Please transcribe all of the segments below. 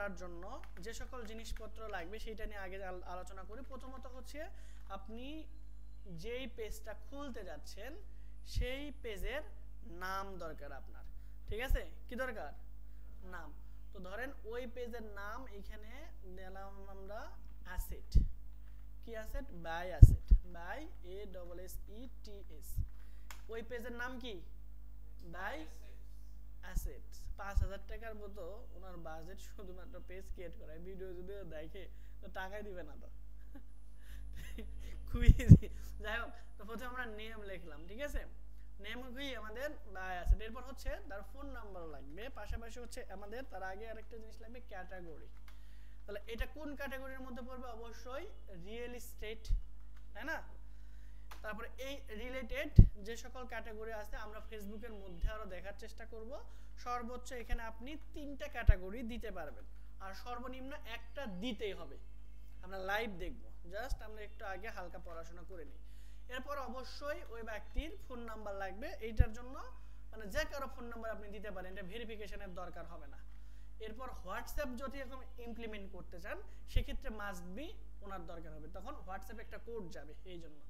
করার জন্য যে সকল জিনিসপত্র লাগবে সেটা নিয়ে আগে আলোচনা করি। প্রথমত হচ্ছে আপনি যেই পেজটা খুলতে যাচ্ছেন সেই পেজের নাম দরকার আপনার, ঠিক আছে? কি দরকার? নাম। তো ধরেন ওই পেজের নাম এখানে দিলাম আমরা অ্যাসেট। কি asset? Buy asset, buy ASSETS। ওই পেজের নাম কি? By assets. 5000 টাকার মতো ওনার বাজেট শুধুমাত্র পেজ ক্রিয়েট করা। ভিডিও যদি দেখে তো টাকাই দিবে না তো। খুবই ইজি। যাই হোক, তো প্রথমে আমরা নেম লিখলাম, ঠিক আছে? নেম কি আমাদের বাই অ্যাসেট। এরপর হচ্ছে তার ফোন নাম্বার লাগবে, পাশাপাশি হচ্ছে আমাদের তার আগে আরেকটা জিনিস লাগবে ক্যাটাগরি। তাহলে এটা কোন ক্যাটাগরির মধ্যে পড়বে? অবশ্যই রিয়েল এস্টেট, তাই না? তারপরে এই রিলেটেড যে সকল ক্যাটাগরি আছে আমরা ফেসবুকের মধ্যে আরো দেখার চেষ্টা করব। সর্বোচ্চ এখানে আপনি 3টা ক্যাটাগরি দিতে পারবেন, আর সর্বনিম্ন একটা দিতেই হবে। আমরা লাইভ দেখব, জাস্ট আমরা একটু আগে হালকা পড়াশোনা করে নিই। এরপর অবশ্যই ওই ব্যক্তির ফোন নাম্বার লাগবে। এইটার জন্য মানে যে কারো ফোন নাম্বার আপনি দিতে পারেন, এটা ভেরিফিকেশনের দরকার হবে না। এরপর হোয়াটসঅ্যাপ যদি এখন ইমপ্লিমেন্ট করতে চান সেক্ষেত্রে মাস্ট বি ওনার দরকার হবে, তখন হোয়াটসঅ্যাপে একটা কোড যাবে এই জন্য।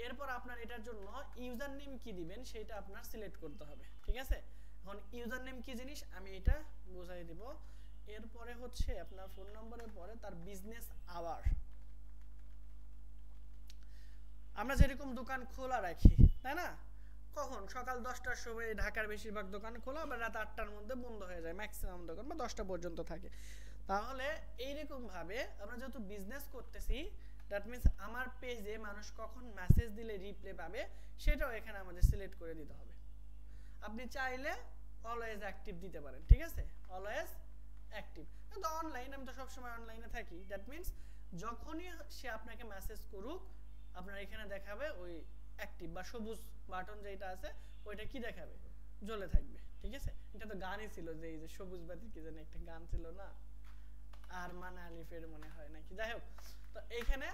এরপর আপনার এটার জন্য ইউজার নেম কি দিবেন সেটা আপনার সিলেক্ট করতে হবে, ঠিক আছে? এখন ইউজার নেম কি জিনিস আমি এটা বোঝাই দিব। এরপরে হচ্ছে আপনার ফোন নম্বরের পরে তার বিজনেস আওয়ার। আমরা যেরকম দোকান খোলা রাখি, তাই না? কখন? সকাল 10টার সময় ঢাকার বেশিরভাগ দোকান খোলা, আবার রাত 8টার মধ্যে বন্ধ হয়ে যায় ম্যাক্সিমাম দোকান, বা 10টা পর্যন্ত থাকে। তাহলে এইরকম ভাবে আমরা যেহেতু বিজনেস করতেছি, দ্যাট মিন্স আমার পেজে মানুষ কখন মেসেজ দিলে রিপ্লাই পাবে সেটাও এখানে আমাদের সিলেক্ট করে দিতে হবে। আপনি চাইলে অলওয়েজ অ্যাক্টিভ দিতে পারেন, ঠিক আছে? Always active. তো অনলাইন, আমি তো সবসময় অনলাইনে থাকি, দ্যাট মিন্স যখনই সে আপনাকে মেসেজ করুক আপনার এখানে দেখাবে ওই অ্যাক্টিভ বা সবুজ বাটন যেটা আছে ওইটা কি দেখাবে? জ্বলে থাকবে, ঠিক আছে? এটা তো গানই ছিল, যে এই যে সবুজ বাতি কি জানি একটা গান ছিল না, আর মানে আলিফের মনে হয় নাকি, যাই হোক। তো এইখানে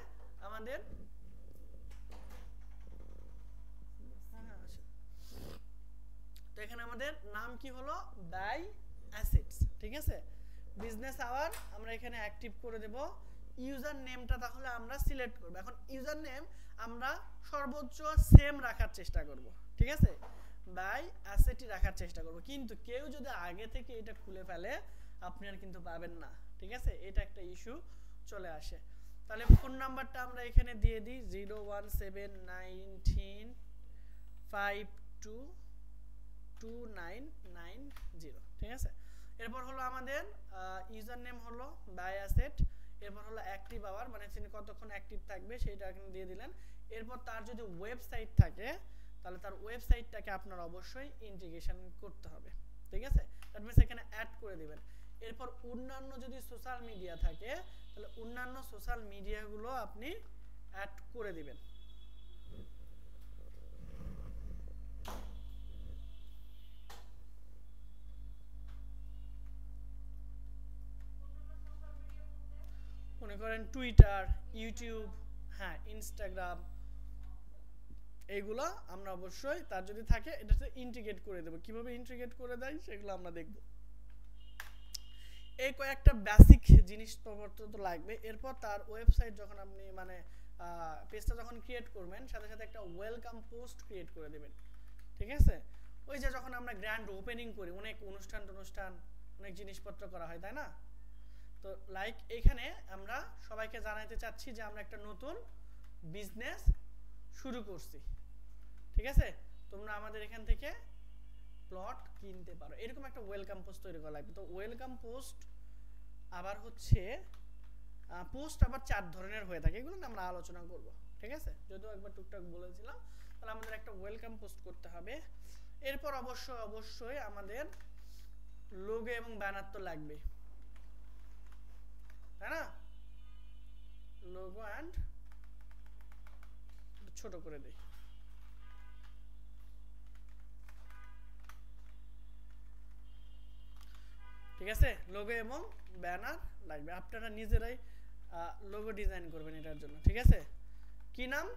আমাদের তো এখানে আমাদের নাম কি হলো? বাই অ্যাসেটস, ঠিক আছে? বিজনেস আওয়ার আমরা এখানে অ্যাক্টিভ করে দেব। ইউজার নেমটা তাহলে আমরা সিলেক্ট করব। এখন ইউজার নেম আমরা সর্বোচ্চ সেম রাখার চেষ্টা করব, ঠিক আছে? বাই অ্যাসেটই রাখার চেষ্টা করব, কিন্তু কেউ যদি আগে থেকে এটা খুলে ফেলে আপনি আর কিন্তু পাবেন না, ঠিক আছে? এটা একটা ইস্যু চলে আসে। তাহলে ফোন নাম্বারটা আমরা এখানে দিয়ে দিই 01719522990, ঠিক আছে? এরপর হলো আমাদের ইউজার নেম হলো বাই অ্যাসেট, এরপর হলো অ্যাক্টিভ আওয়ার মানে তিনি কতক্ষণ অ্যাক্টিভ থাকবে সেটা এখানে দিয়ে দিলেন। এরপর তার যদি ওয়েবসাইট থাকে তাহলে তার ওয়েবসাইটটাকে আপনার অবশ্যই ইন্টিগ্রেশন করতে হবে, ঠিক আছে? দ্যাট মিন্স এখানে অ্যাড করে দিবেন। এরপর অন্যান্য যদি সোশ্যাল মিডিয়া থাকে তাহলে অন্যান্য সোশ্যাল মিডিয়াগুলো আপনি অ্যাড করে দিবেন। মনে করেন টুইটার, ইউটিউব, হ্যাঁ ইনস্টাগ্রাম, এইগুলো আমরা অবশ্যই তার যদি থাকে এটাতে ইন্টিগ্রেট করে দেব। কিভাবে ইন্টিগ্রেট করে দেয় সেগুলো আমরা দেখব। এই কয়েকটা বেসিক জিনিসপত্র তো লাগবে। এরপর তার ওয়েবসাইট যখন আপনি মানে পেজটা যখন ক্রিয়েট করবেন সাথে সাথে একটা ওয়েলকাম পোস্ট ক্রিয়েট করে দেবেন, ঠিক আছে? ওই যে যখন আমরা গ্র্যান্ড ওপেনিং করি, অনেক অনুষ্ঠান অনেক জিনিসপত্র করা হয়, তাই না? তো লাইক এখানে আমরা সবাইকে জানাতে চাচ্ছি যে আমরা একটা নতুন বিজনেস শুরু করছি, ঠিক আছে? তোমরা আমাদের এখান থেকে প্লট কিনতে পারো, এরকম একটা ওয়েলকাম পোস্ট তৈরি করা লাগবে। তো ওয়েলকাম পোস্ট আবার হচ্ছে পোস্ট আবার 4 ধরনের হয়ে থাকে, এগুলো আমরা আলোচনা করব, ঠিক আছে? যদিও একবার টুকটাক বলেছিলাম। তাহলে আমাদের একটা ওয়েলকাম পোস্ট করতে হবে। এরপর অবশ্যই আমাদের লোগো এবং ব্যানার তো লাগবে, তাই না? লোগো অ্যান্ড ছোট করে দেই, ঠিক আছে? লোগো এবং ব্যানার লাগবে, আপনারা নিজেরাই লোগো ডিজাইন করবেন এটার জন্য, ঠিক আছে? কি নাম?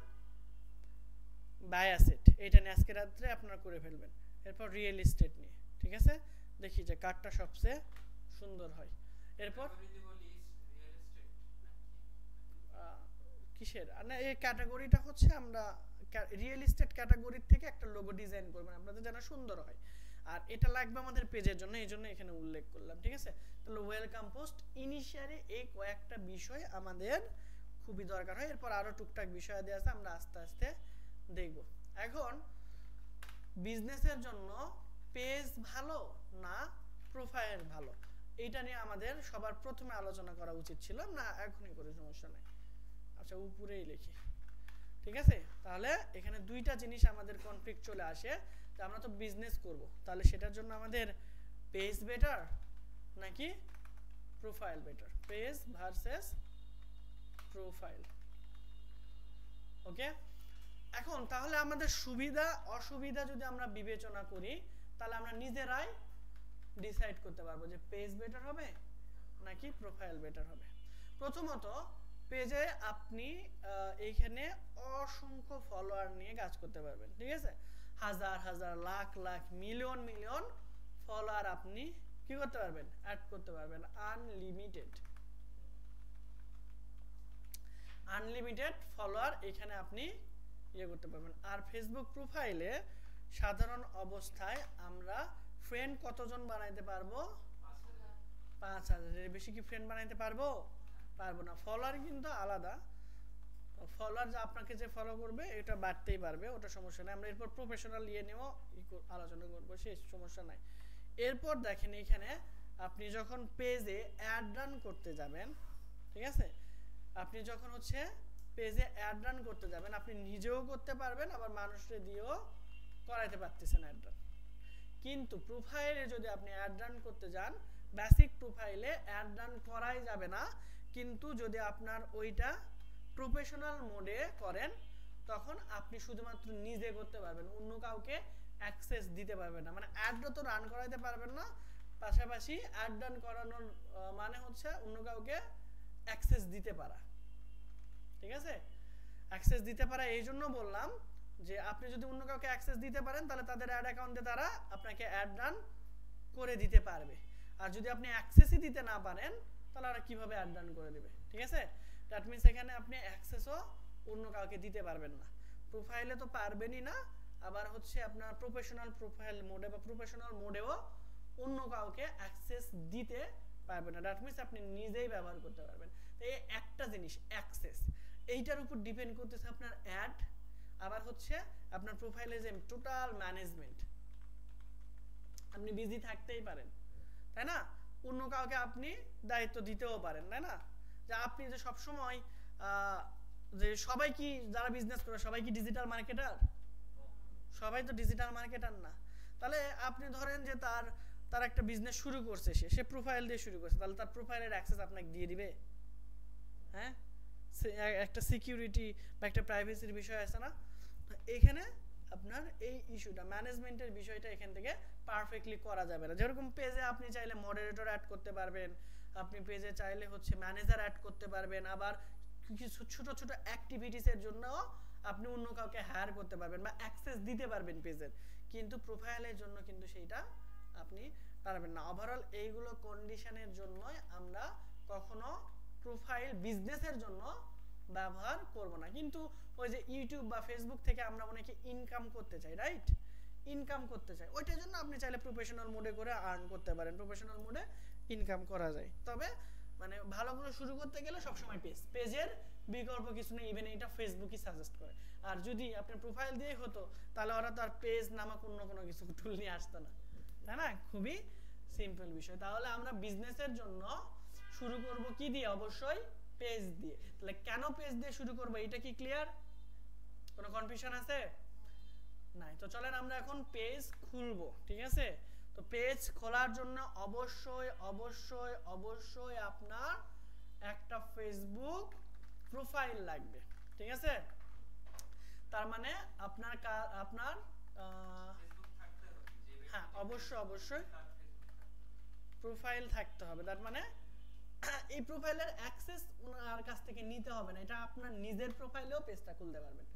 বাই অ্যাসেট, এটা নিয়ে আজকে রাত্রে আপনারা করে ফেলবেন। এরপর রিয়েল এস্টেট নিয়ে, ঠিক আছে? দেখি যে কার্ডটা সবচেয়ে সুন্দর হয়। এরপর কিসের না এই ক্যাটাগরিটা হচ্ছে আমরা রিয়েল এস্টেট ক্যাটাগরির থেকে একটা লোগো ডিজাইন করবেন আপনাদের যেন সুন্দর হয় আর এটা লাগবে আমাদের পেজের জন্য এইজন্য এখানে উল্লেখ করলাম ঠিক আছে তাহলে ওয়েলকাম পোস্ট ইনিশিয়ালি এই কয়েকটা বিষয় আমাদের খুবই দরকার হয় এরপর আরো টুকটাক বিষয় দেয়া আছে আমরা আস্তে আস্তে দেখব এখন বিজনেসের জন্য পেজ ভালো না প্রোফাইল ভালো এইটা নিয়ে আমাদের সবার প্রথমে আলোচনা করা উচিত ছিল না এখনই করে সমস্যা নাই আচ্ছা উপরেই লিখি ঠিক আছে তাহলে এখানে দুইটা জিনিস আমাদের কনফ্লিক্ট চলে আসে যে আমরা তো বিজনেস করব তাহলে সেটার জন্য আমাদের পেজ বেটার নাকি profile better page versus profile okay এখন তাহলে আমাদের সুবিধা অসুবিধা যদি আমরা বিবেচনা করি তাহলে আমরা নিজেরাই ডিসাইড করতে পারবো যে পেজ বেটার হবে নাকি প্রোফাইল বেটার হবে প্রথমত পেজে আপনি এইখানে অসংখ্য ফলোয়ার নিয়ে কাজ করতে পারবেন ঠিক আছে হাজার হাজার lakh lakh million million follower আপনি কি করতে পারবেন অ্যাড করতে পারবেন আনলিমিটেড ফলোয়ার এখানে আপনি ইয়ে করতে পারবেন আর ফেসবুক প্রোফাইলে সাধারণ অবস্থায় আমরা ফ্রেন্ড কতজন বানাইতে পারবো 5000 এর বেশি কি ফ্রেন্ড বানাইতে পারবো না ফলোয়ার কিন্তু আলাদা ফলোয়ার যে আপনাকে যে ফলো করবে এটা বাড়তেই পারবে ওটা সমস্যা নাই আমরা এরপর প্রফেশনাল নিয়ে নেব আলোচনা করব সেই সমস্যা নাই এরপর দেখেন এখানে আপনি যখন পেজে অ্যাড রান করতে যাবেন ঠিক আছে আপনি যখন হচ্ছে পেজে অ্যাড রান করতে যাবেন আপনি নিজেও করতে পারবেন আবার মানুষকে দিয়েও করাইতে পারতেছেন অ্যাড রান কিন্তু প্রোফাইলে যদি আপনি অ্যাড রান করতে যান বেসিক প্রোফাইলে অ্যাড রান করাই যাবে না কিন্তু যদি আপনার ওইটা প্রফেশনাল মোডে করেন তখন আপনি শুধুমাত্র নিজে করতে পারবেন অন্য কাউকে অ্যাক্সেস দিতে পারবেন না মানে অ্যাডও তো রান করাইতে পারবেন না পাশাপাশি অ্যাড রান করানোর মানে হচ্ছে অন্য কাউকে অ্যাক্সেস দিতে পারা ঠিক আছে অ্যাক্সেস দিতে পারা এই জন্য বললাম যে আপনি যদি অন্য কাউকে অ্যাক্সেস দিতে পারেন তাহলে তাদের অ্যাড অ্যাকাউন্টে তারা আপনাকে অ্যাড রান করে দিতে পারবে আর যদি আপনি অ্যাক্সেসই দিতে না পারেন তাহলে ওরা কিভাবে অ্যাড রান করে দিবে ঠিক আছে দ্যাট মিন্স এখানে আপনি অ্যাক্সেসও অন্য কাউকে দিতে পারবেন না প্রোফাইলে তো পারবেনই না আবার হচ্ছে আপনার প্রফেশনাল প্রোফাইল মোডে বা প্রফেশনাল মোডেও অন্য কাউকে অ্যাক্সেস দিতে পারবেন না দ্যাট মিন্স আপনি নিজেই ব্যবহার করতে পারবেন তো এই একটা জিনিস অ্যাক্সেস এইটার উপর ডিপেন্ড করতেছে আপনার অ্যাড আবার হচ্ছে আপনার প্রোফাইলে যে টোটাল ম্যানেজমেন্ট আপনি বিজি থাকতেই পারেন তাই না অন্য কাউকে আপনি দায়িত্ব দিতেও পারেন তাই না যে আপনি যে সব সময় যে সবাই কি যারা বিজনেস করে সবাই কি ডিজিটাল মার্কেটার সবাই তো ডিজিটাল মার্কেটার না তাহলে আপনি ধরেন যে তার একটা বিজনেস শুরু করছে সে প্রোফাইল দিয়ে শুরু করছে তাহলে তার প্রোফাইলের অ্যাক্সেস আপনাকে দিয়ে দিবে হ্যাঁ একটা সিকিউরিটি বা একটা প্রাইভেসির বিষয় আছে না এখানে আপনার এই ইস্যুটা ম্যানেজমেন্টের বিষয়টা এখান থেকে পারফেক্টলি করা যাবে না যেরকম পেজে আপনি চাইলে মডারেটর অ্যাড করতে পারবেন আপনি পেজে চাইলে হচ্ছে ম্যানেজার অ্যাড করতে পারবেন আবার কিছু ছোট ছোট অ্যাক্টিভিটিসের জন্য আপনি অন্য কাউকে হায়ার করতে পারবেন বা অ্যাক্সেস দিতে পারবেন পেজের কিন্তু প্রোফাইলের জন্য কিন্তু সেইটা আপনি পারবেন না ওভারঅল এইগুলো কন্ডিশনের জন্যই আমরা কখনো প্রোফাইল বিজনেসের জন্য ব্যবহার করব না কিন্তু ওই যে ইউটিউব বা ফেসবুক থেকে আমরা অনেকে ইনকাম করতে চাই রাইট ইনকাম করতে চাই ওইটার জন্য আপনি চাইলে প্রফেশনাল মোডে করে আর্ন করতে পারেন প্রফেশনাল মোডে ইনকাম করা যায় তবে মানে ভালো করে শুরু করতে গেলে সবসময় পেজের বিকল্প কিছু নেই ইভেন এটা ফেসবুকই সাজেস্ট করে আর যদি আপনার প্রোফাইল দিয়ে হতো তাহলে ওরা তো আর পেজ নামক অন্য কোনো কিছু টুল নিয়ে আসতো না তাই না খুবই সিম্পল বিষয় তাহলে আমরা বিজনেসের জন্য শুরু করব কি দিয়ে অবশ্যই পেজ দিয়ে তাহলে কেন পেজ দিয়ে শুরু করব এটা কি ক্লিয়ার কোনো কনফিউশন আছে নাই তো চলেন আমরা এখন পেজ খুলবো ঠিক আছে তো পেজ খোলার জন্য অবশ্যই অবশ্যই অবশ্যই আপনার একটা ফেসবুক প্রোফাইল লাগবে ঠিক আছে তার মানে আপনার হ্যাঁ অবশ্যই অবশ্যই প্রোফাইল থাকতে হবে তার মানে এই প্রোফাইলের অ্যাক্সেস ওনার কাছ থেকে নিতে হবে না এটা আপনার নিজের প্রোফাইলেও পেজটা খুলতে পারবেন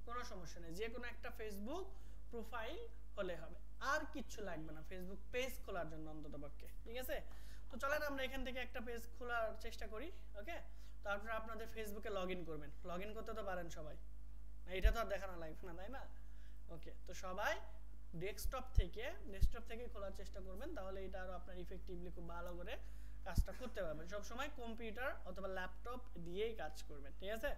কোনো সমস্যা নেই যে কোনো একটা ফেসবুক প্রোফাইল হলে হবে আর কিচ্ছু লাগবে না ফেসবুক পেজ খোলার জন্য অন্ততপক্ষে ঠিক আছে তো তো চলেন আমরা এখান থেকে একটা পেজ খোলার চেষ্টা করি। ওকে, তারপর আপনাদের ফেসবুকে লগইন করবেন। লগইন করতে তো পারেন সবাই, এটা তো আর দেখানো লাগবে না, তাই না? ওকে, তো সবাই ডেস্কটপ থেকে খোলার চেষ্টা করবেন, তাহলে এটা আরো আপনার ইফেক্টিভলি খুব ভালো করে কাজটা করতে পারবেন। সব সময় কম্পিউটার অথবা ল্যাপটপ দিয়েই কাজ করবেন, ঠিক আছে?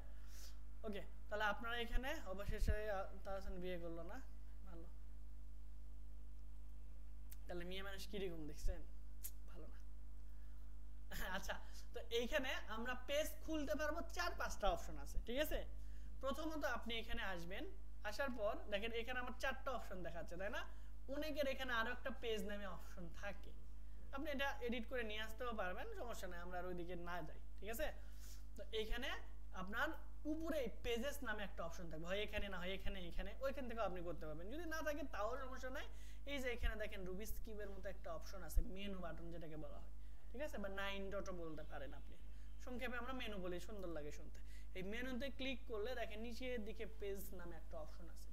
ওকে, তাহলে আপনারা এখানে অবশেষে তাহসান বিয়ে করলো না, ভালো। তাহলে মেয়ে মানুষ কিরকম দেখছেন, ভালো না। আচ্ছা, তো এইখানে আমরা পেজ খুলতে পারবো 4-5টা অপশন আছে, ঠিক আছে? প্রথমত আপনি এখানে আসবেন, আসার পর দেখেন এখানে আমার 4টা অপশন দেখাচ্ছে, তাই না? অনেকের এখানে আরো একটা পেজ নামে অপশন থাকে, আপনি এটা এডিট করে নিয়ে আসতেও পারবেন, সমস্যা নাই, আমরা আর ওইদিকে না যাই, ঠিক আছে? তো এইখানে আপনার উপরে পেজেস নামে একটা অপশন থাকবে, হয় এখানে না হয় এখানে, ওইখান থেকে আপনি করতে পারবেন। যদি না থাকে তাও সমস্যা নাই, এই যে এখানে দেখেন রুবিক্স কিউবের মতো একটা অপশন আছে, মেনু বাটন যেটাকে বলা হয়, ঠিক আছে? বা 9 ডটও বলতে পারেন আপনি, সংক্ষেপে আমরা মেনু বলি, সুন্দর লাগে শুনতে। এই মেনুতে ক্লিক করলে দেখেন নিচের দিকে পেজ নামে একটা অপশন আছে,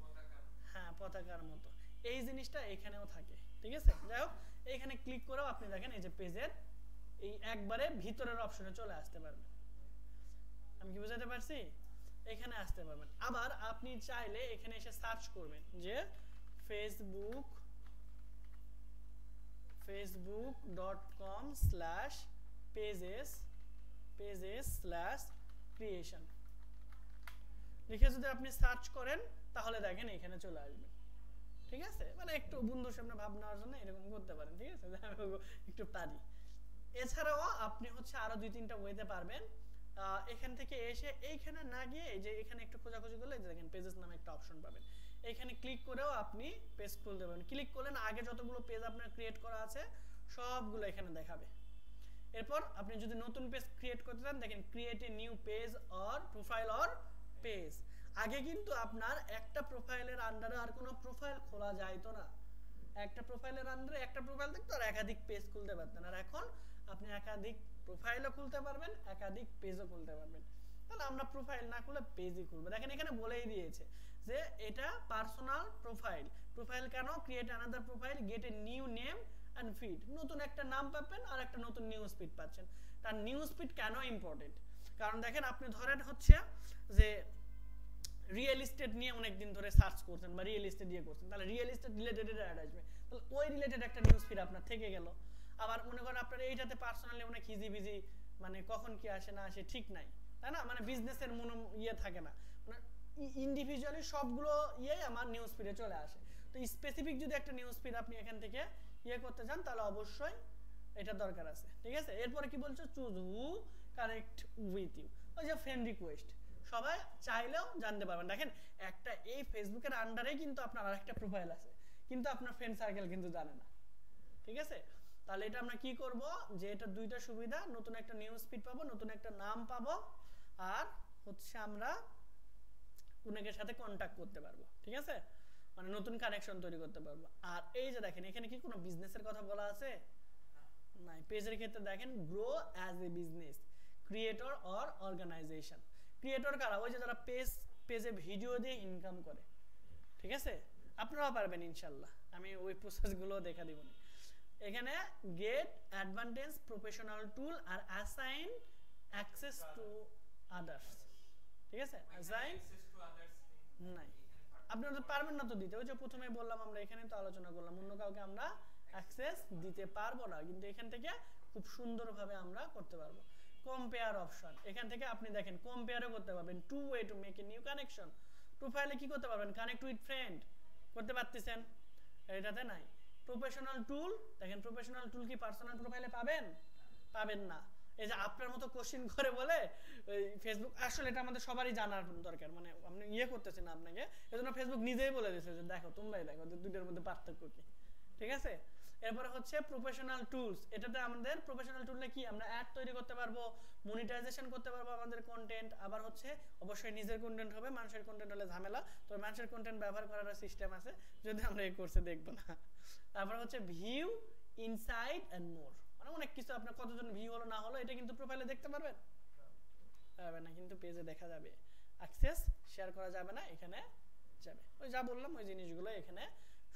হ্যাঁ পতাকার মতো, এই জিনিসটা এখানেও থাকে, ঠিক আছে? যাই হোক, এইখানে ক্লিক করেও আপনি দেখেন এই যে পেজের এই একবারে ভিতরের অপশনে চলে আসতে পারবেন। আমি কি বুঝাতে পারছি? এখানে আসতে পারবেন। আবার আপনি চাইলে এখানে এসে সার্চ করবেন যে facebook.com/pages/creation লিখে যদি আপনি সার্চ করেন তাহলে দেখেন এখানে চলে আসবে, ঠিক আছে? মানে একটু বন্ধুর সামনে ভাব নেওয়ার জন্য এরকম করতে পারেন, ঠিক আছে? একটু পারি। এছাড়াও আপনি হচ্ছে আরো 2-3টা ওয়েতে পারবেন। এখান থেকে এসে এইখানে না গিয়ে এই যে এখানে একটু খোঁজাখুঁজি করলে দেখেন পেজেস নামে একটা অপশন পাবেন, এখানে ক্লিক করেও আপনি পেজ খুলতে পারবেন। ক্লিক করলেন আগে যতগুলো পেজ আপনার ক্রিয়েট করা আছে সবগুলো এখানে দেখাবে। এরপর আপনি যদি নতুন পেজ ক্রিয়েট করতে চান দেখেন create a new page or profile or page. আগে কিন্তু আপনার একটা প্রোফাইলের আন্ডারে আর কোনো প্রোফাইল খোলা যাইতো না, একটা প্রোফাইলের আন্ডারে একটা প্রোফাইল থাকতো আর একাধিক পেজ খুলতে পারতেন। আর এখন আপনি একাধিক প্রোফাইলও খুলতে পারবেন, একাধিক পেজও খুলতে পারবেন। তাহলে আমরা প্রোফাইল না খুলে পেজই খুলবো। দেখেন এখানে বলেই দিয়েছে যে এটা পার্সোনাল প্রোফাইল। প্রোফাইল কেন? Create another profile, get a new name and feed. নতুন একটা নাম পাবেন আর একটা নতুন নিউজ ফিড পাচ্ছেন। তার নিউজ ফিড কেন ইম্পর্টেন্ট? কারণ দেখেন আপনি ধরেন হচ্ছে যে রিয়েল এস্টেট নিয়ে অনেকদিন ধরে সার্চ করছেন বা রিয়েল এস্টেট দিয়ে করছেন, তাহলে রিয়েল এস্টেট রিলেটেড অ্যাড আসবে, তাহলে ওই রিলেটেড একটা নিউজ ফিড আপনার থেকে গেল। আবার মনে করেন আপনার এইটাতে পার্সোনালি অনেক ইজি বিজি, মানে কখন কি আসে না আসে ঠিক নাই, তাই না? মানে বিজনেসের ইয়ে থাকে না, মানে ইন্ডিভিজুয়ালি সবগুলো আমার নিউজ ফিডে চলে আসে। তো স্পেসিফিক যদি একটা নিউজ ফিড আপনি এখান থেকে করতে চান তাহলে অবশ্যই এটা দরকার আছে, ঠিক আছে? এরপরে কি বলছো? Choose who connect with you, ওই যে ফ্রেন্ড রিকোয়েস্ট সবাই চাইলেও জানতে পারবেন। দেখেন একটা এই ফেসবুকের আন্ডারে কিন্তু আপনার আরেকটা প্রোফাইল আছে, কিন্তু আপনার ফ্রেন্ড সার্কেল কিন্তু জানে না, ঠিক আছে? তাহলে এটা আমরা কি করব যে এটা দুইটা সুবিধা, নতুন একটা নিউজ ফিড পাবো, নতুন একটা নাম পাবো, আর হচ্ছে আমরা অনেকের সাথে কন্টাক্ট করতে পারবো, ঠিক আছে? মানে নতুন কানেকশন তৈরি করতে পারবো। আর এই যে দেখেন এখানে কি কোনো বিজনেসের কথা বলা আছে? নাই। পেজের ক্ষেত্রে দেখেন grow as a business, creator or organization. Creator কারা? ওই যে যারা পেজে ভিডিও দিয়ে ইনকাম করে, ঠিক আছে? আপনারাও পারবেন ইনশাল্লাহ, আমি ওই প্রসেসগুলো দেখা দিব না। এখানে গেট অ্যাডভান্টেজ প্রফেশনাল টুল আর অ্যাসাইন অ্যাক্সেস টু আদার্স, ঠিক আছে? অ্যাসাইন নাই, আপনারা তো পারবেন না তো দিতে। ওই যে প্রথমে বললাম আমরা এখানে তো আলোচনা করলাম অন্য কাউকে আমরা অ্যাক্সেস দিতে পারবো না, কিন্তু এখান থেকে খুব সুন্দরভাবে আমরা করতে পারবো। কম্পেয়ার অপশন, এখান থেকে আপনি দেখেন কম্পেয়ারও করতে পারবেন। Two way to make a new connection, প্রোফাইলে কি করতে পারবেন? কানেক্ট উইথ ফ্রেন্ড করতে পারতেছেন, এটাতে নাই। প্রফেশনাল টুল, দেখেন প্রফেশনাল টুল কি পার্সোনাল প্রোফাইলে পাবেন? পাবেন না। এই যে আপনার মতো কোশ্চেন করে বলে ওই ফেসবুক, আসলে এটা আমাদের সবারই জানার দরকার, মানে আপনি করতেছেন না আপনাকে, এজন্য ফেসবুক নিজেই বলে দিয়েছে যে দেখো তোমরাই দেখো যে দুইটার মধ্যে পার্থক্য কি, ঠিক আছে? এরপরে হচ্ছে প্রফেশনাল টুলস, এটাতে আমাদের প্রফেশনাল টুলে কি আমরা অ্যাড তৈরি করতে পারবো, মনিটাইজেশন করতে পারবো আমাদের কন্টেন্ট। আবার হচ্ছে অবশ্যই নিজের কন্টেন্ট হবে, মানুষের কন্টেন্ট হলে ঝামেলা, তো মানুষের কন্টেন্ট ব্যবহার করার সিস্টেম আছে, যদি আমরা এই কোর্সে দেখবো না। তারপর হচ্ছে ভিউ, ইনসাইট এন্ড মোর, মানে অনেক কিছু আপনার কতজন ভিউ হলো না হলো এটা কিন্তু প্রোফাইলে দেখতে পারবেন, পারবে না, কিন্তু পেজে দেখা যাবে। অ্যাক্সেস শেয়ার করা যাবে না, এখানে যাবে। ওই যা বললাম ওই জিনিসগুলো এখানে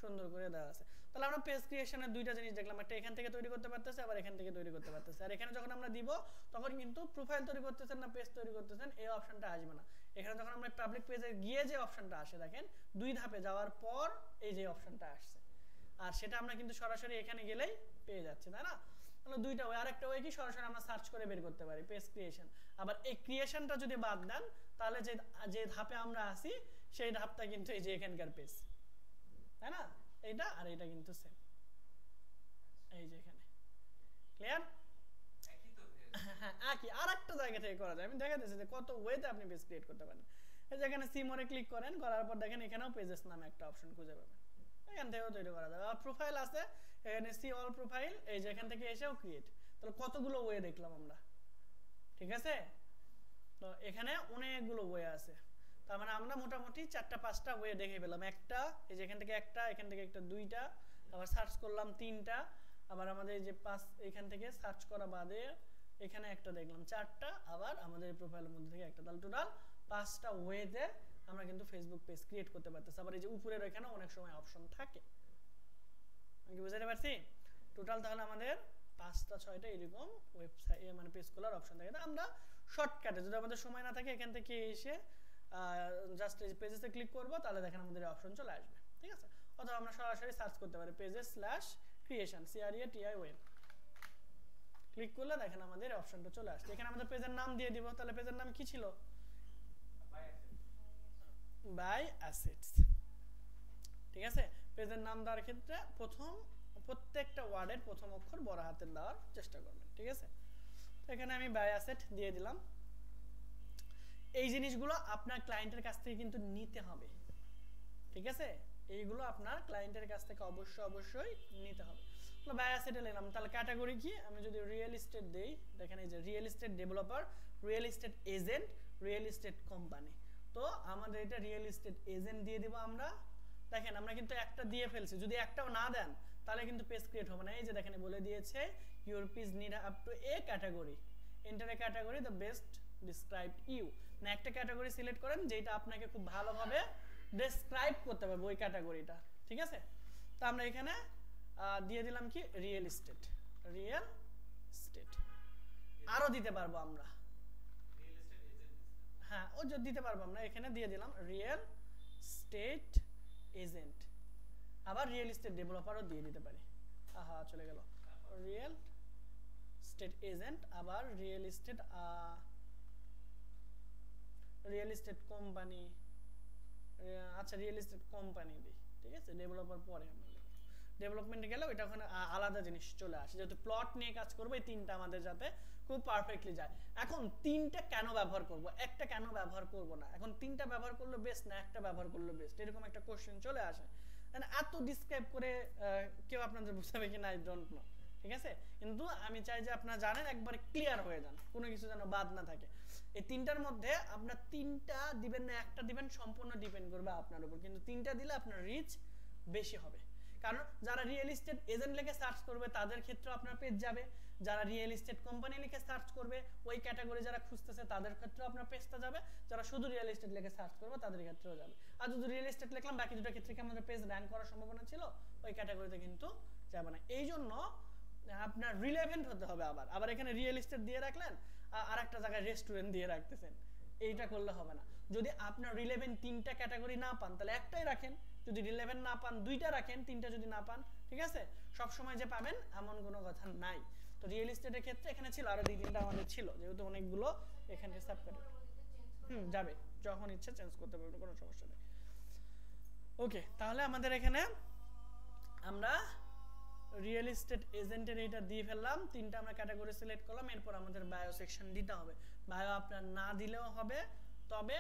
সুন্দর করে দেওয়া আছে। তো তাহলে আমরা পেজ ক্রিয়েশনের দুইটা জিনিস দেখলাম, একটা এখান থেকে তৈরি করতে পারতেছে, আবার এখান থেকে তৈরি করতে পারতেছে। আর এখানে যখন আমরা দিব তখন কিন্তু প্রোফাইল তৈরি করতেছেন না পেজ তৈরি করতেছেন এই অপশনটা আসবে না। এখানে যখন আমরা পাবলিক পেজে গিয়ে যে অপশনটা আসে দেখেন 2 ধাপে যাওয়ার পর এই যে অপশনটা আসছে, আর সেটা আমরা কিন্তু সরাসরি এখানে গেলেই পেয়ে যাচ্ছি, তাই না? তাহলে দুইটা ওয়ে। আরেকটা ওয়ে কি, সরাসরি আমরা সার্চ করে বের করতে পারি পেজ ক্রিয়েশন। আবার এই ক্রিয়েশনটা যদি বাদ দেন তাহলে যে যে ধাপে আমরা আসি সেই ধাপটা কিন্তু এই যে এখানকার পেজ, তাই না? এইটা আর এটা কিন্তু সেম, এই যে এখানে ক্লিয়ার? হ্যাঁ একই, আর একটা জায়গা থেকে করা যায়। আমি দেখাতেছি যে কত ওয়েতে আপনি পেজ ক্রিয়েট করতে পারেন। এই যে এখানে সি মোরে ক্লিক করেন, করার পর দেখেন এখানেও পেজেস নামে একটা অপশন খুঁজে পাবেন, এখান থেকেও তৈরি করা যাবে। আর প্রোফাইল আছে এখানে সি অল প্রোফাইল, এই যে এখান থেকে এসেও ক্রিয়েট। তাহলে কতগুলো ওয়ে দেখলাম আমরা, ঠিক আছে? তো এখানে অনেকগুলো ওয়ে আছে, তার মানে আমরা মোটামুটি 4টা-5টা ওয়ে দেখে পেলাম। একটা এই যে এখান থেকে একটা, এখান থেকে একটা, 2টা, আবার সার্চ করলাম 3টা, আবার আমাদের এই যে 5 এখান থেকে সার্চ করা বাদে এখানে একটা দেখলাম 4টা, আবার আমাদের প্রোফাইলের মধ্যে থেকে একটা। তাহলে টোটাল 5টা ওয়েতে আমরা কিন্তু ফেসবুক পেজ ক্রিয়েট করতে পারতেছি। আবার এই যে উপরের এখানে অনেক সময় অপশন থাকে, আমি কি বুঝাতে পারছি? টোটাল তাহলে আমাদের 5টা-6টা এরকম ওয়েবসাইট মানে পেজ খোলার অপশন থাকে। আমরা শর্টকাটে যদি আমাদের সময় না থাকে এখান থেকে এসে জাস্ট এই পেজেসে ক্লিক করব, তাহলে দেখেন আমাদের এই অপশন চলে আসবে, ঠিক আছে? অথবা আমরা সরাসরি সার্চ করতে পারি pages/creation creation ক্লিক করলে দেখেন আমাদের এই অপশনটা চলে আসছে। এখানে আমাদের পেজের নাম দিয়ে দিব। তাহলে পেজের নাম কি ছিল? বাই অ্যাসেটস, ঠিক আছে? পেজের নাম দেওয়ার ক্ষেত্রে প্রত্যেকটা ওয়ার্ডের প্রথম অক্ষর বড় হাতের দেওয়ার চেষ্টা করবেন, ঠিক আছে? তো এখানে আমি বাই অ্যাসেট দিয়ে দিলাম। এই জিনিসগুলো আপনার ক্লায়েন্টের কাছ থেকে কিন্তু নিতে হবে, ঠিক আছে? এইগুলো আপনার ক্লায়েন্টের কাছ থেকে অবশ্যই নিতে হবে। তাহলে বাই অ্যাসেটে নিলাম। তাহলে ক্যাটাগরি কি? আমি যদি রিয়েল এস্টেট দেই, দেখেন এই যে real estate developer, real estate agent, real estate company. তো আমাদের এটা রিয়েল এস্টেট এজেন্ট দিয়ে দিব আমরা। দেখেন আমরা কিন্তু একটা দিয়ে ফেলছি, যদি একটাও না দেন তাহলে কিন্তু পেজ ক্রিয়েট হবে না। এই যে দেখেন বলে দিয়েছে your page need up to a category, enter a category the best described you. না একটা ক্যাটাগরি সিলেক্ট করেন যেটা আপনাকে খুব ভালোভাবে ডেসক্রাইব করতে পারবে ওই ক্যাটাগরিটা, ঠিক আছে? তো আমরা এখানে দিয়ে দিলাম কি রিয়েল এস্টেট, রিয়েল এস্টেট। আরো দিতে পারবো আমরা, হ্যাঁ ও যদি দিতে পারবো আমরা, এখানে দিয়ে দিলাম রিয়েল এস্টেট এজেন্ট। আবার রিয়েল এস্টেট ডেভেলপারও দিয়ে দিতে পারি। আহা চলে গেল, রিয়েল এস্টেট এজেন্ট, আবার রিয়েল এস্টেট কোম্পানি। আচ্ছা রিয়েল এস্টেট কোম্পানি দিই, ঠিক আছে? ডেভেলপার পরে আমরা ডেভেলপমেন্টে গেলে ওইটা ওখানে আলাদা জিনিস চলে আসে, যেহেতু প্লট নিয়ে কাজ করবো। এই 3টা আমাদের যাতে খুব পারফেক্টলি যায়। এখন 3টা কেন ব্যবহার করব, একটা কেন ব্যবহার করব না? এখন 3টা ব্যবহার করলে বেস্ট না একটা ব্যবহার করলে বেস্ট, এরকম একটা কোশ্চেন চলে আসে। এত ডিসক্রাইব করে কেউ আপনাদের বুঝাবে কিনা আই ডোন্ট নো, ঠিক আছে? কিন্তু আমি চাই যে আপনারা জানেন, একবারে ক্লিয়ার হয়ে যান, কোনো কিছু যেন বাদ না থাকে। এই 3টার মধ্যে আপনার 3টা দিবেন না একটা দিবেন সম্পূর্ণ ডিপেন্ড করবে আপনার উপর, কিন্তু 3টা দিলে আপনার রিচ বেশি হবে। কারণ যারা রিয়েল এস্টেট এজেন্ট লিখে সার্চ করবে তাদের ক্ষেত্রে আপনার পেজ যাবে, যারা রিয়েল এস্টেট কোম্পানি লিখে সার্চ করবে ওই ক্যাটাগরি যারা খুঁজতেছে তাদের ক্ষেত্রে আপনার পেজটা যাবে, যারা শুধু রিয়েল এস্টেট লিখে সার্চ করবে তাদের ক্ষেত্রেও যাবে। আর যদি রিয়েল এস্টেট লিখলাম বাকি দুটো ক্ষেত্রে কি আমাদের পেজ র্যাঙ্ক করার সম্ভাবনা ছিল, ওই ক্যাটাগরিতে কিন্তু যাবে না। এই জন্য আপনার রিলেভেন্ট হতে হবে। আবার এখানে রিয়েল এস্টেট দিয়ে রাখলেন আর একটা জায়গায় রেস্টুরেন্ট দিয়ে রাখতেছেন, এইটা করলে হবে না। যদি আপনার রিলেভেন্ট 3টা ক্যাটাগরি না পান তাহলে একটাই রাখেন, যদি রিলেভেন্ট না পান 2টা রাখেন, 3টা যদি না পান, ঠিক আছে? সব সময় যে পাবেন এমন কোনো কথা নাই। তো রিয়েল এস্টেটের ক্ষেত্রে এখানে ছিল আরো 2-3টা আমাদের ছিল, যেহেতু অনেকগুলো এখানে সাবকাটেগরি যাবে, যখন ইচ্ছে চেঞ্জ করতে পারবেন, কোনো সমস্যা নেই। ওকে, তাহলে আমাদের এখানে আমরা রিয়েল এস্টেট এজেন্টের এইটা দিয়ে ফেললাম, 3টা আমরা ক্যাটাগরি সিলেক্ট করলাম। এরপর আমাদের বায়ো সেকশন দিতে হবে। বায়ো আপনার না দিলেও হবে, তবে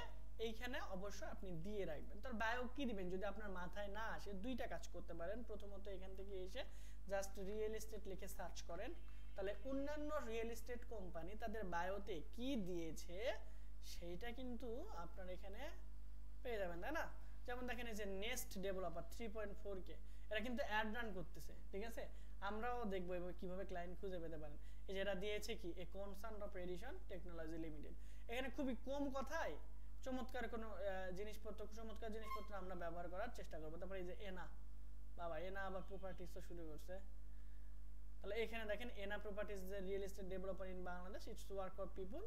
এইখানে অবশ্যই আপনি দিয়ে রাখবেন। তার বায়ো কি দিবেন যদি আপনার মাথায় না আসে, 2টা কাজ করতে পারেন। প্রথমত এখান থেকে এসে জাস্ট রিয়েল এস্টেট লিখে সার্চ করেন, তাহলে অন্যান্য রিয়েল এস্টেট কোম্পানি তাদের বায়োতে কি দিয়েছে সেইটা কিন্তু আপনার এখানে পেয়ে যাবেন, তাই না? যেমন দেখেন এই যে নেক্সট ডেভেলপার 3.4K, এরা কিন্তু অ্যাড রান করতেছে, ঠিক আছে? আমরাও দেখবো এবার কিভাবে ক্লায়েন্ট খুঁজে পেতে পারেন। এই যে এরা দিয়েছে কি a concern of Edison Technology Limited. এখানে খুবই কম কথায় চমৎকার কোনো চমৎকার জিনিসপত্র আমরা ব্যবহার করার চেষ্টা করবো। তারপরে এই যে এনা বাবা এনা আবার প্রপার্টিজ তো শুরু করছে। তাহলে এখানে দেখেন এনা প্রপার্টিজ যে real estate developer in Bangladesh, it's work for people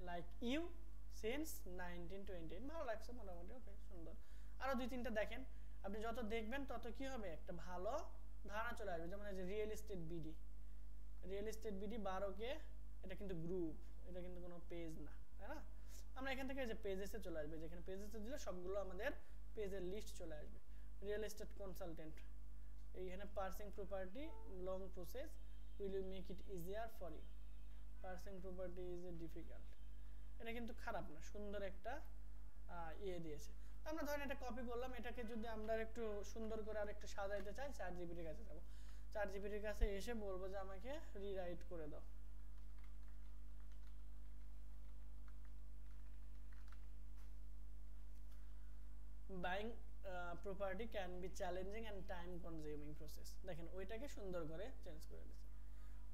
like you since 1928। ভালো লাগছে মোটামুটি, ওকে সুন্দর। আরো দুই তিনটা দেখেন, আপনি যত দেখবেন তত কি হবে, একটা ভালো ধারণা চলে আসবে। যেমন এই যে real estate BD, real estate BD 12K, এটা কিন্তু গ্রুপ, এটা কিন্তু কোনো পেজ না, তাই না? আমরা এখান থেকে যে পেজেসে চলে আসবে, যেখানে পেজেসে দিলে সবগুলো আমাদের পেজের লিস্ট চলে আসবে। রিয়েল এস্টেট কনসালটেন্ট, এইখানে purchasing property long process, will you make it easier for you, purchasing property is a difficult. এটা কিন্তু খারাপ না, সুন্দর একটা ইয়ে দিয়েছে। আমরা ধরেন এটা কপি করলাম, এটাকে যদি আমরা একটু সুন্দর করে আর একটু সাজাইতে চাই, ChatGPT কাছে যাব, ChatGPT কাছে এসে বলবো যে আমাকে রিরাইট করে দাও। Buying property can be challenging and time consuming process. দেখেন ওইটাকে সুন্দর করে চেঞ্জ করে দিয়েছে,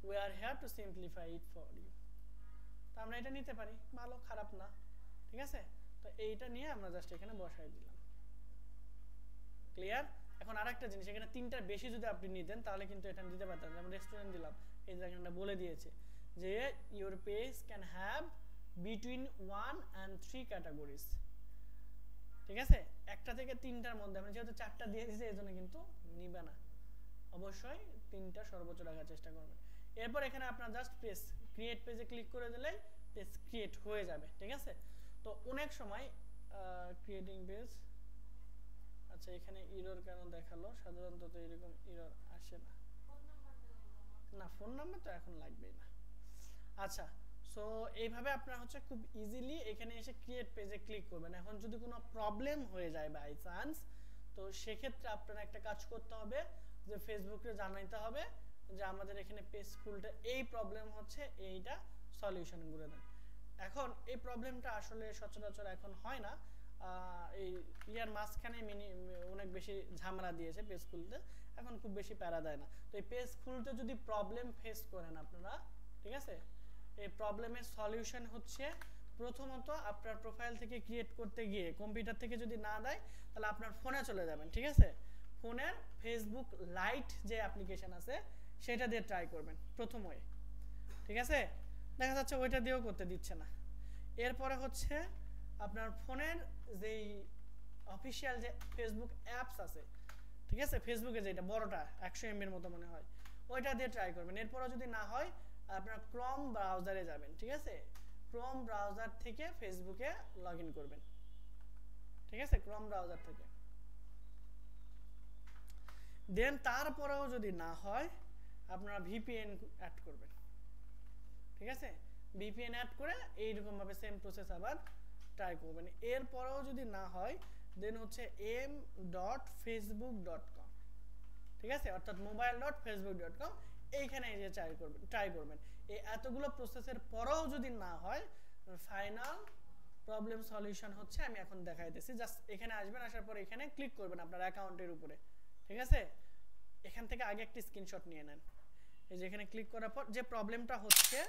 we are here to simplify it for you. তো আমরা এটা নিতে পারি, ভালো, খারাপ না, ঠিক আছে? তো এইটা নিয়ে আমরা জাস্ট এখানে বসাই দিলাম, ক্লিয়ার? এখন আরেকটা জিনিস, এখানে তিনটার বেশি যদি আপনি নিতেন তাহলে কিন্তু এটা দিতে পারতেন। যেমন রেস্টুরেন্ট দিলাম, এই যে এখানে বলে দিয়েছে যে your page can have between 1 and 3 categories, ঠিক আছে? একটা থেকে তিনটার মধ্যে, আমি যেহেতু চারটা দিয়ে দিয়েছি এই জন্য কিন্তু নিবে না, অবশ্যই তিনটা সর্বোচ্চ রাখার চেষ্টা করবেন। এরপর এখানে আপনার জাস্ট পেজ ক্রিয়েট পেজে ক্লিক করে দিলেই পেজ ক্রিয়েট হয়ে যাবে, ঠিক আছে? তো অনেক সময় ক্রিয়েটিং পেজ, আচ্ছা এখানে ইরর কেন দেখালো? সাধারণত তো এরকম ইরর আসে না, না ফোন নাম্বার তো এখন লাগবেই না। আচ্ছা, সো এইভাবে আপনারা হচ্ছে খুব ইজিলি এখানে এসে ক্রিয়েট পেজে ক্লিক করবেন। এখন যদি কোনো প্রবলেম হয়ে যায় বাই চান্স, তো সেক্ষেত্রে আপনারা একটা কাজ করতে হবে, যে ফেসবুকে জানাইতে হবে যে আমাদের এখানে পেজ খুলতে এই প্রবলেম হচ্ছে, এইটা সলিউশন করে দেন। এখন এই প্রবলেমটা আসলে সচরাচর এখন হয় না, এই ইয়ার মাঝখানে অনেক বেশি ঝামেলা দিয়েছে পেজ খুলতে, এখন খুব বেশি প্যারা দেয় না। তো এই পেজ খুলতে যদি প্রবলেম ফেস করেন আপনারা, ঠিক আছে, এই প্রবলেমের সলিউশন হচ্ছে প্রথমত আপনার প্রোফাইল থেকে ক্রিয়েট করতে গিয়ে কম্পিউটার থেকে যদি না দেয় তাহলে আপনার ফোনে চলে যাবেন, ঠিক আছে? ফোনের ফেসবুক লাইট যে অ্যাপ্লিকেশন আছে সেটা দিয়ে ট্রাই করবেন প্রথম ওয়ে, ঠিক আছে? দেখা যাচ্ছে ওইটা দিয়েও করতে দিচ্ছে না। এরপরে হচ্ছে আপনার ফোনের যেই অফিসিয়াল যে ফেসবুক অ্যাপস আছে, ঠিক আছে, ফেসবুকে যেটা বড়টা 100 MB মতো মনে হয়, ওইটা দিয়ে ট্রাই করবেন। এরপরও যদি না হয় আপনার ক্রোম ব্রাউজারে যাবেন, ঠিক আছে? ক্রোম ব্রাউজার থেকে ফেসবুকে লগ ইন করবেন, ঠিক আছে? ক্রোম ব্রাউজার থেকে। দেন তারপরেও যদি না হয় আপনারা ভিপিএন অ্যাড করবেন, ঠিক আছে? ভিপিএন অ্যাড করে এইরকমভাবে সেম প্রসেস আবার ট্রাই করবেন। এরপরেও যদি না হয় দেন হচ্ছে m.facebook.com, ঠিক আছে? অর্থাৎ mobile.facebook.com, এইখানে যে ট্রাই করবেন। এই এতগুলো প্রসেসের পরেও যদি না হয়, ফাইনাল প্রবলেম সলিউশন হচ্ছে আমি এখন দেখাইতেছি। জাস্ট এখানে আসবেন, আসার পর এখানে ক্লিক করবেন আপনার অ্যাকাউন্টের উপরে, ঠিক আছে? এখান থেকে আগে একটা স্ক্রিনশট নিয়ে নেন। এই যে এখানে ক্লিক করার পর যে প্রবলেমটা হচ্ছে,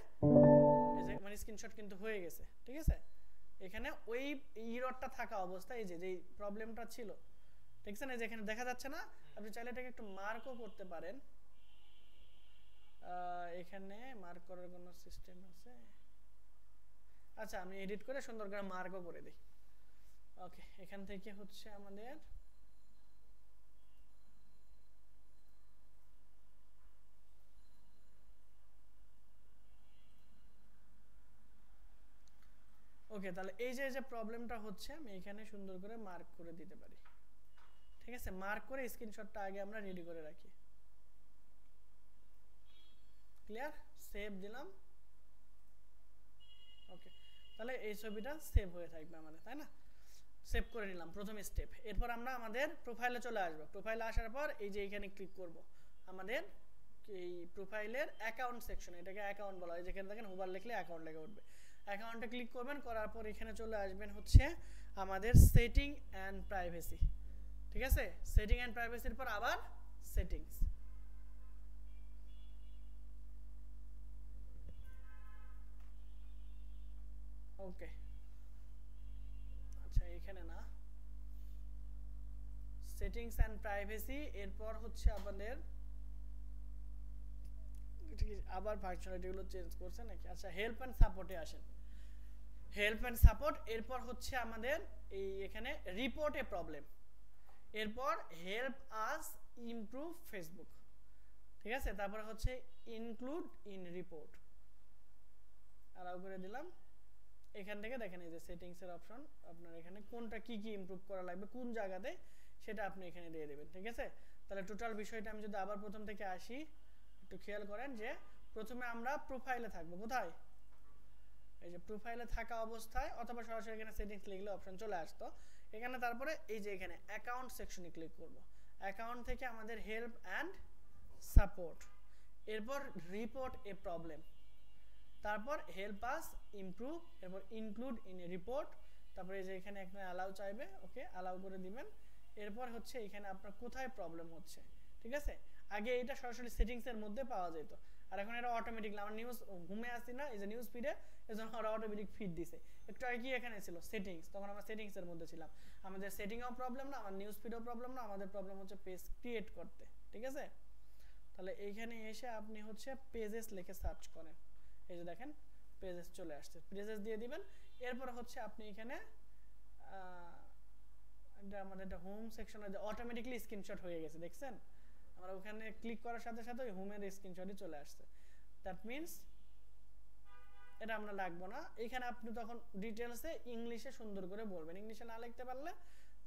এই যে মানে স্ক্রিনশট কিন্তু হয়ে গেছে, ঠিক আছে? এখানে ওই ইররটা থাকা অবস্থায় এই যে প্রবলেমটা ছিল, ঠিক আছে না, যেখানে দেখা যাচ্ছে না, আপনি চাইলে এটাকে একটু মার্কও করতে পারেন। এখানে মার্ক করার কোনো সিস্টেম আছে? আচ্ছা আমি এডিট করে সুন্দর করে মার্কও করে দিই। ওকে, এখান থেকে হচ্ছে আমাদের ওকে, তাহলে এই যে প্রবলেমটা হচ্ছে আমি এখানে সুন্দর করে মার্ক করে দিতে পারি, ঠিক আছে? মার্ক করে স্ক্রিনশটটা আগে আমরা রেডি করে রাখি, ক্লিয়ার? সেভ দিলাম, ওকে। তাহলে এই ছবিটা সেভ হয়ে থাকবে আমাদের, তাই না? সেভ করে নিলাম প্রথম স্টেপ। এরপর আমরা আমাদের প্রোফাইলে চলে আসব। প্রোফাইলে আসার পর এই যে এখানে ক্লিক করব, আমাদের এই প্রোফাইলের অ্যাকাউন্ট সেকশন, এটাকে অ্যাকাউন্ট বলা হয়, যেখানে দেখেন হুবার লিখলে অ্যাকাউন্ট লেগে উঠবে। অ্যাকাউন্টে ক্লিক করবেন, করার পর এখানে চলে আসবেন হচ্ছে আমাদের সেটিং অ্যান্ড প্রাইভেসি, ঠিক আছে? সেটিং অ্যান্ড প্রাইভেসির পর আবার সেটিংস, ওকে। আচ্ছা এখানে না, সেটিংস অ্যান্ড প্রাইভেসি, এরপর হচ্ছে আমাদের আবার ফাংশনালিটিগুলো চেঞ্জ করছে নাকি, আচ্ছা হেল্প অ্যান্ড সাপোর্টে আসেন। হেল্প অ্যান্ড সাপোর্ট, এরপর হচ্ছে আমাদের এই এখানে রিপোর্টে প্রবলেম, এরপর হেল্প আস ইমপ্রুভ ফেসবুক, ঠিক আছে, তারপরে হচ্ছে ইনক্লুড ইন রিপোর্ট, অ্যালাউ করে দিলাম। এখান থেকে দেখেন এই যে সেটিংসের অপশন, আপনার এখানে কোনটা কি কি ইমপ্রুভ করা লাগবে কোন জায়গাতে সেটা আপনি এখানে দিয়ে দেবেন, ঠিক আছে। তাহলে টোটাল বিষয়টা আমি যদি আবার প্রথম থেকে আসি, একটু খেয়াল করেন যে প্রথমে আমরা প্রোফাইলে থাকবো, কোথায়, এই যে প্রোফাইলে থাকা অবস্থায়, অথবা সরাসরি এখানে সেটিংস লিখলে অপশন চলে আসতো এখানে। তারপরে এই যে এখানে অ্যাকাউন্ট সেকশনে ক্লিক করব, অ্যাকাউন্ট থেকে আমাদের হেল্প অ্যান্ড সাপোর্ট, এরপর রিপোর্ট এ প্রবলেম, তারপর হেল্প আস ইমপ্রুভ, এরপর ইনক্লুড ইন এ রিপোর্ট, তারপরে এই যে এখানে একটা অ্যালাউ চাইবে, ওকে অ্যালাউ করে দিবেন। এরপর হচ্ছে এখানে আপনার কোথায় প্রবলেম হচ্ছে, ঠিক আছে। আগে এটা সরাসরি সেটিংসের মধ্যে পাওয়া যেত, আর এখন এটা অটোমেটিকলি আমার নিউজ ঘুমে আসি না, এই যে নিউজ ফিডে, এজন্য ওরা অটোমেটিক ফিড দিছে। একটু আগে কি এখানে ছিল সেটিংস, তখন আমরা সেটিংসের মধ্যে ছিলাম, আমাদের সেটিংও প্রবলেম না, আমার নিউজ ফিডও প্রবলেম না, আমাদের প্রবলেম হচ্ছে পেজ ক্রিয়েট করতে, ঠিক আছে। তাহলে এইখানে এসে আপনি হচ্ছে পেজেস লিখে সার্চ করেন, এই যে দেখেন পেজেস চলে আসছে, পেজেস দিয়ে দিবেন। এরপর হচ্ছে আপনি এখানে এটা আমাদের এটা হোম সেকশনে অটোমেটিকলি স্ক্রিনশট হয়ে গেছে, দেখছেন, আমরা ওখানে ক্লিক করার সাথে সাথে ওই হোমের স্ক্রিনশটই চলে আসছে। দ্যাট মিনস এটা আমরা লাগবো না, এখানে আপনি তখন ডিটেলসে ইংলিশে সুন্দর করে বলবেন, ইংলিশে না লিখতে পারলে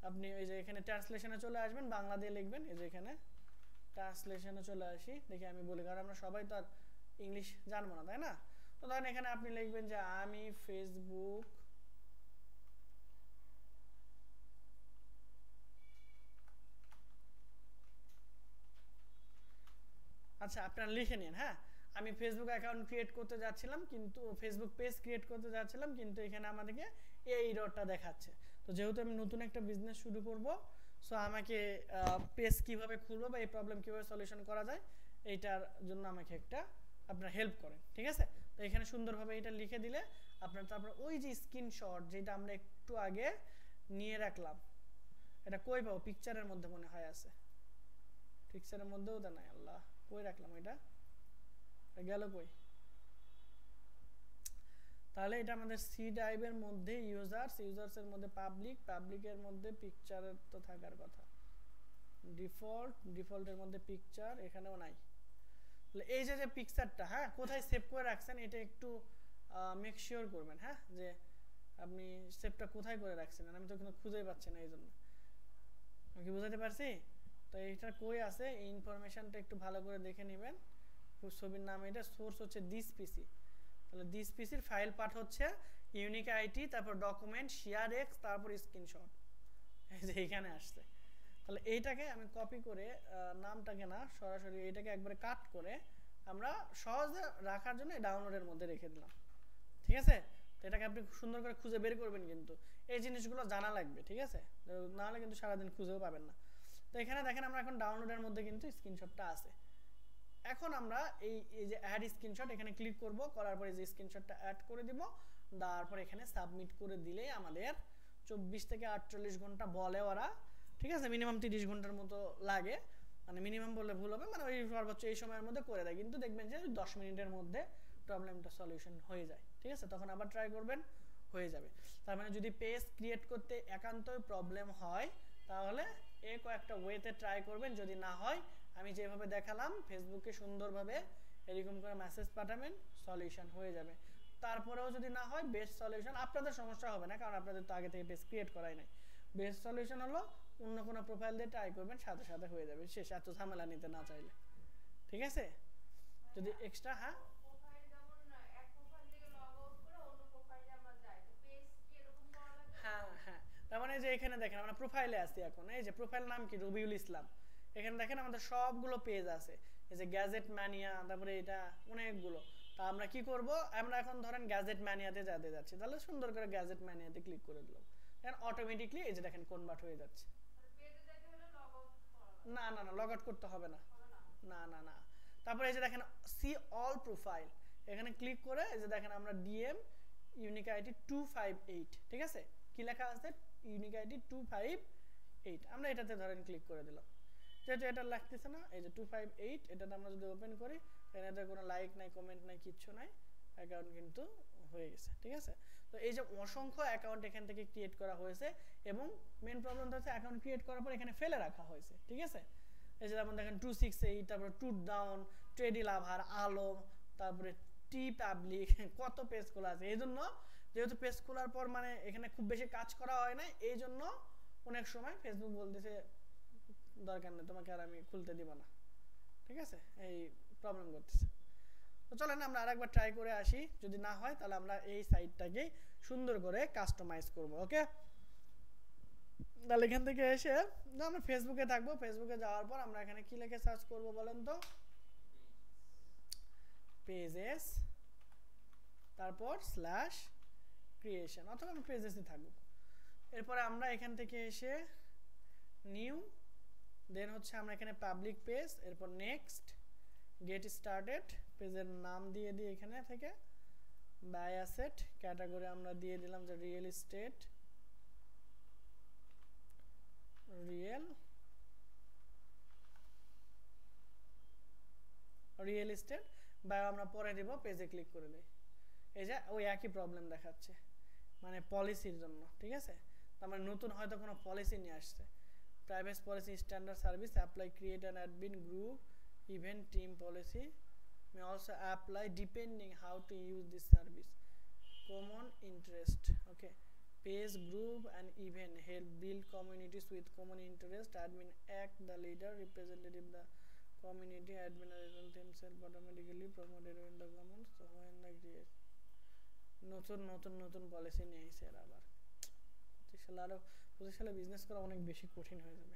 আপনি ওই যে এখানে ট্রান্সলেশনে চলে আসবেন, বাংলা দিয়ে লিখবেন, এই যে এখানে ট্রান্সলেশনে চলে আসি, দেখি আমি বলি, কারণ আমরা সবাই তো আর ইংলিশ জানবো না, তাই না। তো ধরেন এখানে আপনি লিখবেন যে আমি ফেসবুক আচ্ছা আপনারা লিখে নিন, হ্যাঁ, আমি ফেসবুক অ্যাকাউন্ট ক্রিয়েট করতে যাচ্ছিলাম, কিন্তু ফেসবুক পেজ ক্রিয়েট করতে যাচ্ছিলাম, কিন্তু এখানে আমাদেরকে এই এররটা দেখাচ্ছে। তো যেহেতু আমি নতুন একটা বিজনেস শুরু করব, সো আমাকে পেজ কিভাবে খুলবো বা এই প্রবলেম কিভাবে সলিউশন করা যায় এইটার জন্য আমাকে একটা আপনার হেল্প করেন, ঠিক আছে। তো এখানে সুন্দরভাবে এটা লিখে দিলে আপনার, তারপর ওই যে স্ক্রিনশট যেটা আমরা একটু আগে নিয়ে রাখলাম, এটা কই পাবো, পিকচারের মধ্যে মনে হয় আছে, পিকচারের মধ্যেও তো নাই, আল্লাহ কই রাখলাম এটা, গেল কই। তাহলে এটা আমাদের সি ড্রাইভের মধ্যে ইউজার্সের মধ্যে পাবলিকের মধ্যে পিকচারের তো থাকার কথা, ডিফল্টের মধ্যে পিকচার এখানেও নাই। তাহলে এই যে যে পিকচারটা, হ্যাঁ, কোথায় সেভ করে রাখছেন এটা একটু মেক শিওর করবেন, হ্যাঁ, যে আপনি সেভটা কোথায় করে রাখছেন, আমি তো কিন্তু খুঁজেই পাচ্ছি না, এই জন্য। আমি কি বুঝাতে পারছি? তো এইটা কই আছে এই ইনফরমেশনটা একটু ভালো করে দেখে নেবেন। ছবির নাম, এটা সোর্স হচ্ছে দিস পিসি, তাহলে দিস পিসির ফাইল পাথ হচ্ছে ইউনিক আইটি, তারপর ডকুমেন্ট শেয়ার এক্স, তারপর স্ক্রিনশট, এই যে এইখানে আসছে। তাহলে এইটাকে আমি কপি করে, নামটাকে না সরাসরি এটাকে একবারে কাট করে আমরা সহজে রাখার জন্য ডাউনলোডের মধ্যে রেখে দিলাম, ঠিক আছে। তো এটাকে আপনি সুন্দর করে খুঁজে বের করবেন, কিন্তু এই জিনিসগুলো জানা লাগবে, ঠিক আছে, নাহলে কিন্তু সারাদিন খুঁজেও পাবেন না। তো এখানে দেখেন আমরা এখন ডাউনলোডের মধ্যে কিন্তু স্ক্রিনশটটা আছে। এখন আমরা এই যে অ্যাড স্ক্রিনশট এখানে ক্লিক করব, করার পরে যে স্ক্রিনশটটা অ্যাড করে দিব, তারপর এখানে সাবমিট করে দিলেই আমাদের 24 থেকে 48 ঘন্টা বলে ওরা, ঠিক আছে, মিনিমাম 30 ঘন্টার মতো লাগে, মানে মিনিমাম বললে ভুল হবে, মানে ওই সর্বোচ্চ এই সময়ের মধ্যে করে দেয়, কিন্তু দেখবেন যে 10 মিনিটের মধ্যে প্রবলেমটা সলিউশন হয়ে যায়, ঠিক আছে। তখন আবার ট্রাই করবেন, হয়ে যাবে। তার মানে যদি পেজ ক্রিয়েট করতে একান্তই প্রবলেম হয় তাহলে কয়েকটা ওয়েতে ট্রাই করবেন, যদি না হয় আমি যেভাবে দেখালাম ফেসবুকে সুন্দরভাবে এরকম করে মেসেজ পাঠাবেন, সলিউশন হয়ে যাবে। তারপরেও যদি না হয়, বেস্ট সলিউশন, আপনাদের সমস্যা হবে না কারণ আপনাদের তো আগে থেকে পেজ ক্রিয়েট করাই নাই, বেস্ট সলিউশন হলো অন্য কোনো প্রোফাইল দিয়ে ট্রাই করবেন, সাথে সাথে হয়ে যাবে, শেষ, এত ঝামেলা নিতে না চাইলে, ঠিক আছে। যদি এক্সট্রা, হ্যাঁ হ্যাঁ হ্যাঁ, তার মানে যে এখানে দেখেন আমরা প্রোফাইলে আছি এখন, এই যে প্রোফাইল নাম কি, রবিউল ইসলাম, এখানে দেখেন আমাদের সবগুলো পেজ আছে, এই যে গ্যাজেট ম্যানিয়া, তারপরে এটা অনেকগুলো। তা আমরা কি করব, আমরা এখন ধরেন গ্যাজেট ম্যানিয়াতে যেতে যাচ্ছি, তাহলে সুন্দর করে গ্যাজেট ম্যানিয়াতে ক্লিক করে দিলাম, এখন অটোমেটিকলি এই যে দেখেন কনভার্ট হয়ে যাচ্ছে। না না না, লগ আউট করতে হবে না, না না না। তারপরে এই যে দেখেন সি অল প্রোফাইল, এখানে ক্লিক করে এই যে দেখেন আমরা ডিএম ইউনিক আইডি 258, ঠিক আছে, কি লেখা আছে, ইউনিক আইডি 258, 8 আমরা এটাতে ধরেন ক্লিক করে দিলাম যেহেতু এটা লাগতেছে না এই যে 258 এটাতে আমরা যদি ওপেন করি এটাতে কোনো লাইক নাই কমেন্ট নাই কিচ্ছু নাই অ্যাকাউন্ট কিন্তু হয়ে গেছে ঠিক আছে তো এই যে অসংখ্য অ্যাকাউন্ট এখান থেকে ক্রিয়েট করা হয়েছে এবং মেন প্রবলেমটা হচ্ছে অ্যাকাউন্ট ক্রিয়েট করার পর এখানে ফেলে রাখা হয়েছে ঠিক আছে এই যে যেমন দেখেন 268 তারপর টুট ডাউন ট্রেডি লাভার আলম তারপরে টি পাবলিক কত পেজ খোলা আছে এই জন্য যেহেতু পেজ খোলার পর মানে এখানে খুব বেশি কাজ করা হয় না এই জন্য অনেক সময় ফেসবুক বলতেছে দরকার নেই তোমাকে আর আমি খুলতে দিব না ঠিক আছে এই প্রবলেম করতেছে তো চলেন আমরা আরেকবার ট্রাই করে আসি যদি না হয় তাহলে আমরা এই সাইটটাকে সুন্দর করে কাস্টমাইজ করব ওকে তাহলে এখান থেকে এসে আমরা ফেসবুকে থাকবো ফেসবুকে যাওয়ার পর আমরা এখানে কি লিখে সার্চ করব বলেন তো পেজেস তারপর /creation অথবা আমরা পেজেসে থাকবো এরপরে আমরা এখান থেকে এসে নিউ দেন হচ্ছে আমরা এখানে পাবলিক পেজ এরপর নেক্সট গেট স্টার্টেড পেজের নাম দিয়ে দিই এখানে থেকে বাই অ্যাসেট ক্যাটাগরি আমরা দিয়ে দিলাম যে রিয়েল এস্টেট বাই আমরা পরে দিব পেজে ক্লিক করে দেই এই যে ওই একই প্রবলেম দেখাচ্ছে মানে পলিসির জন্য ঠিক আছে তার মানে নতুন হয়তো কোনো পলিসি নিয়ে আসছে privacy policy standard service apply create an admin group event team policy may also apply depending how to use this service common interest okay page group and event help build communities with common interest admin act the leader representative the community admin themselves automatically promoted in the commons so when the create নতুন policy নিয়ে আইছে আবার 25 সালে business করা অনেক বেশি কঠিন হয়ে যাবে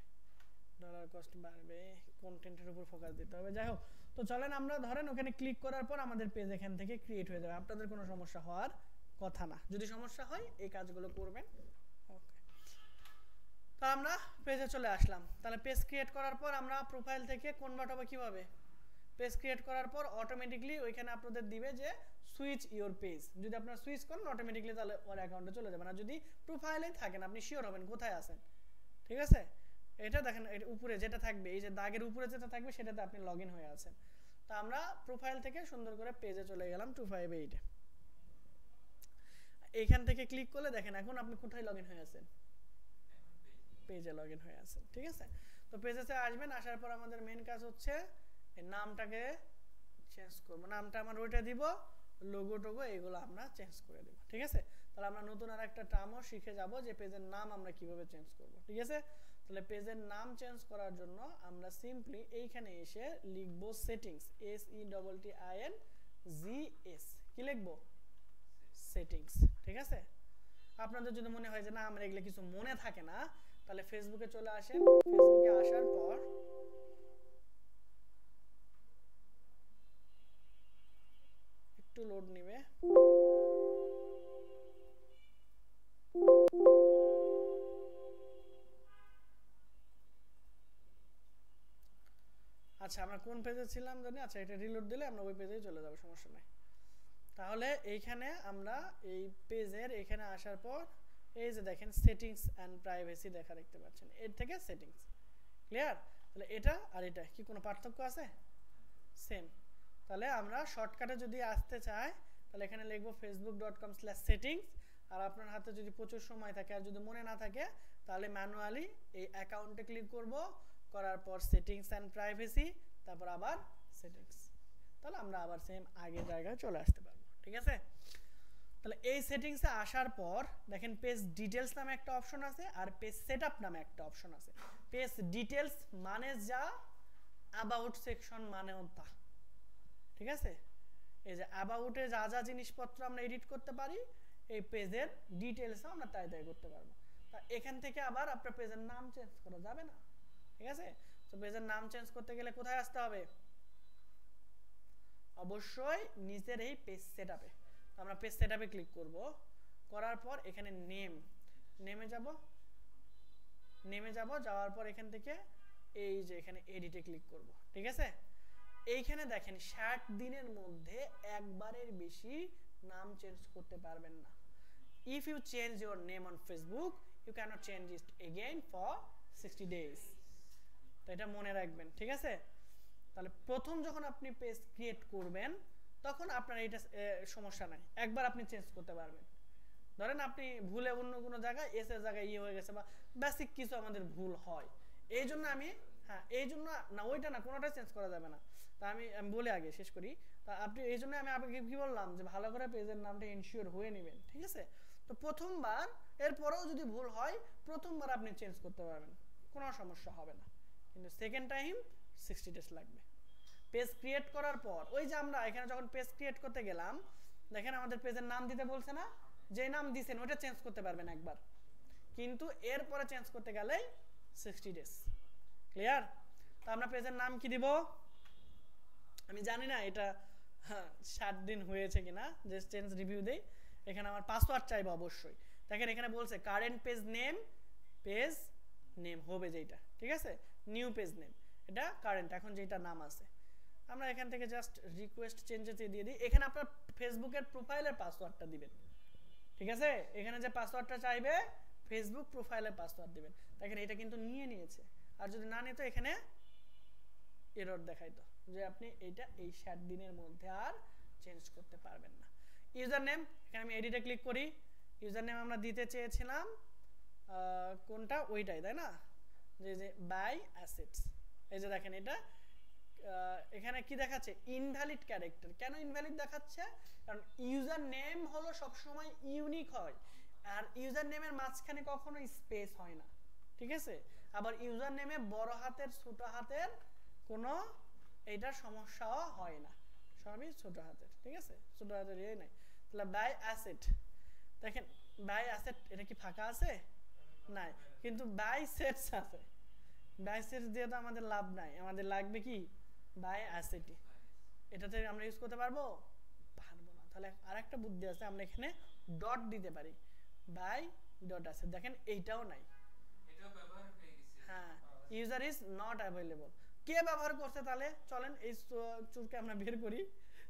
ডলার কস্ট বাড়বে কন্টেন্টের উপর ফোকাস দিতে হবে যাই হোক তো চলেন আমরা ধরেন ওখানে ক্লিক করার পর আমাদের পেজ এখান থেকে ক্রিয়েট হয়ে যাবে আপনাদের কোনো সমস্যা হওয়ার কথা না যদি সমস্যা হয় এই কাজগুলো করবেন ওকে তো আমরা পেজে চলে আসলাম তাহলে পেজ ক্রিয়েট করার পর আমরা প্রোফাইল থেকে কনভার্ট হবে কিভাবে পেজ ক্রিয়েট করার পর অটোমেটিক্যালি ওইখানে আপনাদের দিবে যে সুইচ ইওর পেজ যদি আপনারা সুইচ করেন অটোমেটিক্যালি তাহলে ওর অ্যাকাউন্টে চলে যাবেন আর যদি প্রোফাইলে থাকেন আপনি শিওর হবেন কোথায় আছেন ঠিক আছে এটা দেখেন এর উপরে যেটা থাকবে এই যে দাগের উপরে যেটা থাকবে সেটাতে আপনি লগইন হয়ে আছেন তো আমরা প্রোফাইল থেকে সুন্দর করে পেজে চলে গেলাম 258 এইখান থেকে ক্লিক করলে দেখেন এখন আপনি কোথায় লগইন হয়ে আছেন পেজে লগইন হয়ে আছেন ঠিক আছে তো পেজেতে আসবেন আসার পর আমাদের মেইন কাজ হচ্ছে এই নামটাকে চেঞ্জ করব নামটা আমরা ওইটা দিব লোগো টোগো এগুলো আমরা চেঞ্জ করে দেব ঠিক আছে তাহলে আমরা নতুন আরেকটা টার্মও শিখে যাব যে পেজের নাম আমরা কিভাবে চেঞ্জ করব ঠিক আছে তাহলে পেজের নাম চেঞ্জ করার জন্য আমরা সিম্পলি এইখানে এসে লিখব সেটিংস SETTINGS কি লিখব সেটিংস ঠিক আছে আপনাদের যদি মনে হয় যে না আমরা এগুলো কিছু মনে থাকে না তাহলে ফেসবুকে চলে আসেন ফেসবুকে আসার পর একটু লোড নেবে আচ্ছা আমরা কোন পেজে ছিলাম জানি আচ্ছা এটা রিলোড দিলে আমরা ওই পেজেই চলে যাব সমস্যা নাই তাহলে এইখানে আমরা এই পেজের এখানে আসার পর এই যে দেখেন সেটিংস এন্ড প্রাইভেসি দেখা দেখতে পাচ্ছেন এর থেকে সেটিংস ক্লিয়ার তাহলে এটা আর এটা কি কোনো পার্থক্য আছে সেম তাহলে আমরা শর্টকাটে যদি আসতে চাই তাহলে এখানে লিখব facebook.com/settings আর আপনার হাতে যদি প্রচুর সময় থাকে আর যদি মনে না থাকে তাহলে ম্যানুয়ালি এই অ্যাকাউন্টে ক্লিক করব করার পর সেটিংস এন্ড প্রাইভেসি তারপর আবার সেটিংস তাহলে আমরা আবার সেম আগের জায়গায় চলে আসতে পারবো ঠিক আছে তাহলে এই সেটিংসে আসার পর দেখেন পেজ ডিটেইলস নামে একটা অপশন আছে আর পেজ সেটআপ নামে একটা অপশন আছে পেজ ডিটেইলস মানে যা অ্যাবাউট সেকশন মানেও তা ঠিক আছে এই যে অ্যাবাউটে যা যা জিনিসপত্র আমরা এডিট করতে পারি এই পেজের ডিটেইলসও আমরা তাই করতে পারবো তা এখান থেকে আবার আপনার পেজের নাম চেঞ্জ করা যাবে না ঠিক আছে তো পেজের নাম চেঞ্জ করতে গেলে কোথায় আসতে হবে অবশ্যই নিচের এই পেজ সেটআপে তো আমরা পেজ সেটআপে ক্লিক করব করার পর এখানে নেমে যাব যাওয়ার পর এখান থেকে এই যে এখানে এডিটে ক্লিক করব ঠিক আছে এইখানে দেখেন 60 দিনের মধ্যে একবারের বেশি নাম চেঞ্জ করতে পারবেন না if you change your name on Facebook you cannot change it again for 60 days. তো এটা মনে রাখবেন, ঠিক আছে? তাহলে প্রথম যখন আপনি পেজ ক্রিয়েট করবেন তখন আপনার এটা সমস্যা নাই, একবার আপনি চেঞ্জ করতে পারবেন। ধরেন আপনি ভুলে অন্য কোনো জায়গায় এস এর জায়গায় হয়ে গেছে বা বেসিক কিছু আমাদের ভুল হয়, এই জন্য আমি এই জন্য না ওইটা না কোনোটাই চেঞ্জ করা যাবে না। তা আমি বলে আগে শেষ করি। তা আপনি এই জন্য আমি আপনাকে কি বললাম যে ভালো করে পেজের নামটা ইনশিওর হয়ে নেবেন, ঠিক আছে? তো প্রথমবার এরপরেও যদি ভুল হয় প্রথমবার আপনি চেঞ্জ করতে পারবেন, কোনো সমস্যা হবে না, কিন্তু সেকেন্ড টাইম 60 ডেজ লাগবে। পেজ ক্রিয়েট করার পর ওই যে আমরা এখানে যখন পেজ ক্রিয়েট করতে গেলাম দেখেন আমাদের পেজের নাম দিতে বলছে না, যে নাম দিয়েছেন ওটা চেঞ্জ করতে পারবেন একবার, কিন্তু এরপরে চেঞ্জ করতে গেলেই 60 ডেজ। ক্লিয়ার? তো আমরা পেজের নাম কি দিব আমি জানি না, এটা 60 দিন হয়েছে কিনা যে চেঞ্জ রিভিউ দেই। এখানে আমার পাসওয়ার্ড চাইবো অবশ্যই। দেখেন এখানে বলছে কারেন্ট পেজ নেম হবে যেটা, ঠিক আছে? নিউ পেজ নেম, এটা কারেন্ট এখন যেটা নাম আছে। আমরা এখান থেকে জাস্ট রিকোয়েস্ট চেঞ্জেতে দিয়ে দিই। এখানে আপনার ফেসবুকের প্রোফাইলের পাসওয়ার্ডটা দিবেন, ঠিক আছে? এখানে যে পাসওয়ার্ডটা চাইবে ফেসবুক প্রোফাইলের পাসওয়ার্ড দিবেন। দেখেন এটা কিন্তু নিয়েছে, আর যদি না নিত এখানে এরর দেখাইতো যে আপনি এইটা এই 60 দিনের মধ্যে আর চেঞ্জ করতে পারবেন না। ইউজার নেম, এখানে আমি এডিটে ক্লিক করি। ইউজার নেম আমরা দিতে চেয়েছিলাম কোনটা, ওইটাই, তাই না? যে বাই অ্যাসেটস। এই যে দেখেন এটা এখানে কি দেখাচ্ছে, ইনভ্যালিড ক্যারেক্টার। কেন ইনভ্যালিড দেখাচ্ছে? কারণ ইউজার নেম হলো সবসময় ইউনিক হয়, আর ইউজার নেমের মাঝখানে কখনো স্পেস হয় না, ঠিক আছে? আবার ইউজার নেমে বড় হাতের ছোট হাতের কোনো এইটা সমস্যাও হয় না, সবই ছোট হাতের, ঠিক আছে? ছোট হাতের ইয়ে নাই। তাহলে বাই অ্যাসেট, দেখেন বাই অ্যাসেট এটা কি ফাঁকা আছে? নাই, কিন্তু বাই সেটস আছে। বাই সেটস দিয়ে তো আমাদের লাভ নাই, আমাদের লাগবে কি বাই অ্যাসেটই। এটাতে আমরা ইউজ করতে পারবো না। তাহলে আরেকটা বুদ্ধি আছে, আমরা এখানে ডট দিতে পারি, বাই ডট অ্যাসেট। দেখেন এইটাও নাই, এটাও ব্যবহার হয়ে গেছে। হ্যাঁ, ইউজার ইজ নট অ্যাভেলেবল। কে ব্যবহার করছে? তাহলে চলেন এই চুরকে আমরা বের করি।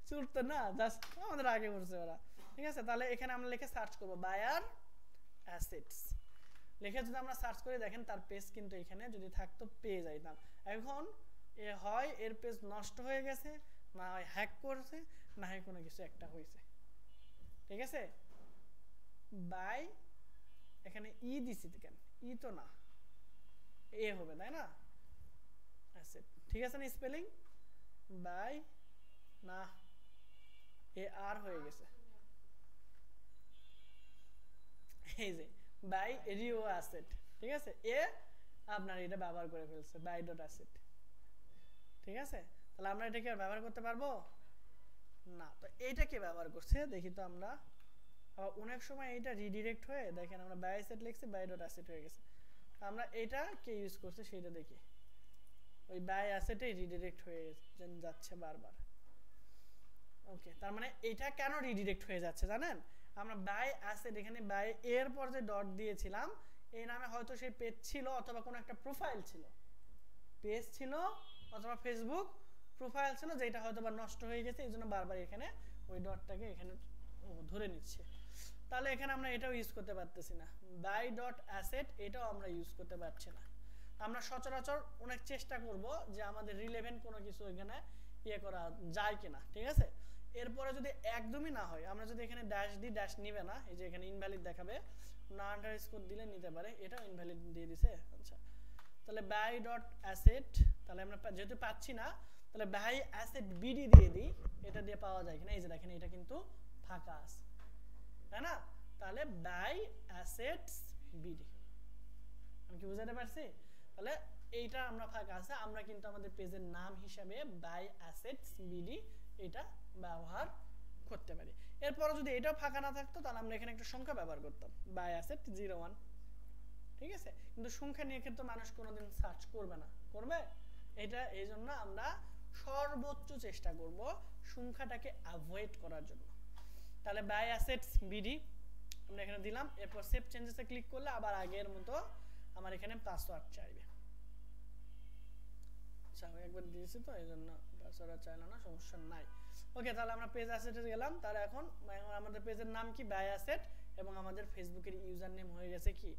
চুর তো না, জাস্ট আমাদের আগে করছে ওরা, ঠিক আছে? তাহলে এখানে আমরা লিখে সার্চ করবো বায়ার অ্যাসেটস লিখে যদি আমরা সার্চ করে দেখেন তার পেজ কিন্তু এখানে যদি থাকতো পেয়ে যাইতাম। এখন হয় এর পেজ নষ্ট হয়ে গেছে, না হয় হ্যাক করছে, না হয় কোনো কিছু একটা হয়েছে, ঠিক আছে? বাই এখানে ই দিছি কেন? ই তো না, এ হবে, তাই না? অ্যাসেট, ঠিক আছে না? স্পেলিং বাই না, এ আর হয়ে গেছে। এই যে বাই রিও অ্যাসেট, ঠিক আছে? এ আপনার এটা ব্যবহার করে ফেলছে বাই ডট অ্যাসেট, ঠিক আছে? তাহলে আমরা এটাকে আর ব্যবহার করতে পারবো না। তো এইটাকে ব্যবহার করছে দেখি তো আমরা, আবার অনেক সময় এইটা রিডিরেক্ট হয়ে দেখেন আমরা বাই অ্যাসেট লিখছি বাই ডট অ্যাসেট হয়ে গেছে। আমরা এটা কে ইউজ করছে সেটা দেখি, ওই বাই অ্যাসেটে রিডিরেক্ট হয়ে যাচ্ছে বারবার। ওকে, তার মানে এটা কেন রিডিরেক্ট হয়ে যাচ্ছে জানেন? আমরা বাই অ্যাসেট এখানে বাই এর পর যে ডট দিয়েছিলাম এই নামে হয়তো সেই পেজ ছিল অথবা কোনো একটা প্রোফাইল ছিল, পেজ ছিল অথবা ফেসবুক প্রোফাইল ছিল, যেটা হয়তো বা নষ্ট হয়ে গেছে, এই জন্য বারবার এখানে ওই ডটটাকে এখানে ধরে নিচ্ছে। তাহলে এখানে আমরা এটাও ইউজ করতে পারতেছি না, বাই ডট অ্যাসেট এটাও আমরা ইউজ করতে পারছি না। আমরা সচরাচর অনেক চেষ্টা করব যে আমাদের রিলেভেন্ট কোনো কিছু এখানে ইয়ে করা যায় কিনা, ঠিক আছে? এরপরে যদি একদমই না হয়, আমরা যদি এখানে ড্যাশ দিই, ড্যাশ নিবে না, এই যে এখানে ইনভ্যালিড দেখাবে, না আন্ডারস্কোর দিলে নিতে পারে, এটাও ইনভ্যালিড দিয়ে দিছে। আচ্ছা, তাহলে বাই ডট অ্যাসেট, তাহলে আমরা যেহেতু পাচ্ছি না তাহলে বাই অ্যাসেট বিডি দিয়ে দিই, এটা দিয়ে পাওয়া যায় কিনা? এই যে দেখেন এটা কিন্তু ফাঁকা আছে, তাই না? তাহলে বাই অ্যাসেটস বিডি, আমি কি বুঝাতে পারছি? তাহলে এইটা আমরা ফাঁকা আছে, আমরা কিন্তু আমাদের পেজের নাম হিসাবে বাই অ্যাসেটস বিডি এটা ব্যবহার করতে পারি। এরপরে যদি এটাও ফাঁকা না থাকতো তাহলে আমরা এখানে একটা সংখ্যা ব্যবহার করতাম, বাই অ্যাসেট 01, ঠিক আছে? কিন্তু সংখ্যা নিয়ে কিন্তু মানুষ কোনোদিন সার্চ করবে না, করবে? এটা এই জন্য আমরা সর্বোচ্চ চেষ্টা করব সংখ্যাটাকে অ্যাভয়েড করার জন্য। তাহলে বাই অ্যাসেটস বিডি আমরা এখানে দিলাম, এরপর সেভ চেঞ্জেসে ক্লিক করলে আবার আগের মতো আমার এখানে পাসওয়ার্ড চাইবে। আচ্ছা, আমি একবার দিয়েছি তো এই জন্য পাসওয়ার্ড চাইলো না, সমস্যা নাই। ওকে, তাহলে আমরা পেজ অ্যাসেটে গেলাম। তাহলে এখন আমাদের পেজের নাম কি? বাই অ্যাসেট, এবং আমাদের ফেসবুকের ইউজার নেম হয়ে গেছে কি?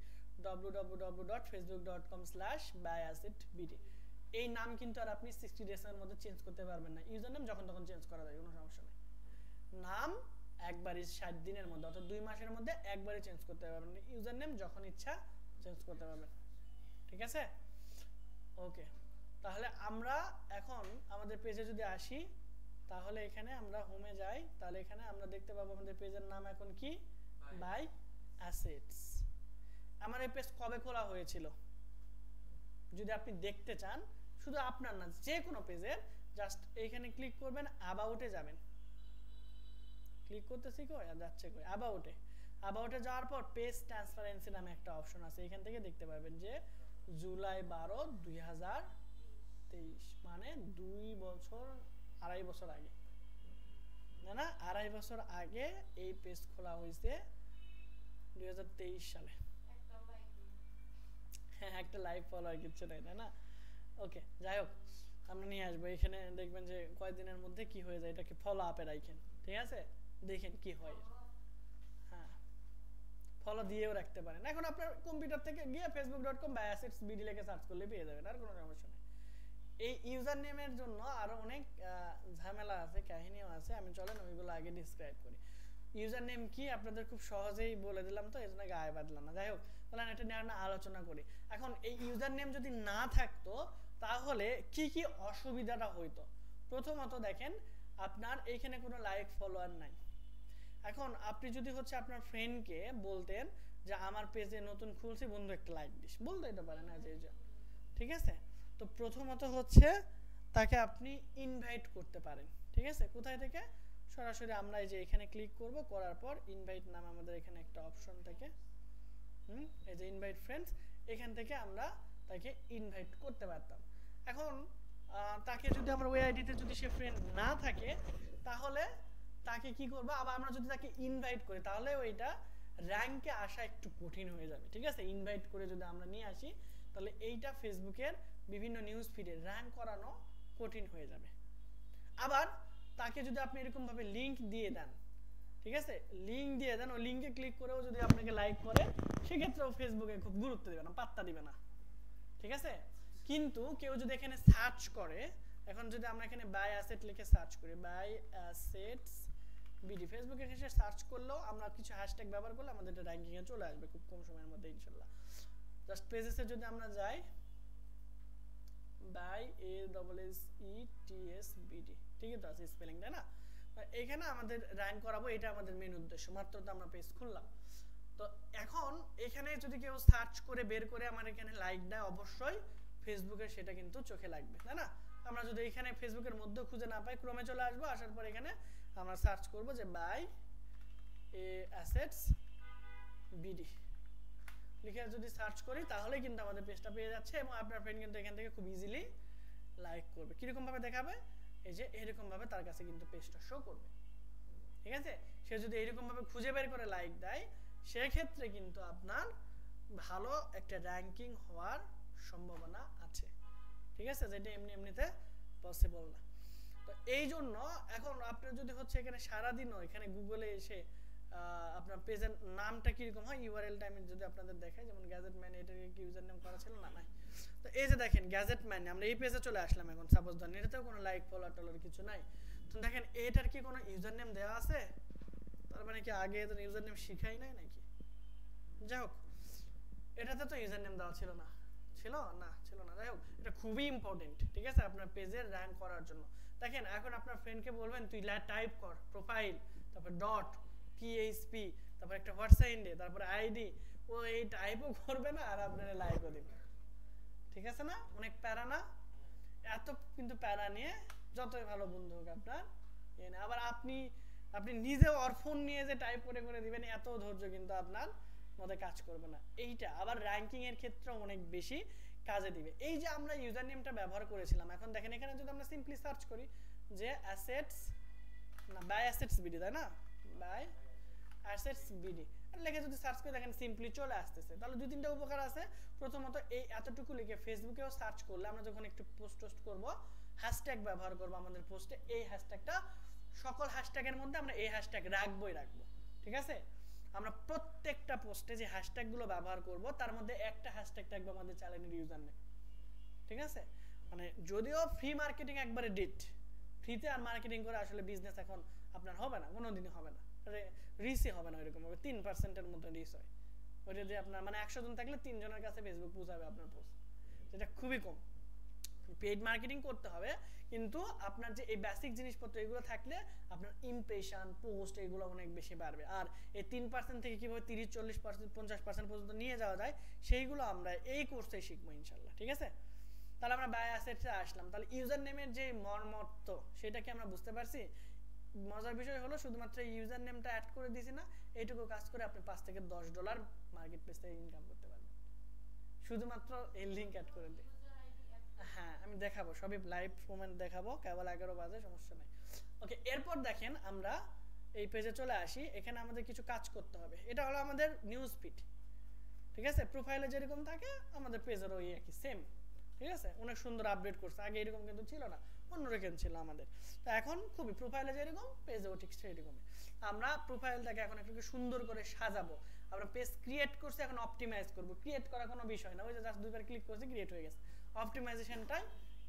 www.facebook.com/buyassetbd। এই নাম কিন্তু আর আপনি 60 ডেজ এর মধ্যে চেঞ্জ করতে পারবেন না। ইউজার নেম যখন তখন চেঞ্জ করা যায়, কোনো সমস্যা নেই। নাম একবারই 60 দিনের মধ্যে অর্থাৎ 2 মাসের মধ্যে একবারই চেঞ্জ করতে পারবেন। ইউজার নেম যখন ইচ্ছা চেঞ্জ করতে পারবেন, ঠিক আছে? ওকে, তাহলে আমরা এখন আমাদের পেজে যদি আসি, তাহলে এখানে আমরা হোমে যাই, তাহলে এখানে আমরা দেখতে পাবো আমাদের পেজের নাম এখন কি, বাই অ্যাসেটস। আমার এই পেজ কবে খোলা হয়েছিল যদি আপনি দেখতে চান, শুধু আপনার না যে কোনো পেজের, জাস্ট এইখানে ক্লিক করবেন, অ্যাবাউটে যাবেন। ক্লিক করতেছি কই আর যাচ্ছে কই, অ্যাবাউটে যাওয়ার পর পেজ ট্রান্সপারেন্সি নামে একটা অপশন আছে, এখান থেকে দেখতে পাবেন যে জুলাই 12, 2023, মানে 2.5 বছর আগে, না 2.5 বছর আগে এই পেজ খোলা হয়েছে 2023 সালে। হ্যাঁ, একটা লাইভ ফলোয়ার কিচ্ছু নাই, তাই না? ওকে, যাই হোক, আমরা নিয়ে আসবো। এখানে দেখবেন যে কয়েকদিনের মধ্যে কি হয়ে যায়, এটাকে ফলো আপে রাখেন, ঠিক আছে? দেখেন কি হয়। হ্যাঁ, ফলো দিয়েও রাখতে পারেন। এখন আপনার কম্পিউটার থেকে গিয়ে facebook.com/assetsbd লিখে সার্চ করলে পেয়ে যাবেন, আর কোনো সমস্যা নেই। এই ইউজার নেমের জন্য আরো অনেক ঝামেলা আছে, কাহিনীও আছে, আমি চলেন ওইগুলো আগে ডিসক্রাইব করি। ইউজার নেম কি আপনাদের খুব সহজেই বলে দিলাম, তো এই জন্য গায়ে বাঁধলাম না। যাই হোক, তাহলে এটা নিয়ে আমরা আলোচনা করি। এখন এই ইউজার নেম যদি না থাকতো তাহলে কি কি অসুবিধাটা হইতো। প্রথমত দেখেন, আপনার এইখানে কোনো লাইক ফলোয়ার নাই। এখন আপনি যদি হচ্ছে আপনার ফ্রেন্ডকে বলতেন যে আমার পেজে নতুন খুলছি, বন্ধু একটা লাইক দিস, বলতে এটা পারে না, যে ঠিক আছে? তো প্রথমত হচ্ছে তাকে আপনি ইনভাইট করতে পারেন, ঠিক আছে? কোথায় থেকে? সরাসরি আমরা এই যে এখানে ক্লিক করব, করার পর ইনভাইট নাম আমাদের এখানে একটা অপশন থাকে, এই যে ইনভাইট ফ্রেন্ডস, এখান থেকে আমরা তাকে ইনভাইট করতে পারতাম। এখন তাকে যদি আমরা ওই আইডিতে যদি সে ফ্রেন্ড না থাকে, তাহলে তাকে কি করব, আবার আমরা যদি তাকে ইনভাইট করি তাহলে ওইটা র্যাঙ্কে আসা একটু কঠিন হয়ে যাবে, ঠিক আছে? ইনভাইট করে যদি আমরা নিয়ে আসি, তাহলে এইটা ফেসবুকের বিভিন্ন নিউজ ফিডে র্যাঙ্ক করানো কঠিন হয়ে যাবে। আবার তাকে যদি আপনি এরকম ভাবে লিংক দিয়ে দেন, ঠিক আছে? লিংক দিয়ে দেন, ওই লিংকে ক্লিক করেও যদি আপনাকে লাইক করে, সেক্ষেত্রেও ফেসবুকে খুব গুরুত্ব দিবে না, পাত্তা দিবে না, ঠিক আছে? কিন্তু কেউ যদি এখানে সার্চ করে, এখন যদি আমরা এখানে বাই অ্যাসেট লিখে সার্চ করি, বাই অ্যাসেটস বিডি, ফেসবুকে এসে সার্চ করলেও আমরা কিছু হ্যাশট্যাগ ব্যবহার করলে আমাদের এটা র্যাঙ্কিং এ চলে আসবে খুব কম সময়ের মধ্যে ইনশাআল্লাহ। জাস্ট পেজেসে যদি আমরা যাই, বাই ASSETSBD, ঠিকই তো আছে স্পেলিং, তাই না? এখানে আমাদের র্যাঙ্ক করাবো, এটা আমাদের মেন উদ্দেশ্য, মাত্র তো আমরা পেজ খুললাম। তো এখন এখানে যদি কেউ সার্চ করে বের করে আমার এখানে লাইক দেয়, অবশ্যই ফেসবুকে সেটা কিন্তু চোখে লাগবে, তাই না? আমরা যদি এখানে ফেসবুকের মধ্যে খুঁজে না পাই, ক্রমে চলে আসবো, আসার পর এখানে আমরা সার্চ করব যে বাই ASSETSBD লিখে যদি সার্চ করি, তাহলে কিন্তু আমাদের পেজটা পেয়ে যাচ্ছে, এবং আপনার ফ্রেন্ড কিন্তু এখান থেকে খুব ইজিলি লাইক করবে। কিরকম ভাবে দেখাবে? এই যে এরকম ভাবে তার কাছে কিন্তু পেজটা শো করবে, ঠিক আছে? সে যদি এরকম ভাবে খুঁজে বের করে লাইক দেয়, সেক্ষেত্রে কিন্তু আপনার ভালো একটা র্যাঙ্কিং হওয়ার সম্ভাবনা আছে, ঠিক আছে? যেটা এমনিতে পসিবল না। তো এই জন্য এখন আপনার যদি হচ্ছে এখানে সারাদিনও এখানে গুগলে এসে আপনার পেজের নামটা কিরকম হয়, ইউআরএলটা আমি যদি আপনাদের দেখাই, যেমন গ্যাজেট ম্যান, এটাকে কি ইউজার নেম করা ছিল না? নাই। তো এই যে দেখেন গ্যাজেট ম্যান, আমরা এই পেজে চলে আসলাম এখন, সাপোজ ধরেন এটাতেও কোনো লাইক ফলোয়ার টলোয়ার কিছু নাই। তো দেখেন এটার কি কোনো ইউজার নেম দেওয়া আছে? তার মানে কি আগে এদের ইউজার নেম শিখাই নাই নাকি? যাই হোক, এটাতে তো ইউজার নেম দেওয়া ছিল না, ছিল না? যাই হোক, এটা খুবই ইম্পর্টেন্ট, ঠিক আছে? আপনার পেজের র্যাঙ্ক করার জন্য। দেখেন এখন আপনার ফ্রেন্ডকে বলবেন তুই টাইপ কর প্রোফাইল, তারপর ডট পিএইচপি, তারপর একটা হোয়াটসঅ্যাপ, তারপর আইডি, ও এই টাইপও করবে না আর আপনারা লাইকও দিবেন, ঠিক আছে না? অনেক প্যারা না? এত কিন্তু প্যারা নিয়ে যতই ভালো বন্ধু হোক আপনার, আবার আপনি নিজে ওর ফোন নিয়ে যে টাইপ করে দিবেন, এত ধৈর্য কিন্তু আপনার মধ্যে কাজ করবে না। এইটা আবার র্যাঙ্কিং এর ক্ষেত্রে অনেক বেশি কাজে দিবে। এই যে আমরা ইউজার নেমটা ব্যবহার করেছিলাম, এখন দেখেন এখানে যদি আমরা সিম্পলি সার্চ করি যে অ্যাসেটস না বাই অ্যাসেটস বিডি, তাই না? বাই অ্যাসেটস বিডি লিখে যদি সার্চ করে দেখেন সিম্পলি চলে আসতেছে। তাহলে দুই তিনটা উপকার আছে। প্রথমত এই এতটুকু লিখে ফেসবুকেও সার্চ করলে আমরা যখন একটু পোস্ট করব, হ্যাশট্যাগ ব্যবহার করব আমাদের পোস্টে, এই হ্যাশট্যাগটা সকল হ্যাশট্যাগের মধ্যে আমরা এই হ্যাশট্যাগ রাখবো, ঠিক আছে? আমরা প্রত্যেকটা একটা পোস্টে যে হ্যাশট্যাগুলো ব্যবহার করব তার মধ্যে একটা হ্যাশট্যাগ থাকবে আমাদের চ্যানেলের ইউজার নেম, ঠিক আছে? মানে যদিও ফ্রি মার্কেটিং একবারে ডিট, ফ্রিতে আর মার্কেটিং করে আসলে বিজনেস এখন আপনার হবে না, কোনোদিনই হবে না, রিচই হবে না ওইরকম ভাবে, 3%-এর মতো রিচ হয়। ওইটা দিয়ে আপনার মানে 100 জন থাকলে 3 জনের কাছে ফেসবুক পৌঁছাবে আপনার পোস্ট, যেটা খুবই কম। পেইড মার্কেটিং করতে হবে, কিন্তু আপনার যে এই বেসিক জিনিসপত্র এগুলো থাকলে আপনার ইমপ্রেশন, পোস্ট এগুলো অনেক বেশি বাড়বে। আর এই 3% থেকে কিভাবে 30-40% 50% পর্যন্ত নিয়ে যাওয়া যায় সেইগুলো আমরা এই কোর্সে শিখবো ইনশাল্লাহ, ঠিক আছে? তাহলে আমরা বাই অ্যাসেটসে আসলাম। তাহলে ইউজার নেমের যে মর্মত্ব সেটা কি আমরা বুঝতে পারছি? মজার বিষয় হলো শুধুমাত্র ইউজার নেমটা অ্যাড করে দিয়েছি না, এইটুকু কাজ করে আপনি $5 থেকে $10 মার্কেট প্লেস থেকে ইনকাম করতে পারবেন শুধুমাত্র এই লিঙ্ক অ্যাড করে দিয়ে। হ্যাঁ আমি দেখাবো, সবই লাইভ মোমেন্ট দেখাবো, কেবল 11 বাজে, সমস্যা নেই। ওকে, এরপর দেখেন আমরা এই পেজে চলে আসি। এখানে আমাদের কিছু কাজ করতে হবে। এটা হলো আমাদের নিউজ ফিড, ঠিক আছে? প্রোফাইলে যেরকম থাকে আমাদের পেজেরও ওই একই সেম, ঠিক আছে? অনেক সুন্দর আপডেট করছে, আগে এরকম কিন্তু ছিল না, অন্যরকম ছিল আমাদের। তো এখন খুবই প্রোফাইলে যেরকম পেজেও ঠিক সেরকমই। আমরা প্রোফাইলটাকে এখন একটু সুন্দর করে সাজাবো। আমরা পেজ ক্রিয়েট করছি, এখন অপটিমাইজ করব। ক্রিয়েট করা কোনো বিষয় না, ওই যে জাস্ট দুইবার ক্লিক করছি ক্রিয়েট হয়ে গেছে। অপটিমাইজেশনটাই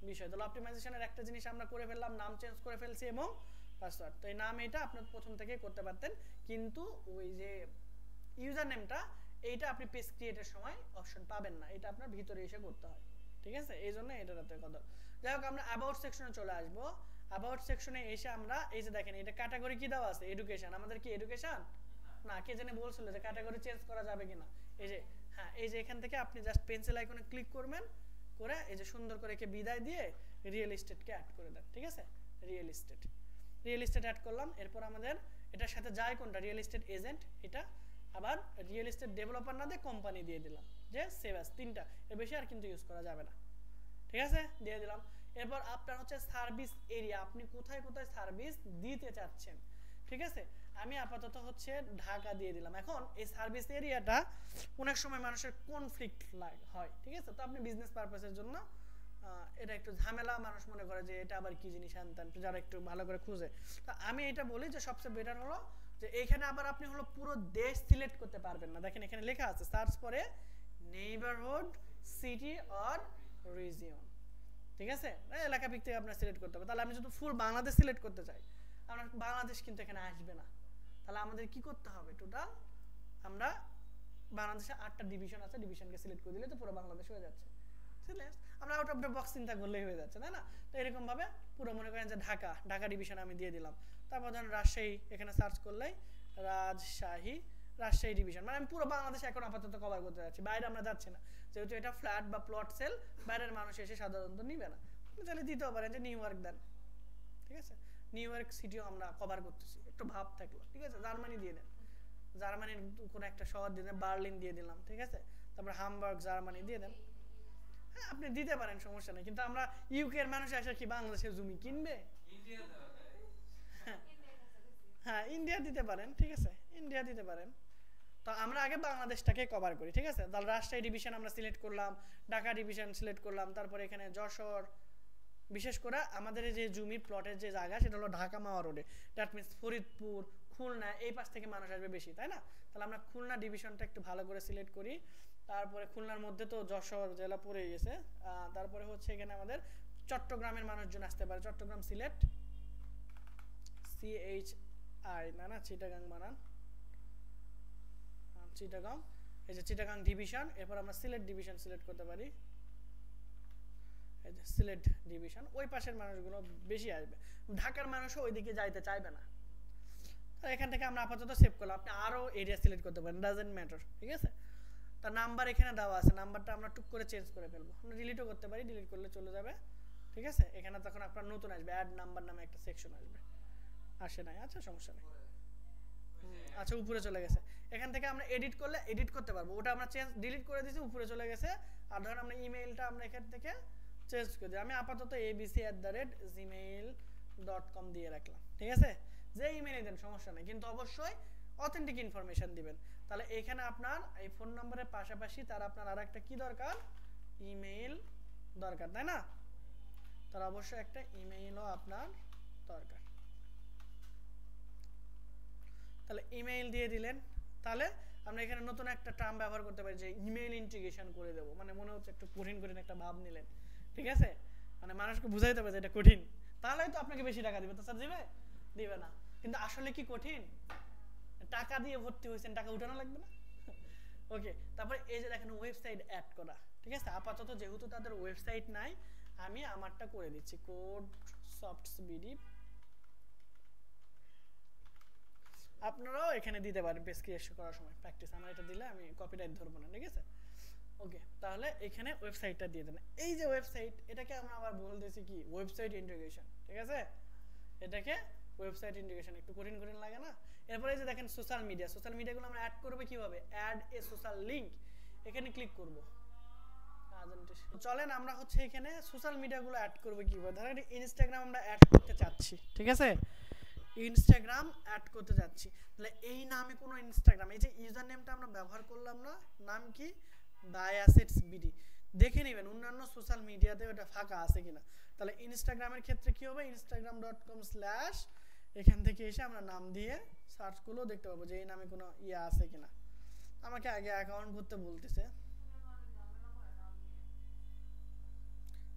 বিষয়। তাহলে অপটিমাইজেশনের একটা জিনিস আমরা করে ফেললাম, নাম চেঞ্জ করে ফেলছি এবং পাসওয়ার্ড। তো এই নাম এটা আপনার প্রথম থেকে করতে পারতেন, কিন্তু ওই যে ইউজার নেমটা এইটা আপনি পেজ ক্রিয়েটের সময় অপশন পাবেন না, এটা আপনার ভিতরে এসে করতে হয়, ঠিক আছে? এই জন্য এটাতে কথা। যাই হোক, আমরা অ্যাবাউট সেকশনে চলে আসবো। অ্যাবাউট সেকশনে এসে আমরা এই যে দেখেন এটা ক্যাটাগরি কি দেওয়া আছে, এডুকেশন। আমাদের কি এডুকেশন না? কে জানে বলছিল যে ক্যাটাগরি চেঞ্জ করা যাবে কিনা। এই যে হ্যাঁ, এই যে এখান থেকে আপনি জাস্ট পেন্সিল আইকনে ক্লিক করবেন, করে এই যে সুন্দর করে একে বিদায় দিয়ে রিয়েল এস্টেটকে অ্যাড করে দেন, ঠিক আছে? রিয়েল এস্টেট অ্যাড করলাম। এরপর আমাদের এটার সাথে যায় কোনটা, রিয়েল এস্টেট এজেন্ট, এটা আবার রিয়েল এস্টেট ডেভেলপার না দিয়ে কোম্পানি দিয়ে দিলাম, যে সেভ অ্যাজ, 3টা, এর বেশি আর কিন্তু ইউজ করা যাবে না, ঠিক আছে? দিয়ে দিলাম। এরপর আপনার হচ্ছে সার্ভিস এরিয়া, আপনি কোথায় কোথায় সার্ভিস দিতে চাচ্ছেন, ঠিক আছে? আমি আপাতত হচ্ছে ঢাকা দিয়ে দিলাম। এখন এই সার্ভিস এরিয়াটা অনেক সময় মানুষের কনফ্লিক্ট হয়, ঠিক আছে? তো আপনি বিজনেস পারপাসের জন্য এটা একটু ঝামেলা, মানুষ মনে করে যে এটা আবার কি জিনিস আনতেন, যারা একটু ভালো করে খুঁজে। তো আমি এটা বলি যে সবচেয়ে বেটার হলো যে এইখানে আবার আপনি হলো পুরো দেশ সিলেক্ট করতে পারবেন না। দেখেন এখানে লেখা আছে সার্চ পরে নেইবারহুড, সিটি অর রিজিয়ন, ঠিক আছে? এলাকা ভিত্তিক আপনার সিলেক্ট করতে হবে। তাহলে আমি যদি ফুল বাংলাদেশ সিলেক্ট করতে চাই, আপনার বাংলাদেশ কিন্তু এখানে আসবে না। তাহলে আমাদের কি করতে হবে, টোটাল আমরা বাংলাদেশে 8টা ডিভিশন আছে, ডিভিশনকে সিলেক্ট করে দিলে তো পুরো বাংলাদেশ হয়ে যাচ্ছে। আমরা আউট অফ দ্য বক্স চিন্তা করলেই হয়ে যাচ্ছে, তাই না? তো এরকম ভাবে পুরো মনে করেন যে ঢাকা ডিভিশন আমি দিয়ে দিলাম। তারপর ধরেন রাজশাহী, এখানে সার্চ করলেই রাজশাহী ডিভিশন, মানে আমি পুরো বাংলাদেশ এখন আপাতত কভার করতে যাচ্ছি, বাইরে আমরা যাচ্ছি না, যেহেতু এটা ফ্ল্যাট বা প্লট সেল, বাইরের মানুষ এসে সাধারণত নিবে না। তাহলে দিতেও পারেন যে নিউ ইয়র্ক দেন, ঠিক আছে? নিউ ইয়র্ক সিটিও আমরা কভার করতেছি, একটু ভাব থাকলো, ঠিক আছে? জার্মানি দিয়ে দেন, জার্মানির কোনো একটা শহর দিয়ে দেন, বার্লিন দিয়ে দিলাম, ঠিক আছে? তারপর হামবার্গ জার্মানি দিয়ে দেন। হ্যাঁ আপনি দিতে পারেন, সমস্যা নেই, কিন্তু আমরা ইউকে এর মানুষ এসে কি বাংলাদেশের জমি কিনবে? হ্যাঁ ইন্ডিয়া দিতে পারেন, ঠিক আছে? ইন্ডিয়া দিতে পারেন। তো আমরা আগে বাংলাদেশটাকে কভার করি, ঠিক আছে? তাহলে রাজশাহী ডিভিশন আমরা সিলেক্ট করলাম, ঢাকা ডিভিশন সিলেক্ট করলাম, তারপরে এখানে যশোর, বিশেষ করে আমাদের যে জমি প্লটের যে জায়গা সেটা হলো ঢাকা মাওয়া রোডে, দ্যাট মিনস ফরিদপুর, খুলনা, এই পাশ থেকে মানুষ আসবে বেশি, তাই না? তাহলে আমরা খুলনা ডিভিশনটা একটু ভালো করে সিলেক্ট করি। তারপরে খুলনার মধ্যে তো যশোর জেলা পড়ে গেছে। তারপরে হচ্ছে এখানে আমাদের চট্টগ্রামের মানুষজন আসতে পারে, চট্টগ্রাম সিলেক্ট, CHI না চিটাগাং বানান, চিটাগাং, এই যে চিটাগাং ডিভিশন। এরপর আমরা সিলেট ডিভিশন সিলেক্ট করতে পারি, এই যে সিলেট ডিভিশন। ওই পাশের মানুষগুলো বেশি আসবে, ঢাকার মানুষও ওইদিকে যাইতে চাইবে না। তো এখান থেকে আমরা আপাতত সেভ করলাম, আপনি আরও এরিয়া সিলেক্ট করতে পারেন, ডাজেন্ট ম্যাটার, ঠিক আছে? তার নাম্বার এখানে দেওয়া আছে, নাম্বারটা আমরা টুক করে চেঞ্জ করে ফেলবো, আমরা ডিলিটও করতে পারি, ডিলিট করলে চলে যাবে, ঠিক আছে? এখানে তখন আপনার নতুন আসবে, অ্যাড নাম্বার নামে একটা সেকশন আসবে, আসে নাই, আচ্ছা সমস্যা নেই। আচ্ছা উপরে চলে গেছে, এখান থেকে আমরা এডিট করলে এডিট করতে পারবো, ওটা আমরা ডিলিট করে দিয়েছি, উপরে চলে গেছে। আর ধরেন আমরা ইমেইলটা আমরা এখান থেকে চেঞ্জ করে দিই, আমি আপাতত abc@gmail.com দিয়ে রাখলাম, ঠিক আছে? যে ইমেইলে দেন সমস্যা নেই, কিন্তু অবশ্যই অথেন্টিক ইনফরমেশন দিবেন। তাহলে এখানে আপনার এই ফোন নম্বরের পাশাপাশি তার আপনার আর একটা কি দরকার, ইমেইল দরকার, তাই না? তার অবশ্যই একটা ইমেইলও আপনার দরকার। তাহলে ইমেইল দিয়ে দিলেন, তাহলে আমরা এখানে নতুন একটা টার্ম ব্যবহার করতে পারি যে ইমেল ইন্টিগ্রেশন করে দেবো, মানে মনে হচ্ছে একটু কঠিন কঠিন একটা ভাব নিলেন, ঠিক আছে, মানে মানুষকে বুঝাইতে হবে যে এটা কঠিন, তাহলেই তো আপনাকে বেশি টাকা দিবে, তো স্যার দিবে দিবে না। কিন্তু আসলে কি কঠিন? টাকা দিয়ে ভর্তি হয়েছেন, টাকা উঠানো লাগবে না। ওকে, তারপরে এই যে দেখেন ওয়েবসাইট অ্যাড করা, ঠিক আছে, আপাতত যেহেতু তাদের ওয়েবসাইট নাই আমি আমারটা করে দিচ্ছি, কোড সফটস বিডি। আপনারাও এখানে দিতে পারেন পেজ ক্রিয়েশন করার সময় প্র্যাকটিস, আমার এটা দিলে আমি কপিরাইট ধরবো না, ঠিক আছে। ওকে, তাহলে এখানে ওয়েবসাইটটা দিয়ে দেন। এই যে ওয়েবসাইট, এটাকে আমরা আবার বলতেছি কি ওয়েবসাইট ইন্টিগ্রেশন, ঠিক আছে, এটাকে ওয়েবসাইট ইন্টিগ্রেশন, একটু কঠিন কঠিন লাগে না। এরপরে এই যে দেখেন সোশ্যাল মিডিয়াগুলো আমরা অ্যাড করব কিভাবে, অ্যাড এ সোশ্যাল লিংক, এখানে ক্লিক করব। চলেন আমরা হচ্ছে এখানে সোশ্যাল মিডিয়াগুলো অ্যাড করব কিভাবে। ধরেন ইনস্টাগ্রাম আমরা অ্যাড করতে চাচ্ছি, ঠিক আছে, ইনস্টাগ্রাম অ্যাড করতে যাচ্ছি, তাহলে এই নামে কোনো ইনস্টাগ্রাম, এই যে ইউজার নেমটা আমরা ব্যবহার করলাম না, নাম কি বাই অ্যাসেটস বিডি, দেখে নেবেন অন্যান্য সোশ্যাল মিডিয়াতে ওটা ফাঁকা আছে কিনা। তাহলে ইনস্টাগ্রামের ক্ষেত্রে কি হবে, instagram.com/ এখান থেকে এসে আমরা নাম দিয়ে সার্চ করলেও দেখতে পাবো যে এই নামে কোনো ইয়ে আছে কিনা। আমাকে আগে অ্যাকাউন্ট করতে বলতেছে,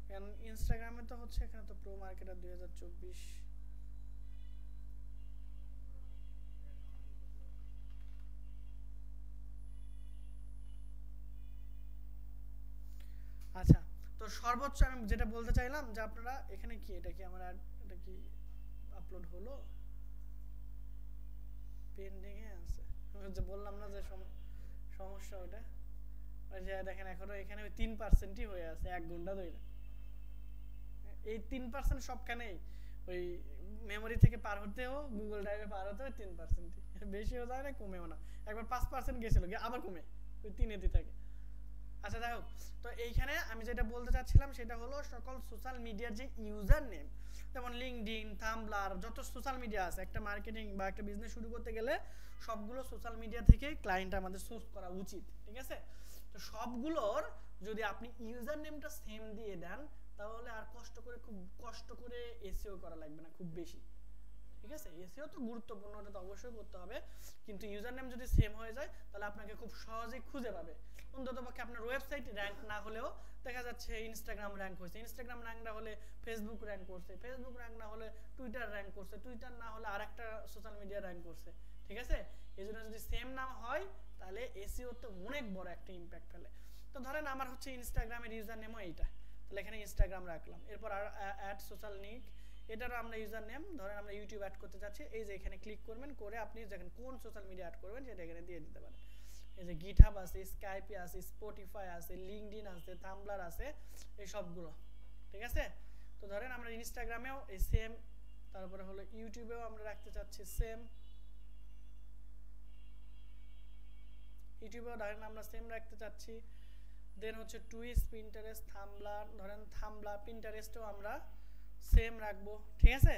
কারণ ইনস্টাগ্রামে তো হচ্ছে এখানে তো প্রো মার্কেটার 2024। আচ্ছা, তো সর্বোচ্চ আমি যেটা বলতে চাইলাম যে আপনারা এখানে কি, এটা কি আমার এটা কি আপলোড হলো, পেন্ডিং এ আছে, আমি যে বললাম না যে সমস্যা ওটা, ওই যে দেখেন এখনো এখানে ওই 3%ই হয়ে আছে 1 ঘন্টা ধরে। এই 3% সবখানেই ওই মেমোরি থেকে পার হতেও গুগল ড্রাইভে পার হতেও 3%ই, বেশিও যায় না কমেও না, একবার 5% গেছিল আবার কমে ওই 3-এ থাকে। আচ্ছা দেখো, তো এইখানে আমি যেটা বলতে চাচ্ছিলাম সেটা হলো সকল সোশ্যাল মিডিয়ার যে ইউজার নেম, যেমন লিঙ্কডইন, থাম্বলার, যত সোশ্যাল মিডিয়া আছে, একটা মার্কেটিং বা একটা বিজনেস শুরু করতে গেলে সবগুলো সোশ্যাল মিডিয়া থেকে ক্লায়েন্ট আমাদের সোর্স করা উচিত, ঠিক আছে। তো সবগুলোর যদি আপনি ইউজার নেমটা সেম দিয়ে দেন তাহলে আর খুব কষ্ট করে এসইও করা লাগবে না খুব বেশি, ঠিক আছে। এসইও তো গুরুত্বপূর্ণ, ওটা তো অবশ্যই করতে হবে, কিন্তু ইউজার নেম যদি সেম হয়ে যায় তাহলে আপনাকে খুব সহজেই খুঁজে পাবে। অন্ততপক্ষে আপনার ওয়েবসাইট র্যাঙ্ক না হলেও দেখা যাচ্ছে ইনস্টাগ্রাম র্যাঙ্ক হয়েছে, ইনস্টাগ্রাম র্যাঙ্ক না হলে ফেসবুক র্যাঙ্ক করছে, ফেসবুক র্যাঙ্ক না হলে টুইটার র্যাঙ্ক করছে, টুইটার না হলে আরেকটা সোশ্যাল মিডিয়া র্যাঙ্ক করছে, ঠিক আছে। এই জন্য যদি সেম নাম হয় তাহলে এসইওতে অনেক বড় একটা ইম্প্যাক্ট ফেলে। তো ধরেন আমার হচ্ছে ইনস্টাগ্রামের ইউজার নেমও এইটা, তাহলে এখানে ইনস্টাগ্রাম রাখলাম, এরপর আর অ্যাড সোশ্যাল লিংক, এটারও আমরা ইউজার নেম, ধরেন আমরা ইউটিউব অ্যাড করতে যাচ্ছি, এই যে এখানে ক্লিক করবেন, করে আপনি দেখেন কোন সোশ্যাল মিডিয়া অ্যাড করবেন সেটা এখানে দিয়ে দিতে পারেন। এই যে গিটহাব আছে, স্কাইপে আছে, স্পটিফাই আছে, লিঙ্কডইন আছে, থাম্বলার আছে, এই সবগুলো, ঠিক আছে। তো ধরেন আমরা ইনস্টাগ্রামেও এই সেম, তারপরে হলো ইউটিউবেও আমরা রাখতে চাচ্ছি সেম, ইউটিউবেও ধরেন আমরা সেম রাখতে চাচ্ছি, দেন হচ্ছে টুইচ, পিন্টারেস্ট, থাম্বলার, ধরেন থাম্বলার, পিন্টারেস্টও আমরা সেম রাখবো, ঠিক আছে।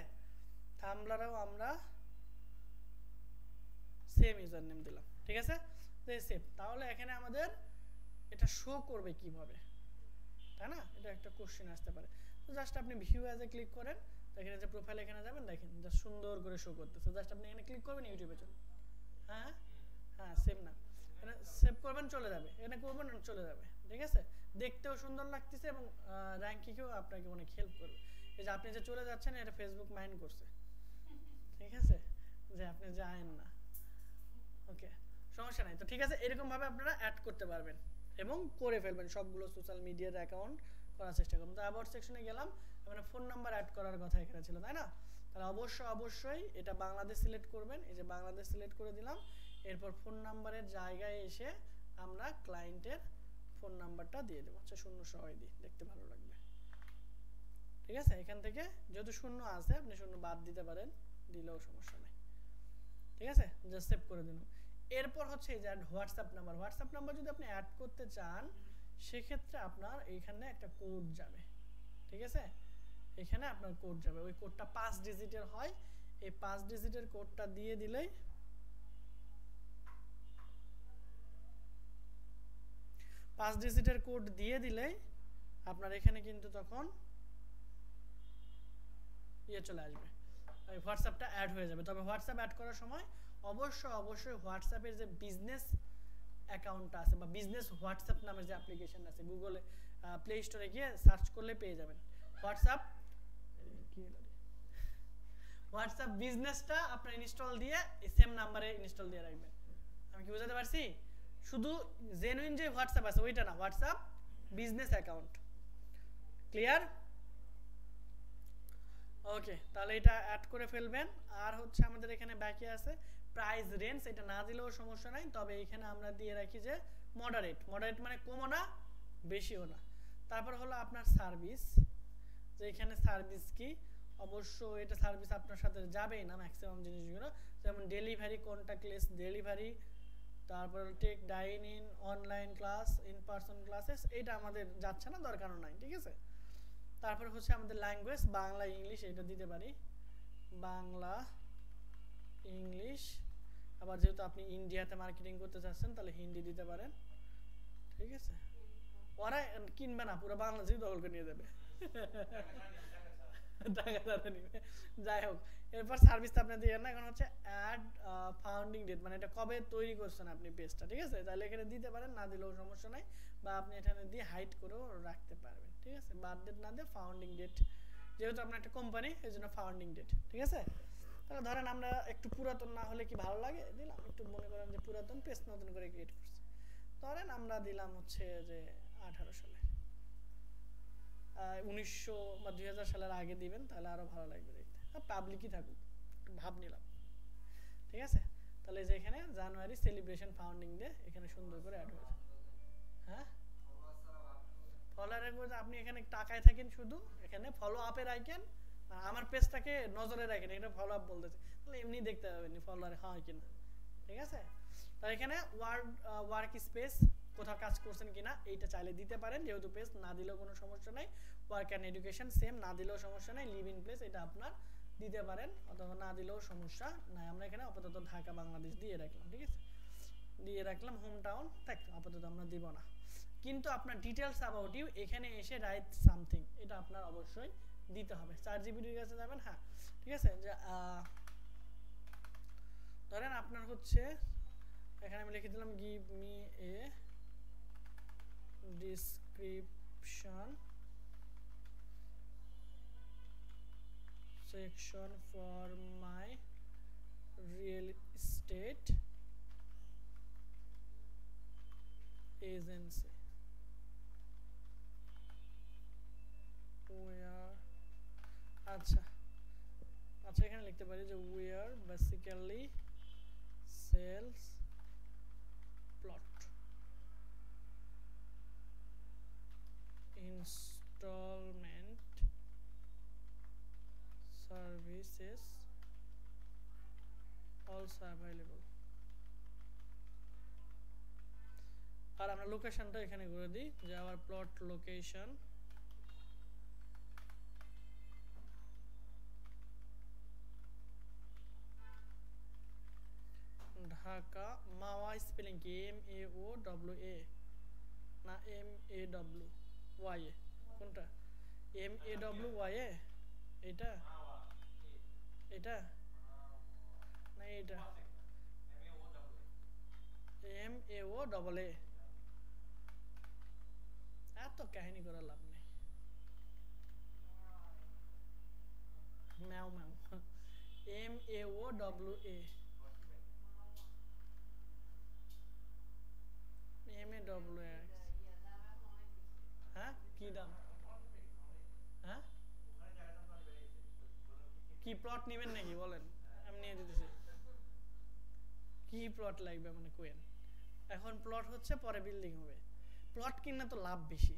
থাম্বলারেও আমরা সেম ইউজার নেম দিলাম, ঠিক আছে, সেভ। তাহলে এখানে আমাদের এটা শো করবে কিভাবে, তাই না, এটা একটা কোশ্চেন আসতে পারে। তো জাস্ট আপনি ভিউ অ্যাজে ক্লিক করেন, এখানে যে প্রোফাইল এখানে যাবেন, দেখেন জাস্ট সুন্দর করে শো করতেছে, জাস্ট আপনি এখানে ক্লিক করবেন, ইউটিউবে চলে, হ্যাঁ হ্যাঁ সেভ না, এখানে সেভ করবেন চলে যাবে, এখানে করবেন চলে যাবে, ঠিক আছে। দেখতেও সুন্দর লাগতেছে এবং র্যাঙ্কিংয়েও আপনাকে অনেক হেল্প করবে। এই যে আপনি যে চলে যাচ্ছেন এটা ফেসবুক মাইন্ড করছে, ঠিক আছে, যে আপনি যায়েন না, ওকে সমস্যা নাই। তো ঠিক আছে, এরকম ভাবে আপনারা অ্যাড করতে পারবেন এবং করে ফেলবেন সবগুলো সোশ্যাল মিডিয়ার অ্যাকাউন্ট করার চেষ্টা করুন। তো অ্যাবাউট সেকশনে গেলাম, মানে ফোন নাম্বার অ্যাড করার কথা এখানে ছিল, তাই না। তাহলে অবশ্যই এটা বাংলাদেশ সিলেক্ট করবেন, এই যে বাংলাদেশ সিলেক্ট করে দিলাম, এরপর ফোন নাম্বারের জায়গায় এসে আমরা ক্লায়েন্টের ফোন নাম্বারটা দিয়ে দেবো, আচ্ছা 0 সহায় দিই, দেখতে ভালো লাগবে, ঠিক আছে। এখান থেকে যেহেতু 0 আছে আপনি 0 বাদ দিতে পারেন, দিলেও সমস্যা নেই, ঠিক আছে, জাস্ট সেভ করে দিন। এরপর হচ্ছে এই যে হোয়াটসঅ্যাপ নাম্বার যদি আপনি অ্যাড করতে চান সেক্ষেত্রে আপনার এইখানে একটা কোড যাবে, ঠিক আছে, এখানে আপনার কোড যাবে, ওই কোডটা 5 ডিজিটের হয়, এই 5 ডিজিটের কোডটা দিয়ে দিলেই 5 ডিজিটের কোড দিয়ে দিলেই আপনার এখানে কিন্তু তখন ইয়ে চলে আসবে, ওই হোয়াটসঅ্যাপটা অ্যাড হয়ে যাবে। তবে হোয়াটসঅ্যাপ অ্যাড করার সময় অবশ্যই হোয়াটসঅ্যাপের যে বিজনেস অ্যাকাউন্ট আছে বা বিজনেস হোয়াটসঅ্যাপ নামের যে অ্যাপ্লিকেশন আছে গুগলে প্লে স্টোরে গিয়ে সার্চ করলে পেয়ে যাবেন হোয়াটসঅ্যাপ হোয়াটসঅ্যাপ বিজনেসটা আপনার ইনস্টল দিয়ে এই সেম নাম্বারে ইনস্টল দিয়ে রাখবেন। আমি কি বোঝাতে পারছি? শুধু জেনুইন যে হোয়াটসঅ্যাপ আছে ওইটা না, হোয়াটসঅ্যাপ বিজনেস অ্যাকাউন্ট। ক্লিয়ার? ওকে, তাহলে এটা অ্যাড করে ফেলবেন। আর হচ্ছে আমাদের এখানে বাকি আছে প্রাইস রেঞ্জ, এটা না দিলেও সমস্যা নাই, তবে এখানে আমরা দিয়ে রাখি যে মডারেট। মডারেট মানে কমও না বেশিও না। তারপর হলো আপনার সার্ভিস, যে এখানে সার্ভিস কি, অবশ্য এটা সার্ভিস আপনার সাথে যাবেই না ম্যাক্সিমাম জিনিসগুলো, যেমন ডেলিভারি, কন্ট্যাক্টলেস ডেলিভারি, তারপর take dine in, online class, in person classes, এটা আমাদের যাচ্ছে না, দরকারও নাই, ঠিক আছে। তারপর হচ্ছে আমাদের ল্যাঙ্গুয়েজ, বাংলা ইংলিশ, এটা দিতে পারি বাংলা ইংলিশ। আবার যেহেতু আপনি ইন্ডিয়াতে মার্কেটিং করতে চাচ্ছেন তাহলে হিন্দি দিতে পারেন, ঠিক আছে। ওরা কিনবে না, পুরো বাংলাদেশই দখল করে নিয়ে যাবে, টাকা তারা নিবে। যাই হোক, এরপর সার্ভিসটা আপনি দিয়ে না, এখন হচ্ছে অ্যাড ফাউন্ডিং ডেট, মানে এটা কবে তৈরি করছেন আপনি পেজটা, ঠিক আছে। তাহলে এখানে দিতে পারেন, না দিলেও সমস্যা নাই, বা আপনি এখানে দিয়ে হাইড করেও রাখতে পারবেন, ঠিক আছে। বার্থ ডেট না দিয়ে ফাউন্ডিং ডেট, যেহেতু আপনার একটা কোম্পানি এই জন্য ফাউন্ডিং ডেট, ঠিক আছে। তাহলে ধরেন আমরা একটু পুরাতন না হলে কি ভালো লাগে, দিলাম একটু, মনে করেন যে পুরাতন পেজ নতুন করে ক্রিয়েট করছি, ধরেন আমরা দিলাম হচ্ছে যে 18 সালে, 1900 বা 2000 সালের আগে দিবেন, তাহলে আরো ভালো লাগবে দেখতে, পাবলিকই থাকুক, একটু ভাব নিলাম, ঠিক আছে। তাহলে যে এখানে জানুয়ারি সেলিব্রেশন ফাউন্ডিং ডে এখানে সুন্দর করে অ্যাড হয়েছে। হ্যাঁ, ফলোয়ারের মধ্যে আপনি এখানে টাকায় থাকেন, শুধু এখানে ফলো আপের আইকেন, আমার পেজটাকে নজরে রাখেন, এটা ফলো আপ বলতেছে, তাহলে এমনি দেখতে পাবেন ফলোয়ার হয় কিনা, ঠিক আছে। তাহলে এখানে ওয়ার্ক স্পেস, কোথাও কাজ করছেন কিনা এইটা চাইলে দিতে পারেন, যেহেতু পেজ, না দিলেও কোনো সমস্যা নাই। ওয়ার্ক অ্যান্ড এডুকেশন সেম, না দিলেও সমস্যা নাই। লিভ ইন প্লেস এটা আপনার দিতে পারেন, অথবা না দিলেও সমস্যা নাই। আমরা এখানে আপাতত ঢাকা বাংলাদেশ দিয়ে রাখলাম, ঠিক আছে, দিয়ে রাখলাম। হোম টাউন থাক, আপাতত আমরা দিব না, কিন্তু আপনার ডিটেলস অ্যাবাউট ইউ এখানে এসে রাইট সামথিং, এটা আপনার অবশ্যই দিতে হবে। 4 জিবির কাছে যাবেন, হ্যাঁ, ঠিক আছে। যে ধরেন আপনার হচ্ছে এখানে আমি লিখে দিলাম give me a description section for my real estate agency where আচ্ছা এখানে লিখতে পারি যে where basically sells plot installment services also available। আর আমরা লোকেশনটা এখানে করে দিই যে our plot location Dhaka Mawa, spelling কি MAOWA না MAWYA, কোনটা? MAWYA, এটা এটা না এটা MAOAA। এত কাহিনী করার লাভ নেই, ম্যাও ম্যাও, MAOWA MAWX। হ্যাঁ, কি দাম? হ্যাঁ, কি প্লট নেবেন নাকি বলেন, আমি নিয়ে দিতেছি। কি প্লট লাগবে মানে কোয়েন, এখন প্লট হচ্ছে পরে বিল্ডিং হবে, প্লট কিনলে তো লাভ বেশি,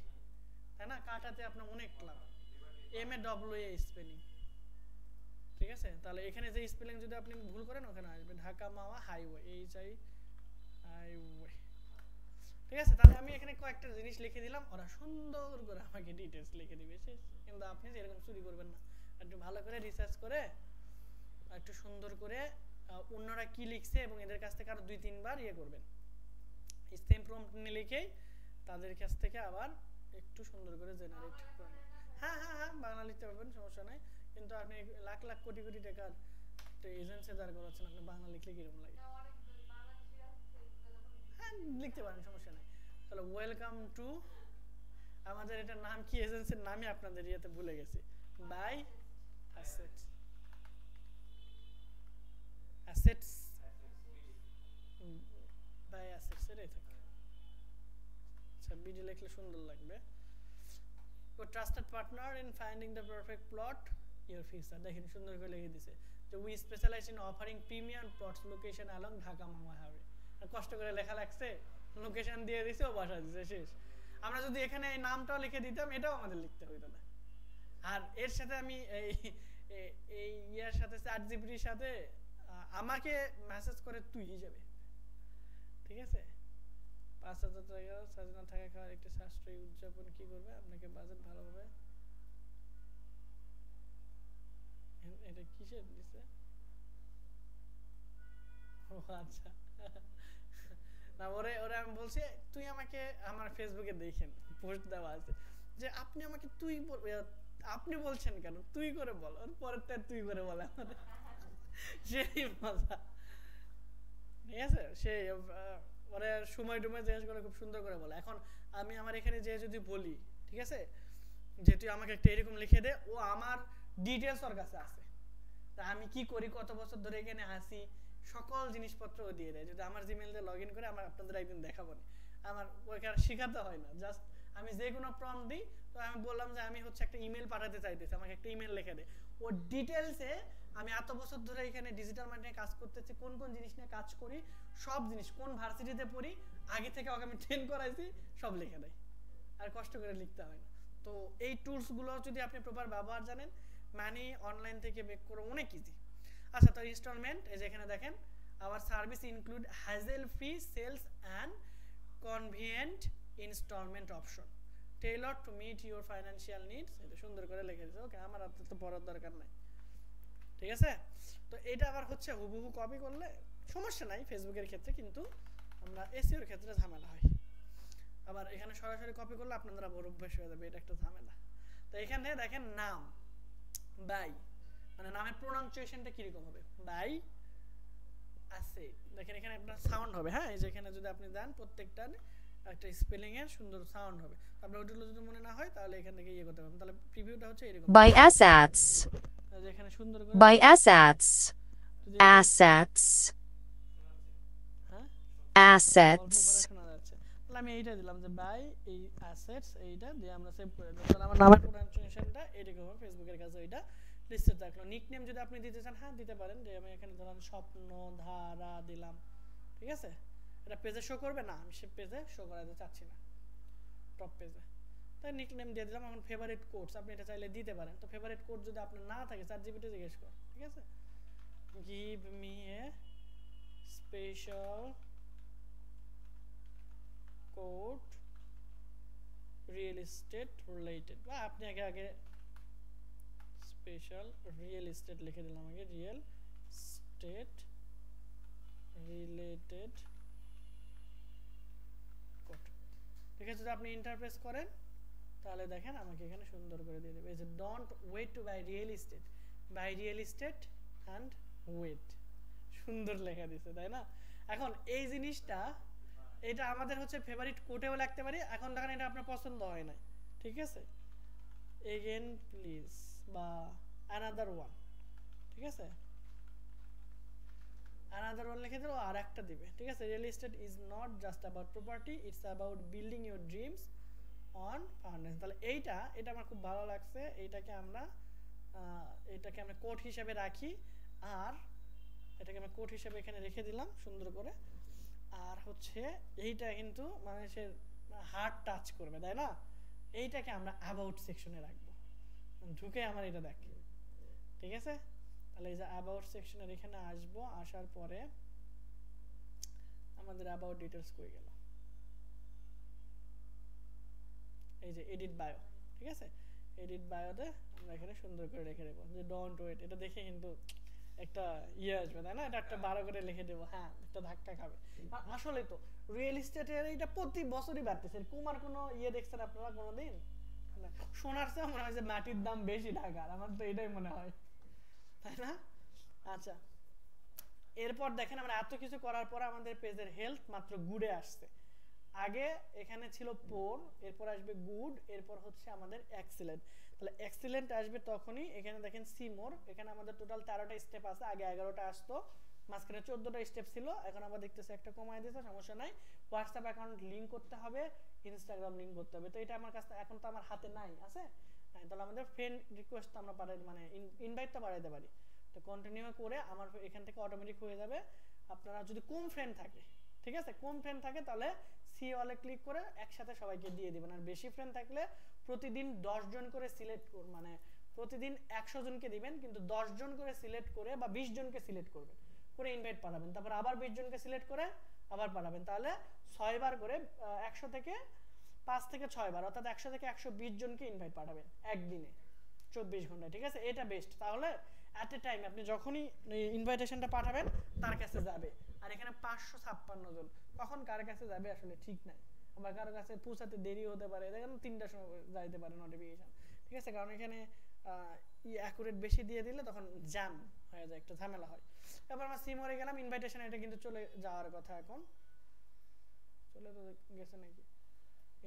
তাই না? কাটাতে আপনার অনেক লাভ। MAWA স্পেলিং, ঠিক আছে। তাহলে এখানে যে স্পেলিং যদি আপনি ভুল করেন ওখানে আসবে ঢাকা মাওয়া হাইওয়ে, হাইওয়ে, ঠিক আছে। তাহলে আমি এখানে কয়েকটা জিনিস লিখে দিলাম, ওরা সুন্দর করে আমাকে ডিটেলস লিখে দিবে, কিন্তু আপনি এরকম চুরি করবেন না, একটু ভালো করে রিসার্চ করে একটু সুন্দর করে অন্যরা কি লিখছে এবং এদের কাছ থেকে আরো 2-3 বার ইয়ে করবেন, সেম প্রম্পট নিয়ে লিখেই তাদের কাছ থেকে আবার একটু সুন্দর করে জেনারেট করেন। হ্যাঁ হ্যাঁ হ্যাঁ, বাংলা লিখতে পারবেন, সমস্যা নাই, কিন্তু আপনি লাখ লাখ কোটি কোটি টাকার একটা এজেন্সি দাঁড় করাচ্ছেন, আপনি বাংলা লিখলে কিরকম লাগে? হ্যাঁ লিখতে পারেন, সমস্যা নেই। তাহলে ওয়েলকাম টু, আমাদের এটার নাম কি, এজেন্সির নামই আপনাদের ইয়েতে ভুলে গেছি, by assets, assets by assets, এটাই থাকে। আচ্ছা বিডি লিখলে সুন্দর লাগবে। ও trusted partner in finding the perfect plot your future, দেখেন সুন্দর করে লিখে দিছে যে we specialize in offering premium plots location along Dhaka Mawa highway. কষ্ট করে লেখা লাগছে, লোকেশন দিয়ে দিছে ও বাসা দিছে, শেষ। আমরা যদি এখানে এই নামটাও লিখে দিতাম এটাও আমাদের লিখতে হইতো না। আর এর সাথে আমি এই ইয়ার সাথে চ্যাট জিপিটির সাথে আমাকে মেসেজ করে তুই হিসাবে, ঠিক আছে। ৫,০০০ টাকা সাজানো থাকা খাওয়ার একটি সাশ্রয়ী উদযাপন কি করবে, আপনাকে বাজেট ভালো হবে। এটা কিসের দিছে, ও আচ্ছা না, ওরে আমি বলছি তুই আমাকে, আমার ফেসবুকে দেখেন পোস্ট দেওয়া আছে যে আপনি আমাকে তুই আপনি বলছেন কেন, তুই করে বল, ওর পরের তার তুই করে বলে আমাদের, সেই মজা, ঠিক আছে। সেই ওরে সময় টুময় জিজ্ঞেস করে খুব সুন্দর করে বলে। এখন আমি আমার এখানে যে যদি বলি, ঠিক আছে, যে তুই আমাকে একটা এরকম লিখে দে, ও আমার ডিটেলস ওর কাছে আছে, তা আমি কি করি, কত বছর ধরে এখানে আসি, সকল জিনিসপত্র ও দিয়ে দেয়। যদি আমার জিমেইল দিয়ে লগ ইন করে, আমার আপনাদের একদিন দেখাবো না, আমার ওইখানে শেখাতে হয় না, জাস্ট আমি যে কোনো প্রম্পট দিই, তো আমি বললাম যে আমি হচ্ছে একটা ইমেল পাঠাতে চাইতেছি, আমাকে একটা ইমেল লিখে দে, ও ডিটেলসে আমি এত বছর ধরে এখানে ডিজিটাল মার্কেটিং কাজ করতেছি, কোন কোন জিনিস নিয়ে কাজ করি, সব জিনিস, কোন ভার্সিটিতে পড়ি, আগে থেকে ওকে আমি ট্রেন করাইছি, সব লিখে দেয়, আর কষ্ট করে লিখতে হয় না। তো এই টুলসগুলো যদি আপনি প্রপার ব্যবহার জানেন, মানি অনলাইন থেকে মেক করে অনেক ইজি। আচ্ছা, তো ইনস্টলমেন্ট, এই যে এখানে দেখেন, our service include hassle free sales and convenient instalment option tailor to meet your financial needs, এটা সুন্দর করে লিখে দিয়েছে। ওকে, আমার আর তো পড়ার দরকার নাই, ঠিক আছে। তো এটা আবার হচ্ছে হুবহু কপি করলে সমস্যা নাই ফেসবুকের ক্ষেত্রে, কিন্তু আমরা এসইওর ক্ষেত্রে ঝামেলা হয়। আবার এখানে সরাসরি কপি করলে আপনারা বড় অভ্যাস হয়ে যাবে, এটা একটা ঝামেলা। তো এখানে দেখেন নাম বাই, মানে নামের প্রোনাউন্সিয়েশনটা কিরকম হবে, বাই অ্যাসেট, দেখেন এখানে আপনার সাউন্ড হবে, হ্যাঁ, এই যে এখানে যদি আপনি দেন প্রত্যেকটার একটা স্পেলিং এর সুন্দর সাউন্ড হবে। আপনার ওইগুলো যদি মনে না হয় তাহলে এখান থেকে ইয়ে করতে পারবেন। তাহলে প্রিভিউটা হচ্ছে এরকম, by assets, এখানে সুন্দর করে by assets, assets, হ্যাঁ assets, শোনা যাচ্ছে। তাহলে আমি এইটা দিলাম যে বাই এই অ্যাসেটস, এইটা দিয়ে আমরা সেভ করে দিলাম। তাহলে আমার নামের প্রোনাউন্সিয়েশনটা এরকম হবে, ফেসবুকের কাছে ওইটা লিস্টেড থাকলো। নিকনেম যদি আপনি দিতে চান, হ্যাঁ দিতে পারেন, যে আমি এখানে ধরেন স্বপ্ন ধারা দিলাম, ঠিক আছে। এটা পেজে শো করবে না, আমি সে পেজে শো করাতে চাচ্ছি না, টপ পেজে, তাই নিকনেম দিয়ে দিলাম। এখন ফেভারিট কোডস আপনি এটা চাইলে দিতে পারেন। তো ফেভারিট কোড যদি আপনার না থাকে, চ্যাট জিপিটি জিজ্ঞেস কর, ঠিক আছে, give me a special code real estate related, বা আপনি আগে স্পেশাল রিয়েল এস্টেট লিখে দিলাম, আগে রিয়েল এস্টেট রিলেটেড কোড, ঠিক আছে। যদি আপনি ইন্টারপ্রেস করেন তাহলে দেখেন আমাকে এখানে সুন্দর করে দিয়ে দেবে, এই যে don't wait to buy real estate, buy real estate and wait, সুন্দর লেখা দিছে, তাই না। এখন এই জিনিসটা, এটা আমাদের হচ্ছে ফেভারিট কোটেও লিখতে পারি। এখন দেখেন এটা আপনার পছন্দ হয় না, ঠিক আছে, এগেন প্লিজ বা অ্যানাদার ওয়ান, ঠিক আছে, অ্যানাদার ওয়ান লিখে দিল, আর একটা দিবে, ঠিক আছে। Real estate is not just about property, it's about building your dreams on foundation. তাহলে এটা আমার খুব ভালো লাগছে, এটাকে আমরা কোড হিসেবে রাখি, আর এটাকে আমরা কোড হিসেবে এখানে রেখে দিলাম সুন্দর করে। আর হচ্ছে এইটা কিন্তু মানুষের হার্ট টাচ করবে, তাই না। এইটাকে আমরা অ্যাবাউট সেকশনে রাখবো, ঢুকে আমার এটা দেখ, ঠিক আছে। তাহলে এই যে অ্যাবাউট সেকশনের এখানে আসবো, আসার পরে আমাদের অ্যাবাউট ডিটেলস কই গেল, এই যে এডিট বায়ো, ঠিক আছে। এডিট বায়োতে আমরা এখানে সুন্দর করে রেখে দেবো যে ডোন্ট ওয়েট, এটা দেখে কিন্তু একটা ইয়ে আসবে, তাই না। এটা একটা 12 করে লিখে দেবো, হ্যাঁ একটা ধাক্কা খাবে। আসলে তো রিয়েল এস্টেটের এটা প্রতি বছরই বাড়তেছে, কুমার কোনো ইয়ে দেখছেন আপনারা কোনোদিন? সোনার চেয়ে মনে হয় যে মাটির দাম বেশি ঢাকার, আমার তো এটাই মনে হয়, তাই না। আচ্ছা এরপর দেখেন আমরা এত কিছু করার পর আমাদের পেজের হেলথ মাত্র গুডে আসছে। আগে এখানে ছিল পোর, এরপর আসবে গুড, এরপর হচ্ছে আমাদের এক্সিলেন্ট। তাহলে এক্সিলেন্ট আসবে তখনই। এখানে দেখেন সি মোর, এখানে আমাদের টোটাল 13টা স্টেপ আছে, আগে 11টা আসতো, মাঝখানে 14টা স্টেপ ছিল, এখন আবার দেখতেছি একটা কমায় দিয়েছে, সমস্যা নাই। হোয়াটসঅ্যাপ অ্যাকাউন্ট লিঙ্ক করতে হবে, ইনস্টাগ্রাম লিঙ্ক করতে হবে, তো এটা আমার কাছে এখন তো আমার হাতে নাই, আছে হ্যাঁ, তাহলে আমাদের ফ্রেন্ড রিকোয়েস্ট আমরা পাঠাই, মানে ইনভাইটটা বাড়াইতে পারি। তো কন্টিনিউ করে আমার এখান থেকে অটোমেটিক হয়ে যাবে। আপনারা যদি কম ফ্রেন্ড থাকে, ঠিক আছে, কম ফ্রেন্ড থাকে তাহলে সি অলে ক্লিক করে একসাথে সবাইকে দিয়ে দিবেন। আর বেশি ফ্রেন্ড থাকলে প্রতিদিন 10 জন করে সিলেক্ট মানে প্রতিদিন 100 জনকে দিবেন, কিন্তু 10 জন করে সিলেক্ট করে বা 20 জনকে সিলেক্ট করবেন, করে ইনভাইট পাঠাবেন, তারপর আবার 20 জনকে সিলেক্ট করে আবার পাঠাবেন। তাহলে 6 বার করে 100 থেকে 5 থেকে 6 বার, অর্থাৎ 100 থেকে 120 জনকে ইনভাইট পাঠাবেন একদিনে 24 ঘন্টায়, ঠিক আছে, এটা বেস্ট। তাহলে অ্যাট এ টাইম আপনি যখনই ইনভাইটেশনটা পাঠাবেন তার কাছে যাবে। আর এখানে 556 জন, কখন কার কাছে যাবে আসলে ঠিক নাই, আবার কারো কাছে পৌঁছাতে দেরি হতে পারে, দেখেন 3টার সময় যাইতে পারে নোটিফিকেশন, ঠিক আছে, কারণ এখানে অ্যাকুরেট বেশি দিয়ে দিলে তখন জ্যাম হয়ে যায়, একটা ঝামেলা হয়। তারপর আমরা সিমোরে গেলাম, ইনভাইটেশন এটা কিন্তু চলে যাওয়ার কথা, এখন চলে তো গেছে নাকি,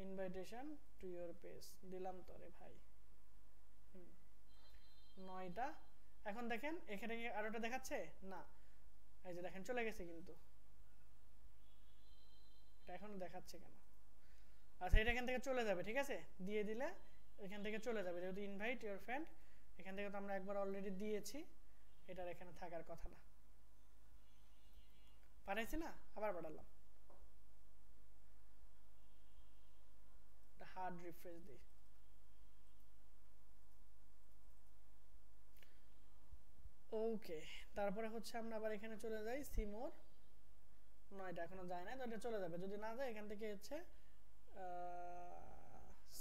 ইনভাইটেশন টু ইওর পেজ দিলাম তো রে ভাই, 9টা। এখন দেখেন এখানে কি আরোটা দেখাচ্ছে না, এই যে দেখেন চলে গেছে, কিন্তু এটা এখন দেখাচ্ছে কেন? আচ্ছা, এটা এখান থেকে চলে যাবে, ঠিক আছে, দিয়ে দিলে এখান থেকে চলে যাবে, যেহেতু ইনভাইট ইওর ফ্রেন্ড, এখান থেকে তো আমরা একবার অলরেডি দিয়েছি, এটার এখানে থাকার কথা না, পাঠাইছি না, আবার পাঠালাম, হার্ড রিফ্রেশ দিই। ওকে, তারপরে হচ্ছে আমরা আবার এখানে চলে যাই সিমোর, 9টা এখনো যায় না, তো এটা চলে যাবে, যদি না যায় এখান থেকে হচ্ছে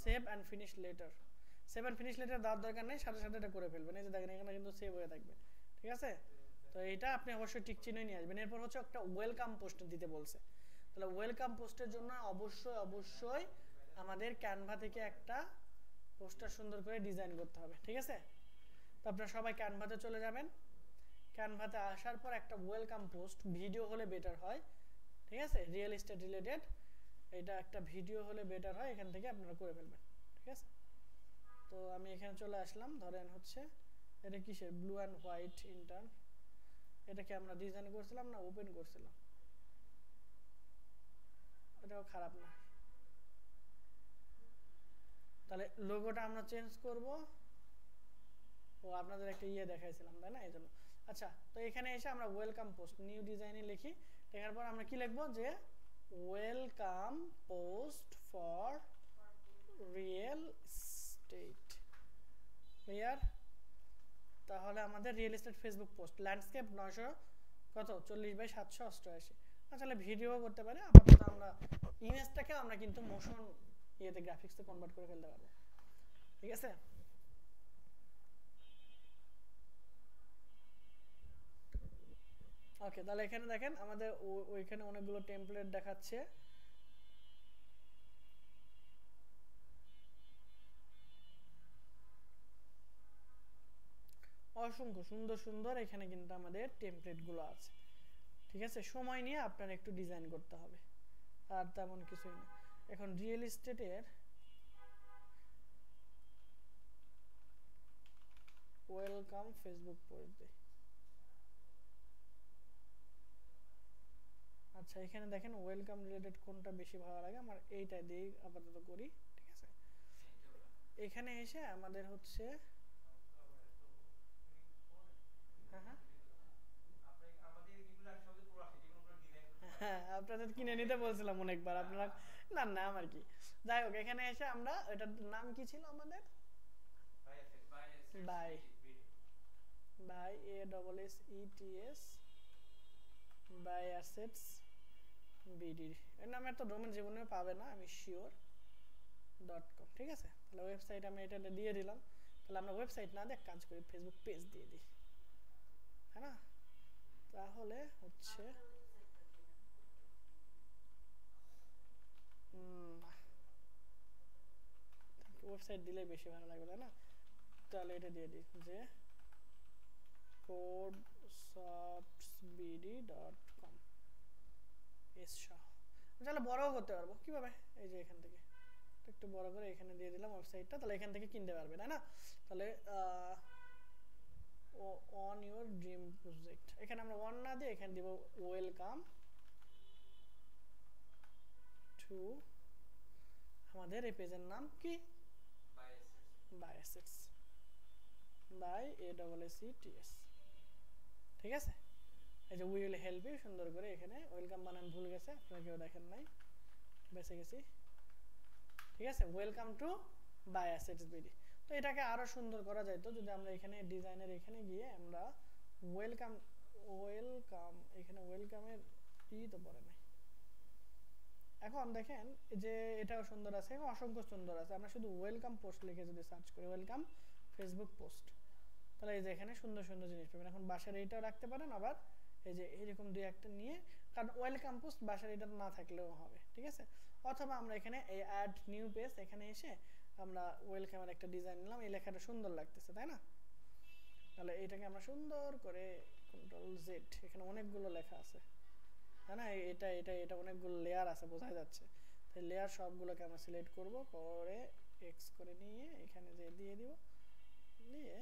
save and finish letter, save and finish letter দেওয়ার দরকার নেই, সাথে সাথে এটা করে ফেলবেন, এই যে দেখেন এখানে কিন্তু সেভ হয়ে থাকবে, ঠিক আছে। তো এটা আপনি অবশ্যই টিক চিহ্ন নিয়ে আসবেন। এরপর হচ্ছে একটা ওয়েলকাম পোস্ট দিতে বলছে, তাহলে ওয়েলকাম পোস্টের জন্য অবশ্যই অবশ্যই আমাদের ক্যানভা থেকে একটা পোস্টার সুন্দর করে ডিজাইন করতে হবে, ঠিক আছে। তো আপনারা সবাই ক্যানভাতে চলে যাবেন, ক্যানভাতে আসার পর একটা ওয়েলকাম পোস্ট, ভিডিও হলে বেটার হয়, ঠিক আছে, রিয়েল এস্টেট রিলেটেড, এটা একটা ভিডিও হলে বেটার হয়, এখান থেকে আপনারা করে ফেলবেন, ঠিক আছে। তো আমি এখানে চলে আসলাম, ধরেন হচ্ছে এটা কিসের, ব্লু অ্যান্ড হোয়াইট ইন্টার্ন, এটাকে আমরা ডিজাইন করছিলাম না ওপেন করছিলাম, এটাও খারাপ না, তাহলে লোগোটা আমরা চেঞ্জ করব, ও আপনাদের একটা দেখাইছিলাম তাই না, এই জন্য। আচ্ছা, তো এখানে এসে আমরা ওয়েলকাম পোস্ট নিউ ডিজাইনে লিখি, লেখার পর আমরা কি লিখবো, যে welcome post for real estate, clear. তাহলে আমাদের real estate Facebook post, landscape 900 কত 40/788, আসলে ভিডিও করতে পারে, আপাতত আমরা ইমেজটাকে আমরা কিন্তু মোশন গ্রাফিক্সে কনভার্ট করে ফেলতে পারবো, ঠিক আছে। ওকে, তাহলে এখানে দেখেন আমাদের ওইখানে অনেকগুলো টেমপ্লেট দেখাচ্ছে, অসংখ্য সুন্দর সুন্দর এখানে কিন্তু আমাদের টেমপ্লেট গুলো আছে, ঠিক আছে। সময় নিয়ে আপনার একটু ডিজাইন করতে হবে, আর তেমন কিছুই না। এখন রিয়েল এস্টেটের ওয়েলকাম ফেসবুক পোস্ট দিই, আচ্ছা এখানে দেখেন ওয়েলকাম রিলেটেড কোনটা বেশি ভালো লাগে আমার, এইটা দিয়ে আপাতত করি, ঠিক আছে। এখানে এসে আমাদের হচ্ছে হ্যাঁ আপনাদের কিনে নিতে বলছিলাম অনেকবার, আপনারা না না আমার কি, যাই হোক এখানে এসে আমরা, এটার নাম কি ছিল আমাদের, buy buy ASSETS buy assets BD, এর নামে একটা ডোমেন জীবনে পাবে না, আমি শিওর.com, ঠিক আছে। তাহলে ওয়েবসাইট আমি এটা দিয়ে দিলাম, তাহলে আমরা ওয়েবসাইট না দিয়ে কাজ করি, ফেসবুক পেজ দিয়ে দিই, হ্যাঁ না, তাহলে হচ্ছে ওয়েবসাইট দিলে বেশি ভালো লাগবে তাই না, তাহলে এটা দিয়ে দিই, যে কোড সফটস assetsbd.com এস সহ তাহলে বড়ও করতে পারবো কিভাবে এই যে এখান থেকে একটু বড় করে এখানে দিয়ে দিলাম ওয়েবসাইটটা তাহলে এখান থেকে কিনতে পারবে তাই না তাহলে অন ইওর ড্রিম প্রজেক্ট এখানে আমরা ওয়ান না দিয়ে এখানে দিব ওয়েলকাম টু আমাদের এই পেজের নাম কি বাই অ্যাসেটস বাই ASSETS ঠিক আছে এই যে উই উইল হেল্প ইউ সুন্দর করে এখানে ওয়েলকাম বানান ভুল গেছে আপনারা কেউ দেখেন নাই বেঁচে গেছি ঠিক আছে welcome to buy assets BD তো এটাকে আরো সুন্দর করা যায় তো যদি আমরা এখানে ডিজাইনের এখানে গিয়ে আমরা ওয়েলকাম এখানে ওয়েলকামের তো পড়ে নাই এখন দেখেন যে এটাও সুন্দর আছে অসংখ্য সুন্দর আছে আমরা শুধু ওয়েলকাম পোস্ট লিখে যদি সার্চ করি ওয়েলকাম ফেসবুক পোস্ট তাহলে এই যে এখানে সুন্দর সুন্দর জিনিস পাবেন এখন বাসার এইটাও রাখতে পারেন আবার এই যে এরকম দুই একটা নিয়ে কারণ ওয়েলকাম পোস্ট বাসার এটা না থাকলেও হবে ঠিক আছে অথবা আমরা এখানে এই অ্যাড নিউ পেজ এখানে এসে আমরা ওয়েলকামের একটা ডিজাইন নিলাম এই লেখাটা সুন্দর লাগতেছে তাই না তাহলে এটাকে আমরা সুন্দর করে Ctrl Z এখানে অনেকগুলো লেখা আছে তাই না এটা এটা এটা অনেকগুলো লেয়ার আছে বোঝা যাচ্ছে তাই লেয়ার সবগুলোকে আমরা সিলেক্ট করব করে এক্স করে নিয়ে এখানে যে দিয়ে দিব দিয়ে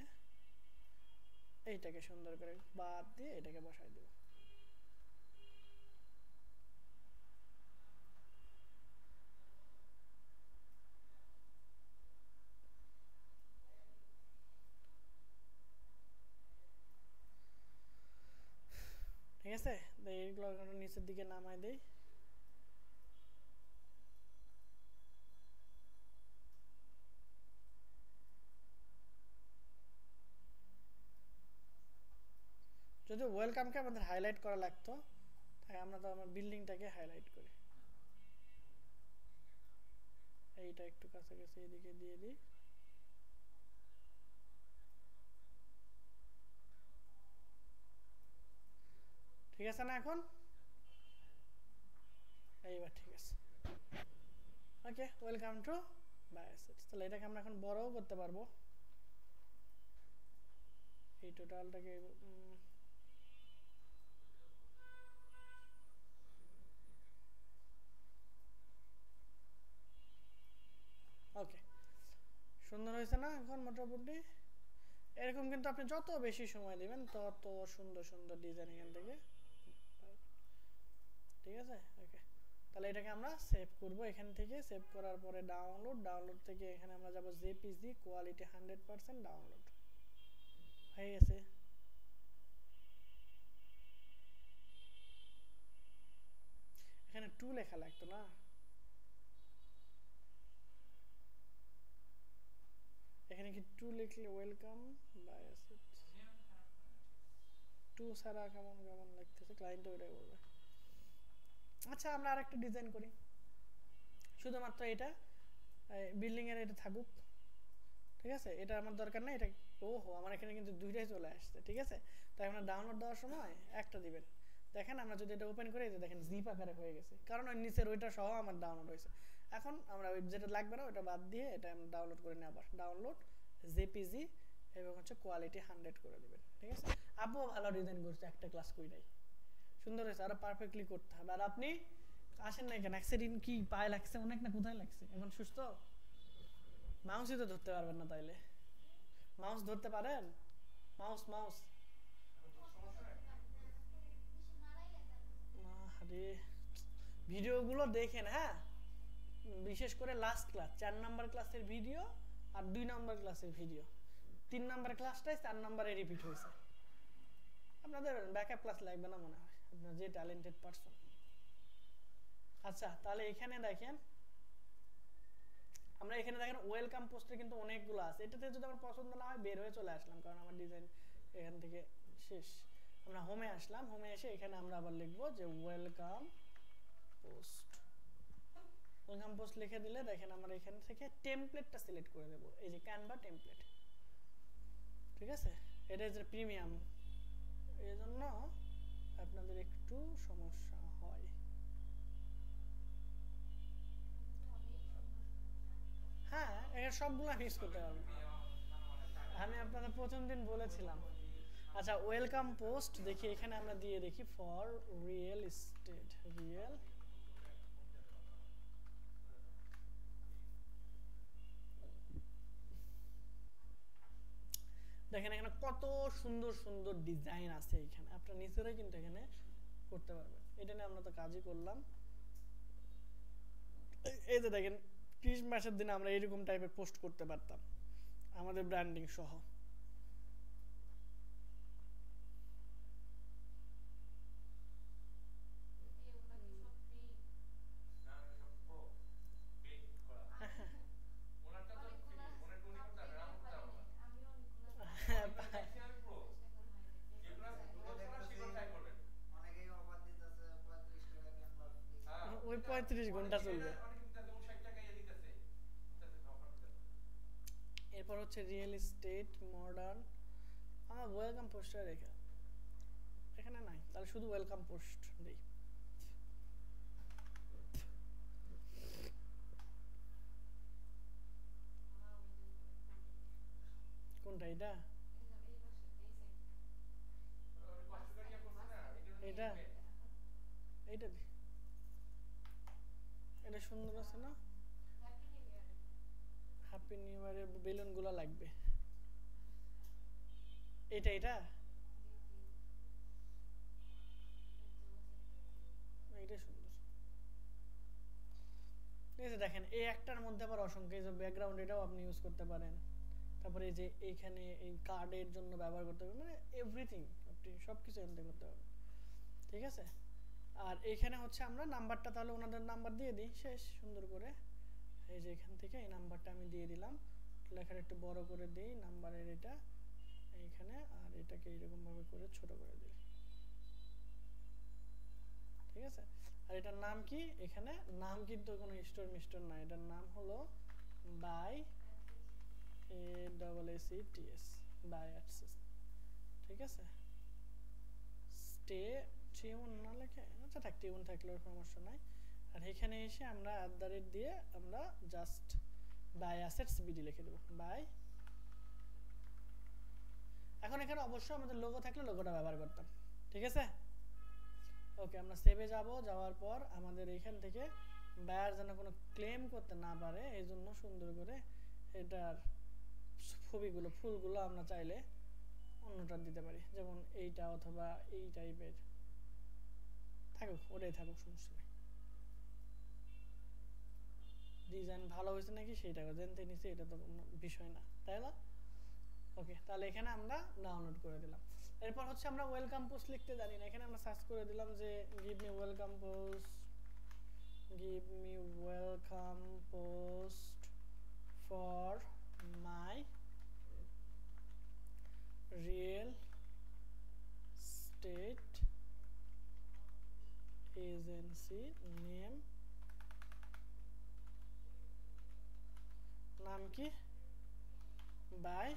এইটাকে সুন্দর করে বাদ দিয়ে এটাকে বসাই দেব ঠিক আছে এইগুলো নিচের দিকে নামাই দেই যদি ওয়েলকামকে আমাদের হাইলাইট করা লাগতো তাই আমরা তো আমার বিল্ডিংটাকে হাইলাইট করি এইটা একটু কাছাকাছি এদিকে দিয়ে দিই ঠিক আছে না এখন এইবার ঠিক আছে okay welcome to buy assets তাহলে এটাকে আমরা এখন বড়ও করতে পারবো এই টোটালটাকে ওকে সুন্দর হয়েছে না এখন মোটামুটি এরকম কিন্তু আপনি যত বেশি সময় দিবেন তত সুন্দর সুন্দর ডিজাইন এখান থেকে ঠিক আছে ওকে তাহলে এটাকে আমরা সেভ করব এখান থেকে সেভ করার পরে ডাউনলোড থেকে এখানে আমরা যাব জেপিজি কোয়ালিটি 100% ডাউনলোড হয়ে গেছে এখানে 2 লেখা লাগতো না এখানে কি 2 লিখলে ওয়েলকাম বাই অ্যাসেটস 2 সারা কেমন কেমন লাগতেছে ক্লায়েন্ট ওইটাই বলবে আচ্ছা আমরা আরেকটা ডিজাইন করি শুধুমাত্র এটা বিল্ডিং এর এটা থাকুক ঠিক আছে এটা আমার দরকার নাই এটা ওহো আমার এখানে কিন্তু দুইটাই চলে আসছে ঠিক আছে তাই আমরা ডাউনলোড দেওয়ার সময় একটা দিবেন দেখেন আমরা যদি এটা ওপেন করি এই যে দেখেন জিপ আকারে হয়ে গেছে কারণ ওই নিচের ওইটা সহ আমার ডাউনলোড হয়েছে এখন আমরা ওই যেটা লাগবে না ওটা বাদ দিয়ে এটা আমরা ডাউনলোড করে নিয়ে আবার ডাউনলোড জেপিজি এবং হচ্ছে কোয়ালিটি 100 করে দিবেন ঠিক আছে আপু ভালো ডিজাইন করছে একটা ক্লাস কইরাই সুন্দর হয়েছে আর পারফেক্টলি করতে হবে আর আপনি আসেন না কেন অ্যাক্সিডেন্ট কি পায়ে লাগছে অনেক না কোথায় লাগছে এখন সুস্থ মাউসই তো ধরতে পারবেন না তাইলে মাউস ধরতে পারেন মাউস আরে ভিডিওগুলো দেখেন হ্যাঁ বিশেষ করে লাস্ট ক্লাস 4 নাম্বার ক্লাসের ভিডিও আর 2 নাম্বার ক্লাসের ভিডিও 3 নাম্বার ক্লাসটাই 4 নাম্বারে রিপিট হয়েছে আপনাদের ব্যাকআপ ক্লাস লাগবে না মনে হয় আপনারা যে ট্যালেন্টেড পারসন আচ্ছা তাহলে এখানে দেখেন আমরা এখানে দেখেন ওয়েলকাম পোস্টে কিন্তু অনেকগুলো আছে এটাতে যদি আমার পছন্দ না হয় বের হয়ে চলে আসলাম কারণ আমার ডিজাইন এখান থেকে শেষ আমরা হোমে আসলাম হোমে এসে এখানে আমরা আবার লিখবো যে ওয়েলকাম পোস্ট লিখে দিলে দেখেন আমরা এখান থেকে টেমপ্লেটটা সিলেক্ট করে দেব এই যে ক্যানভা টেমপ্লেট ঠিক আছে এটা যে প্রিমিয়াম এজন্য আপনাদের একটু সমস্যা হয় হ্যাঁ এর সবগুলো ইউজ করতে পারবেন আমি আপনাদের প্রথম দিন বলেছিলাম আচ্ছা ওয়েলকাম পোস্ট দেখি এখানে আমরা দিয়ে দেখি ফর রিয়েল এস্টেট রিয়েল দেখেন এখানে কত সুন্দর সুন্দর ডিজাইন আছে এখানে আপনারা নিজেরাই কিন্তু এখানে করতে পারবেন এটা নিয়ে আমরা তো কাজই করলাম এই যে দেখেন ক্রিসমাসের দিনে আমরা এরকম টাইপের পোস্ট করতে পারতাম আমাদের ব্র্যান্ডিং সহ ওই 35 ঘন্টা চলবে এরপর হচ্ছে রিয়েল এস্টেট মডার্ন আমার ওয়েলকাম পোস্টার এখানে নাই তাহলে শুধু ওয়েলকাম পোস্ট দেই কোনটা এটা এটা এইটা দি এটা সুন্দর আছে না হ্যাপি নিউ ইয়ারের বেলুন গুলা লাগবে এটা এটা এটা সুন্দর এই যে দেখেন এই একটার মধ্যে আবার অসংখ্য এই যে ব্যাকগ্রাউন্ড এটাও আপনি ইউজ করতে পারেন তারপরে এই যে এইখানে এই কার্ডের জন্য ব্যবহার করতে পারবেন মানে এভরিথিং আপনি সবকিছু এনতে করতে পারবেন ঠিক আছে আর এখানে হচ্ছে আমরা নাম্বারটা তাহলে ওনাদের নাম্বার দিয়ে দিই শেষ সুন্দর করে এই যে এখান থেকে এই নাম্বারটা আমি দিয়ে দিলাম লেখাটা একটু বড় করে দিই নাম্বারের এটা এইখানে আর এটাকে এরকম ভাবে করে ছোট করে দিই ঠিক আছে আর এটার নাম কি এখানে নাম কিন্তু কোনো স্টোর মিস্টোর না এটার নাম হলো বাই ACCETS বাই অ্যাক্সেস ঠিক আছে স্টে টিউন না লেখে আচ্ছা থাক টিউন থাকলেও সমস্যা নাই আর এখানে এসে আমরা দিয়ে আমরা জাস্ট বাই অ্যাসেটস বিডি লিখে দেব বাই এখন এখানে অবশ্যই আমাদের লোগো থাকলে লোগোটা ব্যবহার করতাম ঠিক আছে ওকে আমরা সেভে যাব যাওয়ার পর আমাদের এখান থেকে বায়ার যেন কোনো ক্লেম করতে না পারে এই জন্য সুন্দর করে এটার ছবিগুলো ফুলগুলো আমরা চাইলে অন্যটা দিতে পারি যেমন এইটা অথবা এই টাইপের থাকুক ওটাই থাকুক সমস্যা নেই ডিজাইন ভালো হয়েছে নাকি সেইটা জানতে নিচে এটা তো কোনো বিষয় না তাই না ওকে তাহলে এখানে আমরা ডাউনলোড করে দিলাম এরপর হচ্ছে আমরা ওয়েলকাম পোস্ট লিখতে জানি না এখানে আমরা সার্চ করে দিলাম যে give me welcome post for my real estate agency নাম কি বাই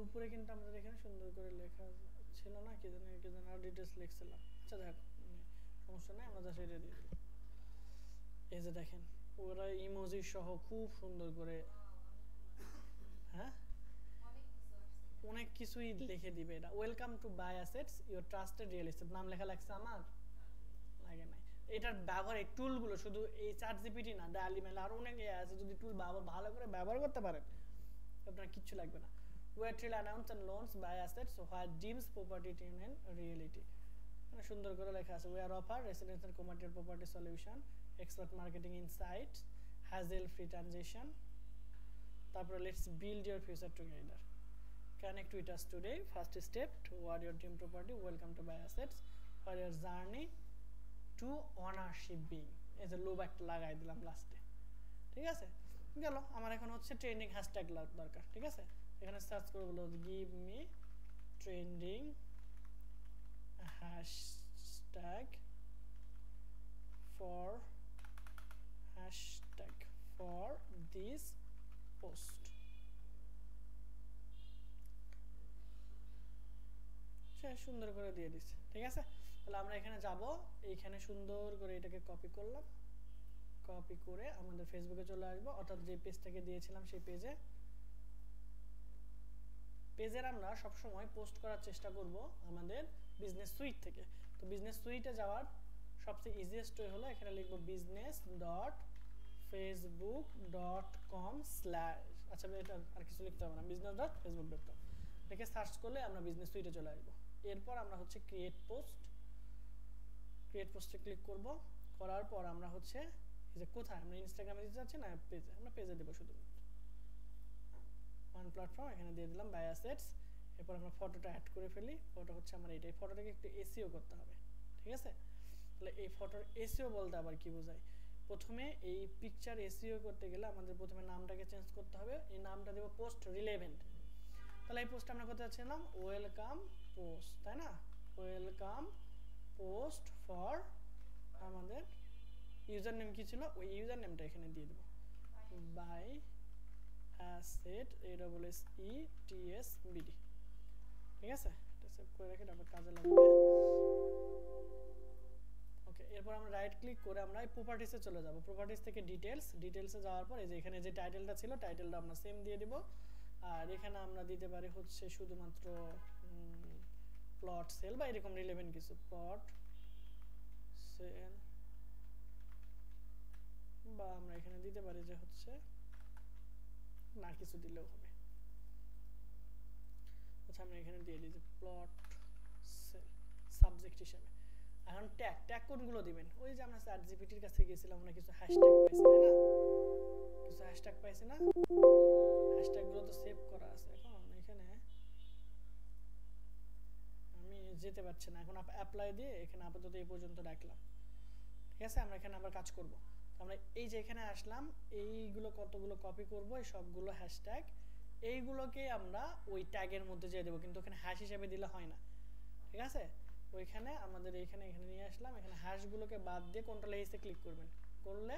উপরে কিন্তু আমাদের এখানে সুন্দর করে লেখা ছিল না কি জানি আর ডিটেইলস লিখছিলাম আচ্ছা দেখ সমস্যা নাই আমরা জাস্ট এটা দিয়ে দিই এই যে দেখেন ওরা ইমোজি সহ খুব সুন্দর করে হ্যাঁ অনেক কিছুই লিখে দিবে এটা welcome to buy assets your trusted real estate নাম লেখা লাগছে আমার লাগে নাই এটার ব্যবহার এই টুলগুলো শুধু এই ChatGPT না ডায়ালি মেল আর অনেক আছে যদি টুল ভালো করে ব্যবহার করতে পারেন আপনার কিচ্ছু লাগবে না where till announce and loans buy assets while deems property in reality মানে সুন্দর করে লেখা আছে we are offer residential commercial property solution expert marketing insights hassle free transition তারপর let's build your future together connect with us today first step toward your dream property welcome to buy assets for your journey to ownership being এই যে লোভ একটা লাগাই দিলাম লাস্টে ঠিক আছে গেল আমার এখন হচ্ছে ট্রেন্ডিং হ্যাশট্যাগ দরকার ঠিক আছে এখানে সার্চ করে বলো give me trending hashtag for this post সে সুন্দর করে দিয়ে দিচ্ছে ঠিক আছে তাহলে আমরা এখানে যাব এইখানে সুন্দর করে এটাকে কপি করলাম কপি করে আমাদের ফেসবুকে চলে আসবো, অর্থাৎ যে পেজটাকে দিয়েছিলাম সেই পেজের আমরা সবসময় পোস্ট করার চেষ্টা করব আমাদের বিজনেস সুইট থেকে। তো বিজনেস সুইটে যাওয়ার সবচেয়ে ইজিয়েস্ট ওয়ে হলো এখানে লিখব business.facebook.com/ আচ্ছা এটা আর কিছু লিখতে হবে না, business.facebook.com লিখে সার্চ করলে আমরা বিজনেস সুইটে চলে আসবো। এরপর আমরা হচ্ছে ক্রিয়েট পোস্টে ক্লিক করব, করার পর আমরা হচ্ছে এই যে কোথায় আমরা ইনস্টাগ্রামে দিতে যাচ্ছি না পেজে, আমরা পেজে দেব শুধুমাত্র ওয়ান প্ল্যাটফর্ম, এখানে দিয়ে দিলাম বাই অ্যাসেটস। এরপর আমরা ফটোটা অ্যাড করে ফেলি, ফটো হচ্ছে আমার এইটাই, ফটোটাকে একটু এসইও করতে হবে, ঠিক আছে? তাহলে এই ফটোর এসইও বলতে আবার কি বোঝায়, প্রথমে এই পিকচার এসইও করতে গেলে আমাদের প্রথমে নামটাকে চেঞ্জ করতে হবে, এই নামটা দেব পোস্ট রিলেভেন্ট। তাহলে এই পোস্ট আমরা করতে যাচ্ছিলাম ওয়েলকাম পোস্ট, তাই না? ওয়েলকাম পোস্ট ফর আমাদের ইউজার নেম কি ছিল, ওই ইউজার নেমটা এখানে দিয়ে দেব বাই অ্যাসেট ASSETSBD, ঠিক আছে? এটা সেভ করে রেখে তারপর কাজে লাগবে। ওকে, এরপর আমরা রাইট ক্লিক করে আমরা এই প্রপার্টিসে চলে যাব, প্রপার্টিস থেকে ডিটেইলসে যাওয়ার পর এই যে এখানে যে টাইটেলটা ছিল টাইটেলটা আমরা সেম দিয়ে দিব, আর এখানে আমরা দিতে পারি হচ্ছে শুধুমাত্র প্লট সেল বা এরকম রিলেভেন্ট কিছু, প্লট সেল, বা আমরা এখানে দিতে পারি যে হচ্ছে না কিছু দিলেও হবে। আচ্ছা আমরা এখানে দিয়ে দিই যে প্লট সেল সাবজেক্ট হিসেবে। এখন ট্যাগ কোনগুলো দিবেন, ওই যে আমরা চ্যাট জিপিটির কাছে গিয়েছিলাম, আমরা কিছু হ্যাশট্যাগ পাইছি তাই না, কিছু হ্যাশট্যাগ পাইছি না, হ্যাশট্যাগগুলো তো সেভ করা আছে। এখন এখানে আমি যেতে পারছি না, এখন অ্যাপ্লাই দিয়ে এখানে আপাতত এই পর্যন্ত রাখলাম, ঠিক আছে? আমরা এখানে আবার কাজ করব। আমরা এই যে এখানে আসলাম, এইগুলো কতগুলো কপি করব, এই সবগুলো হ্যাশট্যাগ এইগুলোকে আমরা ওই ট্যাগের মধ্যে দিয়ে দেবো, কিন্তু ওখানে হ্যাশ হিসেবে দিলে হয় না, ঠিক আছে? ওইখানে আমাদের এখানে নিয়ে আসলাম, এখানে হ্যাশগুলোকে বাদ দিয়ে কন্ট্রোল এসে ক্লিক করবেন, করলে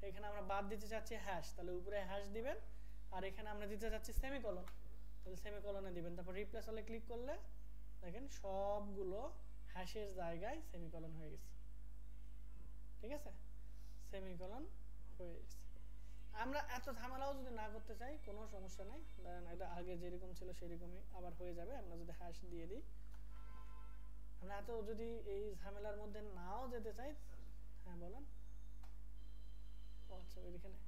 এখানে আমরা বাদ দিতে চাচ্ছি হ্যাশ, তাহলে উপরে হ্যাশ দিবেন, আর এখানে আমরা দিতে চাচ্ছি সেমিকলন, তাহলে সেমিকলনে দিবেন, তারপর রিপ্লেস হলে ক্লিক করলে দেখেন সবগুলো হ্যাশের জায়গায় সেমিকলন হয়ে গেছে, ঠিক আছে? সেমিকলন হয়ে গেছে। আমরা এত ঝামেলাও যদি না করতে চাই কোনো সমস্যা নাই, ধরেন এটা আগে যেরকম ছিল সেরকমই আবার হয়ে যাবে, আমরা যদি হ্যাশ দিয়ে দিই। আমরা এত যদি এই ঝামেলার মধ্যে নাও যেতে চাই, হ্যাঁ বলেন। আচ্ছা এখানে,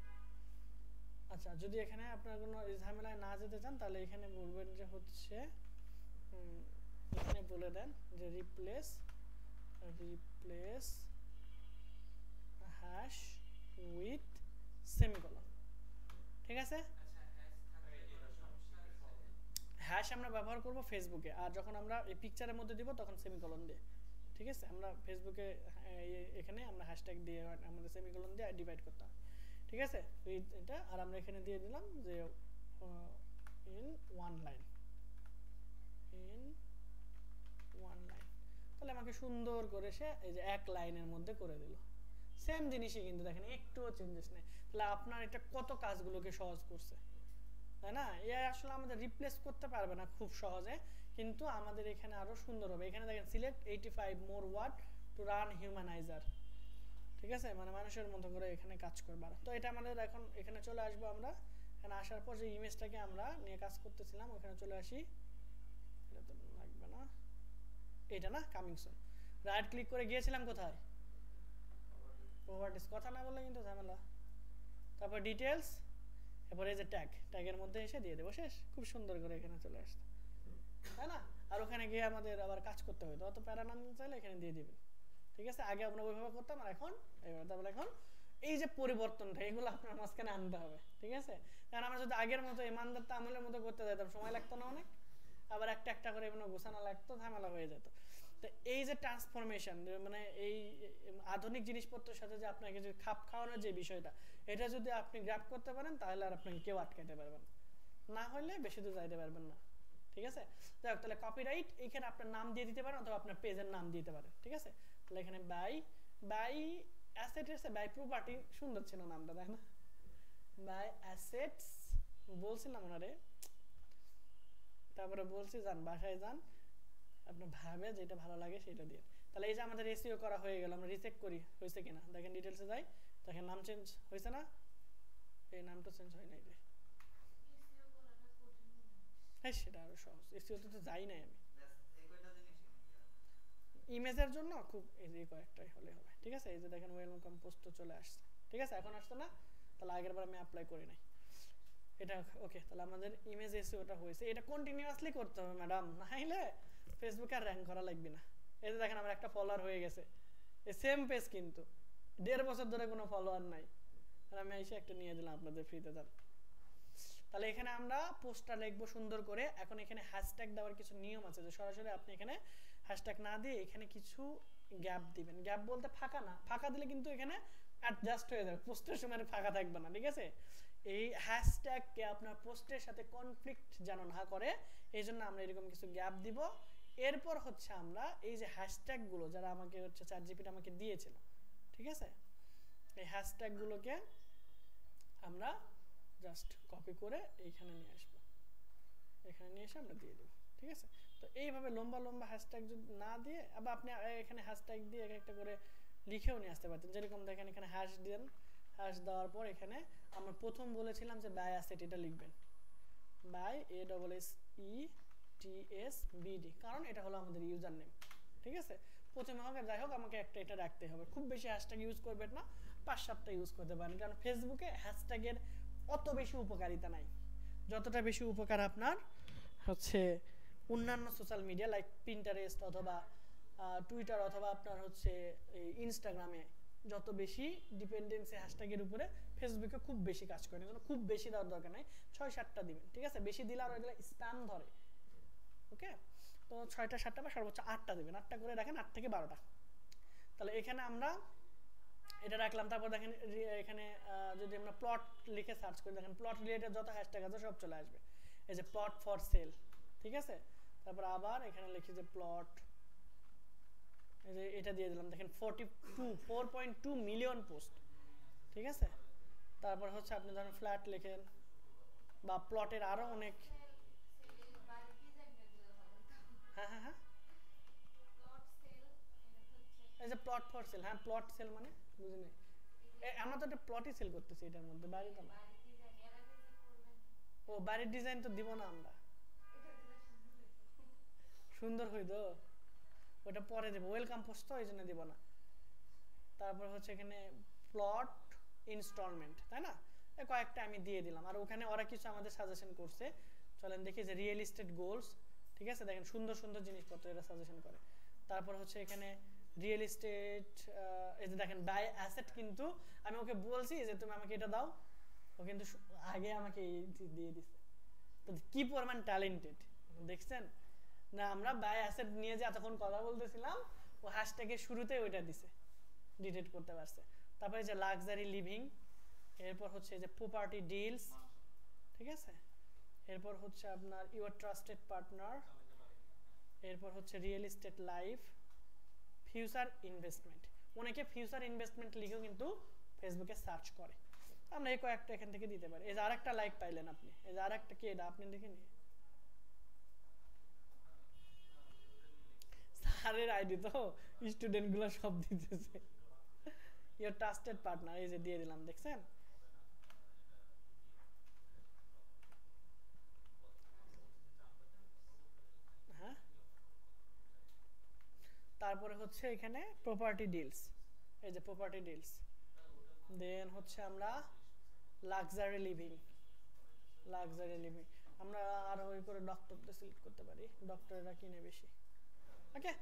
আচ্ছা যদি এখানে আপনার কোনো ঝামেলায় না যেতে চান তাহলে এখানে বলবেন যে হচ্ছে এখানে বলে দেন যে রিপ্লেস হ্যাশ উইথ সেমিকলন, ঠিক আছে? হ্যাশ আমরা ব্যবহার করব ফেসবুকে, আর যখন আমরা এই পিকচারের মধ্যে দিব তখন সেমিকলন দিয়ে, ঠিক আছে? আমরা ফেসবুকে এখানে আমরা হ্যাশট্যাগ দিয়ে আমাদের সেমিকলন দিয়ে ডিভাইড করতে হবে, ঠিক আছে? এটা আর আমরা এখানে দিয়ে দিলাম যে ইন ওয়ান লাইন, তাহলে আমাকে সুন্দর করে সে এই যে এক লাইনের মধ্যে করে দিল, সেম জিনিসই কিন্তু দেখেন একটুও চেঞ্জেস নেই। তাহলে আপনার এটা কত কাজগুলোকে সহজ করছে, তাই না? এআই আসলে আমাদের রিপ্লেস করতে পারবে না খুব সহজে, কিন্তু আমাদের এখানে আরো সুন্দর হবে। এখানে দেখেন select 85 more word to run humanizer, ঠিক আছে? মানে মানুষের মতো করে এখানে কাজ করবে। তো এটা আমাদের এখন এখানে চলে আসবো, আমরা এখানে আসার পর যে ইমেজটাকে আমরা নিয়ে কাজ করতেছিলাম ওখানে চলে আসি, এটা তো লাগবে না, এটা না কামিং সুন, রাইট ক্লিক করে গিয়েছিলাম কোথায়, প্রপার্টিস, কথা না বললে কিন্তু ঝামেলা, তারপর ডিটেলস, এরপর এই যে ট্যাগের মধ্যে এসে দিয়ে দেবো, শেষ। খুব সুন্দর করে এখানে চলে আসছে, তাই না? আর ওখানে গিয়ে আমাদের আবার কাজ করতে হতো, অত প্যারা না নিতে চাইলে এখানে দিয়ে দিবেন, ঠিক আছে? আগে আমরা ওইভাবে করতাম, আর এখন এইভাবে। তারপরে এখন এই যে পরিবর্তনটা এগুলো আপনার মাঝখানে আনতে হবে, ঠিক আছে? কারণ আমরা যদি আগের মতো ইমানদার আমলের মতো করতে যেতাম সময় লাগতো না অনেক, আবার একটা একটা করে এমন গোছানো লাগতো, ঝামেলা হয়ে যেত। তো এই যে ট্রান্সফরমেশন, মানে এই আধুনিক জিনিসপত্রের সাথে যে আপনাকে যে খাপ খাওয়ানোর যে বিষয়টা, এটা যদি আপনি গ্র্যাব করতে পারেন তাহলে আর আপনাকে কেউ আটকাতে পারবে না হলে বেশি দূর যাইতে পারবেন না, ঠিক আছে? যাই হোক, তাহলে কপিরাইট এখানে আপনার নাম দিয়ে দিতে পারেন অথবা আপনার পেজের নাম দিতে পারেন, ঠিক আছে? তাহলে এখানে বাই অ্যাসেটস বাই প্রপার্টি, সুন্দর ছিল নামটা, তাই না? বাই অ্যাসেটস বলছিলাম ওনারে, তারপরে বলছি যান বাসায় যান, আপনার ভাবে যেটা ভালো লাগে সেটা দিয়ে। তাহলে এই যে আমাদের এসইও করা হয়ে গেল, আমরা রিচেক করি হয়েছে কিনা, দেখেন ডিটেলসে যাই, দেখেন নাম চেঞ্জ হয়েছে না, এই নামটা চেঞ্জ হয় নাই রে, হ্যাঁ সেটা আরো সহজ, এসইওতে তো যাই নাই আমি, ইমেজের জন্য খুব এই কয়েকটাই হলে হবে, ঠিক আছে। এই যে দেখেন ওয়েলকাম পোস্ট চলে আসছে, ঠিক আছে, এখন আসছে না, তাহলে আগের বার আমি অ্যাপ্লাই করি নাই এটা, ওকে। তাহলে আমাদের ইমেজ এসইওটা হয়েছে, এটা কন্টিনিউয়াসলি করতে হবে ম্যাডাম, নাইলে ফেসবুকে আর র্যাঙ্ক করা লাগবে না। এই যে দেখেন আমার একটা ফলোয়ার হয়ে গেছে, এই সেম পেজ কিন্তু 1.5 বছর ধরে কোনো ফলোয়ার নাই, আর আমি এসে একটা নিয়ে দিলাম আপনাদের ফ্রিতে যান। তাহলে এখানে আমরা পোস্টটা লিখবো সুন্দর করে। এখন এখানে হ্যাশট্যাগ দেওয়ার কিছু নিয়ম আছে, যে সরাসরি আপনি এখানে হ্যাশট্যাগ না দিয়ে এখানে কিছু গ্যাপ দিবেন, গ্যাপ বলতে ফাঁকা না, ফাঁকা দিলে কিন্তু এখানে অ্যাডজাস্ট হয়ে যাবে, পোস্টের সময় ফাঁকা থাকবে না, ঠিক আছে। এই হ্যাশট্যাগকে আপনার পোস্টের সাথে কনফ্লিক্ট যেন না করে, এই জন্য আমরা এরকম কিছু গ্যাপ দিব। এরপর হচ্ছে আমরা এই যে হ্যাশট্যাগুলো যারা আমাকে হচ্ছে চ্যাটজিপিটি আমাকে দিয়েছিল, ঠিক আছে, এই হ্যাশট্যাগুলোকে আমরা জাস্ট কপি করে এইখানে নিয়ে আসবো, এখানে নিয়ে এসে আমরা দিয়ে দেবো, ঠিক আছে। তো এইভাবে লম্বা লম্বা হ্যাশট্যাগ যদি না দিয়ে, আবার আপনি এখানে হ্যাশট্যাগ দিয়ে একটা করে লিখেও নিয়ে আসতে পারতেন, যেরকম দেখেন এখানে হ্যাশ দেন, হ্যাশ দেওয়ার পর এখানে আমরা প্রথম বলেছিলাম যে বাই অ্যাসেট, এটা লিখবেন বাই ASSETSBD, কারণ এটা হলো আমাদের ইউজার নেম, ঠিক আছে। প্রথমে হোক যাই হোক আমাকে একটা এটা রাখতে হবে, খুব বেশি হ্যাশট্যাগ ইউজ করবেন না, 5-7টা ইউজ করতে পারেন, কারণ ফেসবুকে হ্যাশট্যাগের অত বেশি উপকারিতা নাই, যতটা বেশি উপকার আপনার হচ্ছে অন্যান্য সোশ্যাল মিডিয়া লাইক পিন্টারেস্ট অথবা টুইটার অথবা আপনার হচ্ছে ইনস্টাগ্রামে যত বেশি ডিপেন্ডেন্সি হ্যাশট্যাগের উপরে, ফেসবুকে খুব বেশি কাজ করে, জন্য খুব বেশি দেওয়ার দরকার নাই, 6-7টা দিবেন, ঠিক আছে। বেশি দিলে আর এগুলো স্প্যাম ধরে, ওকে। তো 6টা-7টা বা সর্বোচ্চ 8টা দিবেন, 8টা করে রাখেন, 8 থেকে 12টা। তাহলে এখানে আমরা এটা রাখলাম। তারপর দেখেন এখানে যদি আমরা প্লট লিখে সার্চ করি, দেখেন প্লট রিলেটেড যত হ্যাশট্যাগ আছে সব চলে আসবে, এই যে প্লট ফর সেল, ঠিক আছে। তারপর আবার এখানে লিখি যে প্লট, এই যে এটা দিয়ে দিলাম, দেখেন 4.2 মিলিয়ন পোস্ট, ঠিক আছে। তারপর হচ্ছে আপনি ধরেন ফ্ল্যাট লেখেন বা প্লটের আরো অনেক, হ্যাঁ হ্যাঁ হ্যাঁ, এই যে প্লট ফর সেল, হ্যাঁ প্লট সেল মানে বুঝিনি, আমরা তো একটা প্লটই সেল করতেছি এটার মধ্যে, বাড়ি তো না। ও বাড়ির ডিজাইন তো দিব না আমরা, সুন্দর হইতো, ওটা পরে দেবো, ওয়েলকাম পোস্ট তো এই জন্য দিব না। তারপর হচ্ছে এখানে প্লট ইনস্টলমেন্ট, তাই না, কয়েকটা আমি দিয়ে দিলাম। আর ওখানে ওরা কিছু আমাদের সাজেশন করছে, চলেন দেখি, যে রিয়েল এস্টেট গোলস, ঠিক আছে, দেখেন সুন্দর সুন্দর জিনিসপত্র এরা সাজেশন করে। তারপর হচ্ছে এখানে রিয়েল এস্টেট, এই যে দেখেন বাই অ্যাসেট, কিন্তু আমি ওকে বলছি যে তুমি আমাকে এটা দাও, ও কিন্তু আগে আমাকে দিয়ে দিচ্ছে, তো কি পরিমাণ ট্যালেন্টেড দেখছেন না। আমরা বাই অ্যাসেট নিয়ে যে এতক্ষণ কথা বলতেছিলাম, ও হ্যাশট্যাগের শুরুতেই ওইটা দিছে, ডিটেক্ট করতে পারছে। তারপরে যে লাক্সারি লিভিং, এরপর হচ্ছে যে প্রপার্টি ডিলস, ঠিক আছে। এরপর হচ্ছে আপনার ইউর ট্রাস্টেড পার্টনার, এরপর হচ্ছে real estate life, future investment, অনেকে ফিউচার ইনভেস্টমেন্ট লিখেও কিন্তু ফেসবুকে সার্চ করে, আমরা এই কয়েকটা এখান থেকে দিতে পারি। এই যে আরেকটা লাইক পাইলেন আপনি, এই যে আরেকটা কি, এটা আপনি দেখে নিন, স্যারের আইডি তো স্টুডেন্ট গুলো সব দিতেছে, ইউর ট্রাস্টেড পার্টনার, এই যে দিয়ে দিলাম, দেখছেন। হ্যাঁ, তারপরে হচ্ছে এখানে প্রপার্টি ডিলস, এই যে প্রপার্টি ডিলস, দেন হচ্ছে আমরা লাক্সারি লিভিং, লাক্সারি লিভিং, আমরা আরো ওই করে ডক্টরটা সিলেক্ট করতে পারি, ডক্টররা কিনে বেশি, ওকে,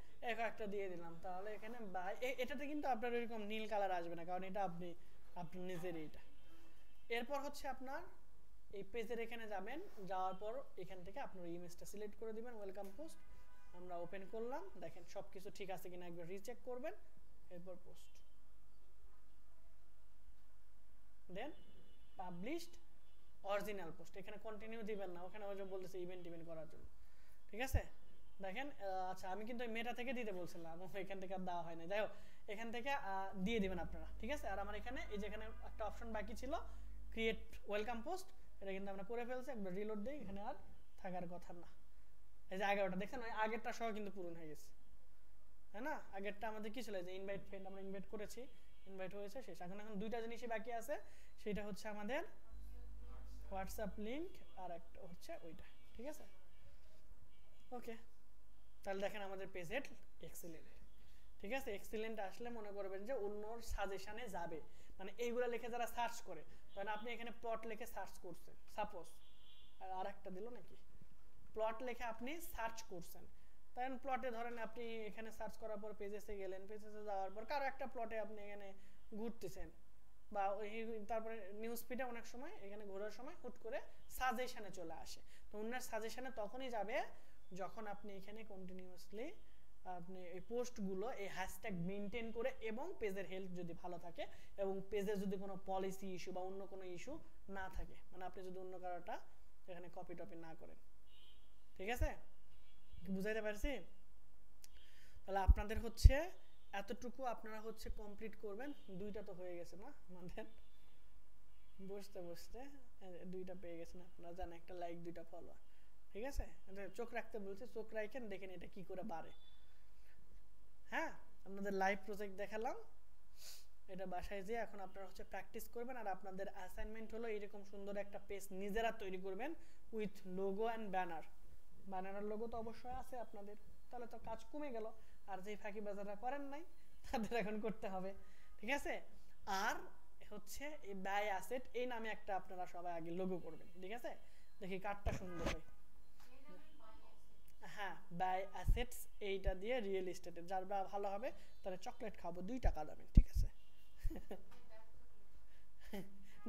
একটা দিয়ে দিলাম। তাহলে এখানে এটাতে কিন্তু আপনার এরকম নীল কালার আসবে না, কারণ এটা আপনার নিজের এইটা। এরপর হচ্ছে আপনার এই পেজের এখানে যাবেন, যাওয়ার পর এখান থেকে আপনার ইমেজটা সিলেক্ট করে দিবেন, ওয়েলকাম পোস্ট, আমরা ওপেন করলাম, দেখেন সবকিছু ঠিক আছে কিনা একবার রিচেক করবেন, এরপর পোস্ট, দেন পাবলিশড অরিজিনাল পোস্ট, এখানে কন্টিনিউ দিবেন না, ওখানে ওই যে বলতেছে ইভেন্ট করার জন্য, ঠিক আছে। দেখেন আচ্ছা, আমি কিন্তু মেটা থেকে দিতে বলছিলাম, এখান থেকে আর দেওয়া হয় না, যাই হোক এখান থেকে দিয়ে দিবেন আপনারা, ঠিক আছে। আর আমার এখানে এই যে এখানে একটা অপশন বাকি ছিল, ক্রিয়েট ওয়েলকাম পোস্ট, এটা কিন্তু আমরা করে ফেলছি, একবার রিলোড দিই, এখানে আর থাকার কথা না। এই যে 11টা দেখছেন, ওই আগেরটা সহ কিন্তু পূরণ হয়ে গেছে, তাই না। আগেরটা আমাদের কি ছিল, যে ইনভাইট ফ্রেন্ড, আমরা ইনভাইট করেছি, ইনভাইট হয়েছে শেষ। এখন দুইটা জিনিসই বাকি আছে, সেটা হচ্ছে আমাদের হোয়াটসঅ্যাপ লিংক আর একটা হচ্ছে ওইটা, ঠিক আছে? ওকে, তাহলে দেখেন আমাদের পেজের এক্সিলেন্ট, ঠিক আছে? এক্সিলেন্ট আসলে মনে করবেন যে অন্যর সাজেশনে যাবে, মানে এইগুলো লিখে যারা সার্চ করে, তখন আপনি এখানে প্লট লিখে সার্চ করছেন সাপোজ, আর একটা দিল নাকি, প্লট লিখে আপনি সার্চ করছেন, তখন প্লটে ধরেন আপনি এখানে সার্চ করার পর পেজেসে গেলেন, পেজেসে যাওয়ার পর কারো একটা প্লটে আপনি এখানে ঘুরতেছেন, বা তারপরে নিউজ ফিডে অনেক সময় এখানে ঘোরার সময় হুট করে সাজেশনে চলে আসে, তো অন্যের সাজেশনে তখনই যাবে যখন আপনি এখানে কন্টিনিউয়াসলি আপনি এই পোস্টগুলো এই হ্যাশট্যাগ মেনটেন করে, এবং পেজের হেলথ যদি ভালো থাকে, এবং পেজের যদি কোনো পলিসি ইস্যু বা অন্য কোনো ইস্যু না থাকে, মানে আপনি যদি অন্য কারোটা এখানে কপি টপি না করেন, ঠিক আছে? বুঝাইতে পারছি? তাহলে আপনাদের হচ্ছে এতটুকু আপনারা হচ্ছে কমপ্লিট করবেন। দুইটা তো হয়ে গেছে না আমাদের, বসতে বসতে দুইটা পেয়ে গেছেন আপনারা, জানেন একটা লাইক দুইটা ফলোয়ার, ঠিক আছে? চোখ রাখতে বলছে, চোখ রাখেন, দেখেন এটা কি করে বাড়ে। হ্যাঁ, আপনাদের লাইভ প্রজেক্ট দেখালাম, এটা বাসায় যেয়ে এখন আপনারা হচ্ছে প্র্যাকটিস করবেন। আর আপনাদের অ্যাসাইনমেন্ট হলো এরকম সুন্দর একটা পেজ নিজেরা তৈরি করবেন উইথ লোগো অ্যান্ড ব্যানার। ব্যানারের লোগো তো অবশ্যই আছে আপনাদের, তাহলে তো কাজ কমে গেল। আর যেই ফাঁকি বাজাররা করেন নাই তাদের এখন করতে হবে, ঠিক আছে? আর হচ্ছে এই বাই অ্যাসেট এই নামে একটা আপনারা সবাই আগে লোগো করবেন, ঠিক আছে? দেখি কার্ডটা সুন্দর হয়। হ্যাঁ, বাই অ্যাসেটস এইটা দিয়ে রিয়েল এস্টেটের যার ভালো হবে তাহলে চকলেট খাবো 2 টাকা দামের, ঠিক আছে?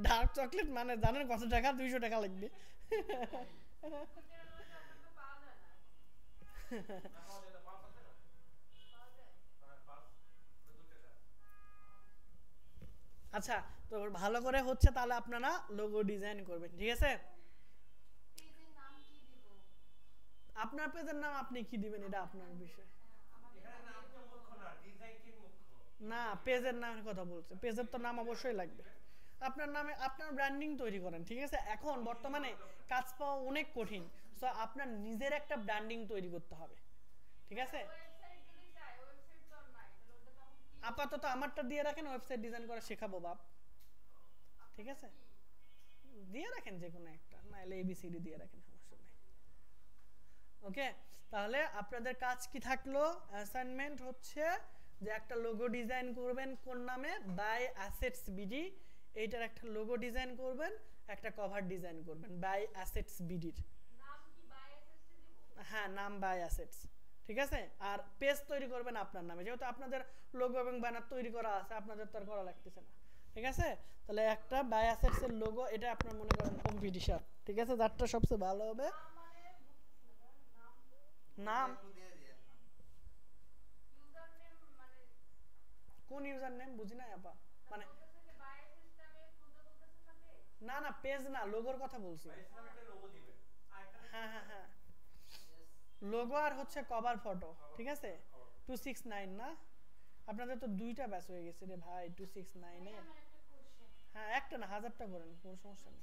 ডার্ক চকলেট মানে জানেন কত টাকা? 200 টাকা লাগবে। আচ্ছা, তো ভালো করে হচ্ছে তাহলে আপনারা লোগো ডিজাইন করবেন, ঠিক আছে? আপনার পেজের নাম আপনি কি দিবেন এটা আপনার বিষয়। না, পেজের নামের কথা বলছে, পেজের তো নাম অবশ্যই লাগবে। আপনার নামে আপনার ব্র্যান্ডিং তৈরি করেন, ঠিক আছে? এখন বর্তমানে কাজ পাওয়া অনেক কঠিন, সো আপনার নিজের একটা ব্র্যান্ডিং তৈরি করতে হবে, ঠিক আছে? আপাতত আমারটা দিয়ে রাখেন, ওয়েবসাইট ডিজাইন করা শেখাবো বাপ, ঠিক আছে? দিয়ে রাখেন যে কোনো একটা, নাহলে এবিসিডি দিয়ে রাখেন, সমস্যা নেই। ওকে, তাহলে আপনাদের কাজ কি থাকলো? অ্যাসাইনমেন্ট হচ্ছে যে একটা লোগো ডিজাইন করবেন, কোন নামে? Buy assets BD. এইটার একটা লোগো ডিজাইন করবেন, একটা কভার ডিজাইন করবেন বাই অ্যাসেটস বিডির। হ্যাঁ, নাম বাই অ্যাসেটস, ঠিক আছে? আর পেজ তৈরি করবেন আপনার নামে, যেহেতু আপনাদের লোগো এবং ব্যানার তৈরি করা আছে, আপনাদের তো আর করা লাগতেছে না, ঠিক আছে? তাহলে একটা বাই অ্যাসেটস এর লোগো, এটা আপনার মনে করেন কম্পিটিশন, ঠিক আছে? যারটা সবচেয়ে ভালো হবে নাম। কোন ইউজার নেম বুঝি না আপা, মানে না না পেজ না, লোগোর কথা বলছি। হ্যাঁ হ্যাঁ হ্যাঁ, লোগো আর হচ্ছে কভার ফটো, ঠিক আছে? 269 না, আপনাদের তো দুইটা ব্যাচ হয়ে গেছে রে ভাই, 269 এ। হ্যাঁ, একটা না, 1000টা করেন, কোনো সমস্যা নেই।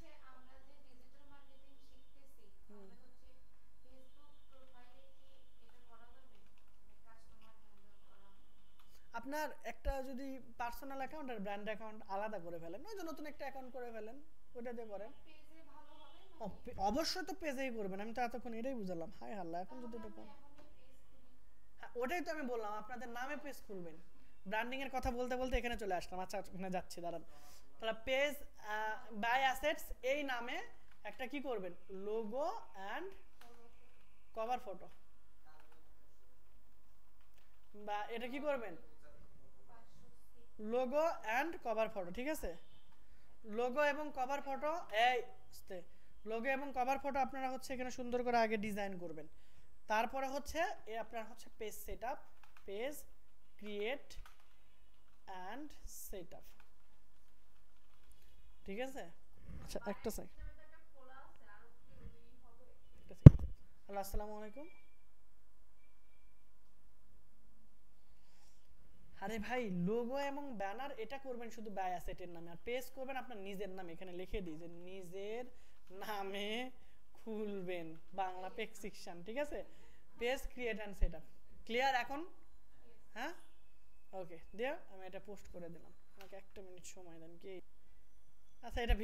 আপনার একটা যদি পার্সোনাল অ্যাকাউন্ট আর ব্র্যান্ড অ্যাকাউন্ট আলাদা করে ফেলেন, ওই যে নতুন একটা অ্যাকাউন্ট করে ফেলেন, ওটা দিয়ে করেন। অবশ্যই তো পেজেই করবেন, আমি তো এতক্ষণ এটাই বুঝালাম। হাই হাল্লা, এখন যদি এটা করেন, হ্যাঁ ওটাই তো আমি বললাম, আপনাদের নামে পেজ খুলবেন। ব্র্যান্ডিং এর কথা বলতে বলতে এখানে চলে আসলাম। আচ্ছা, এখানে যাচ্ছি, দাঁড়ান। তাহলে পেজ বাই অ্যাসেটস এই নামে একটা কি করবেন? লোগো অ্যান্ড কভার ফটো, বা এটা কি করবেন? লোগো অ্যান্ড কভার ফটো, ঠিক আছে? লোগো এবং কভার ফটো, এই লোগো এবং কভার ফটো আপনারা হচ্ছে এখানে সুন্দর করে আগে ডিজাইন করবেন। তারপরে হচ্ছে আপনার হচ্ছে page setup, page create and setup, ঠিক আছে? আচ্ছা, একটা সেকেন্ড। হ্যালো, আসসালামু আলাইকুম। আরে ভাই, লোগো এবং ব্যানার এটা করবেন শুধু বাই অ্যাসেটের নামে, আর পেজ করবেন আপনার নিজের নামে। এখানে লিখে দিই যে নিজের নামে খুলবেন বাংলা পেজ সেকশন, ঠিক আছে? Page create and setup, clear এখন? হ্যাঁ, ওকে, দিয়ে আমি এটা পোস্ট করে দিলাম। আমাকে একটা মিনিট সময় দেন কি আচ্ছা এটা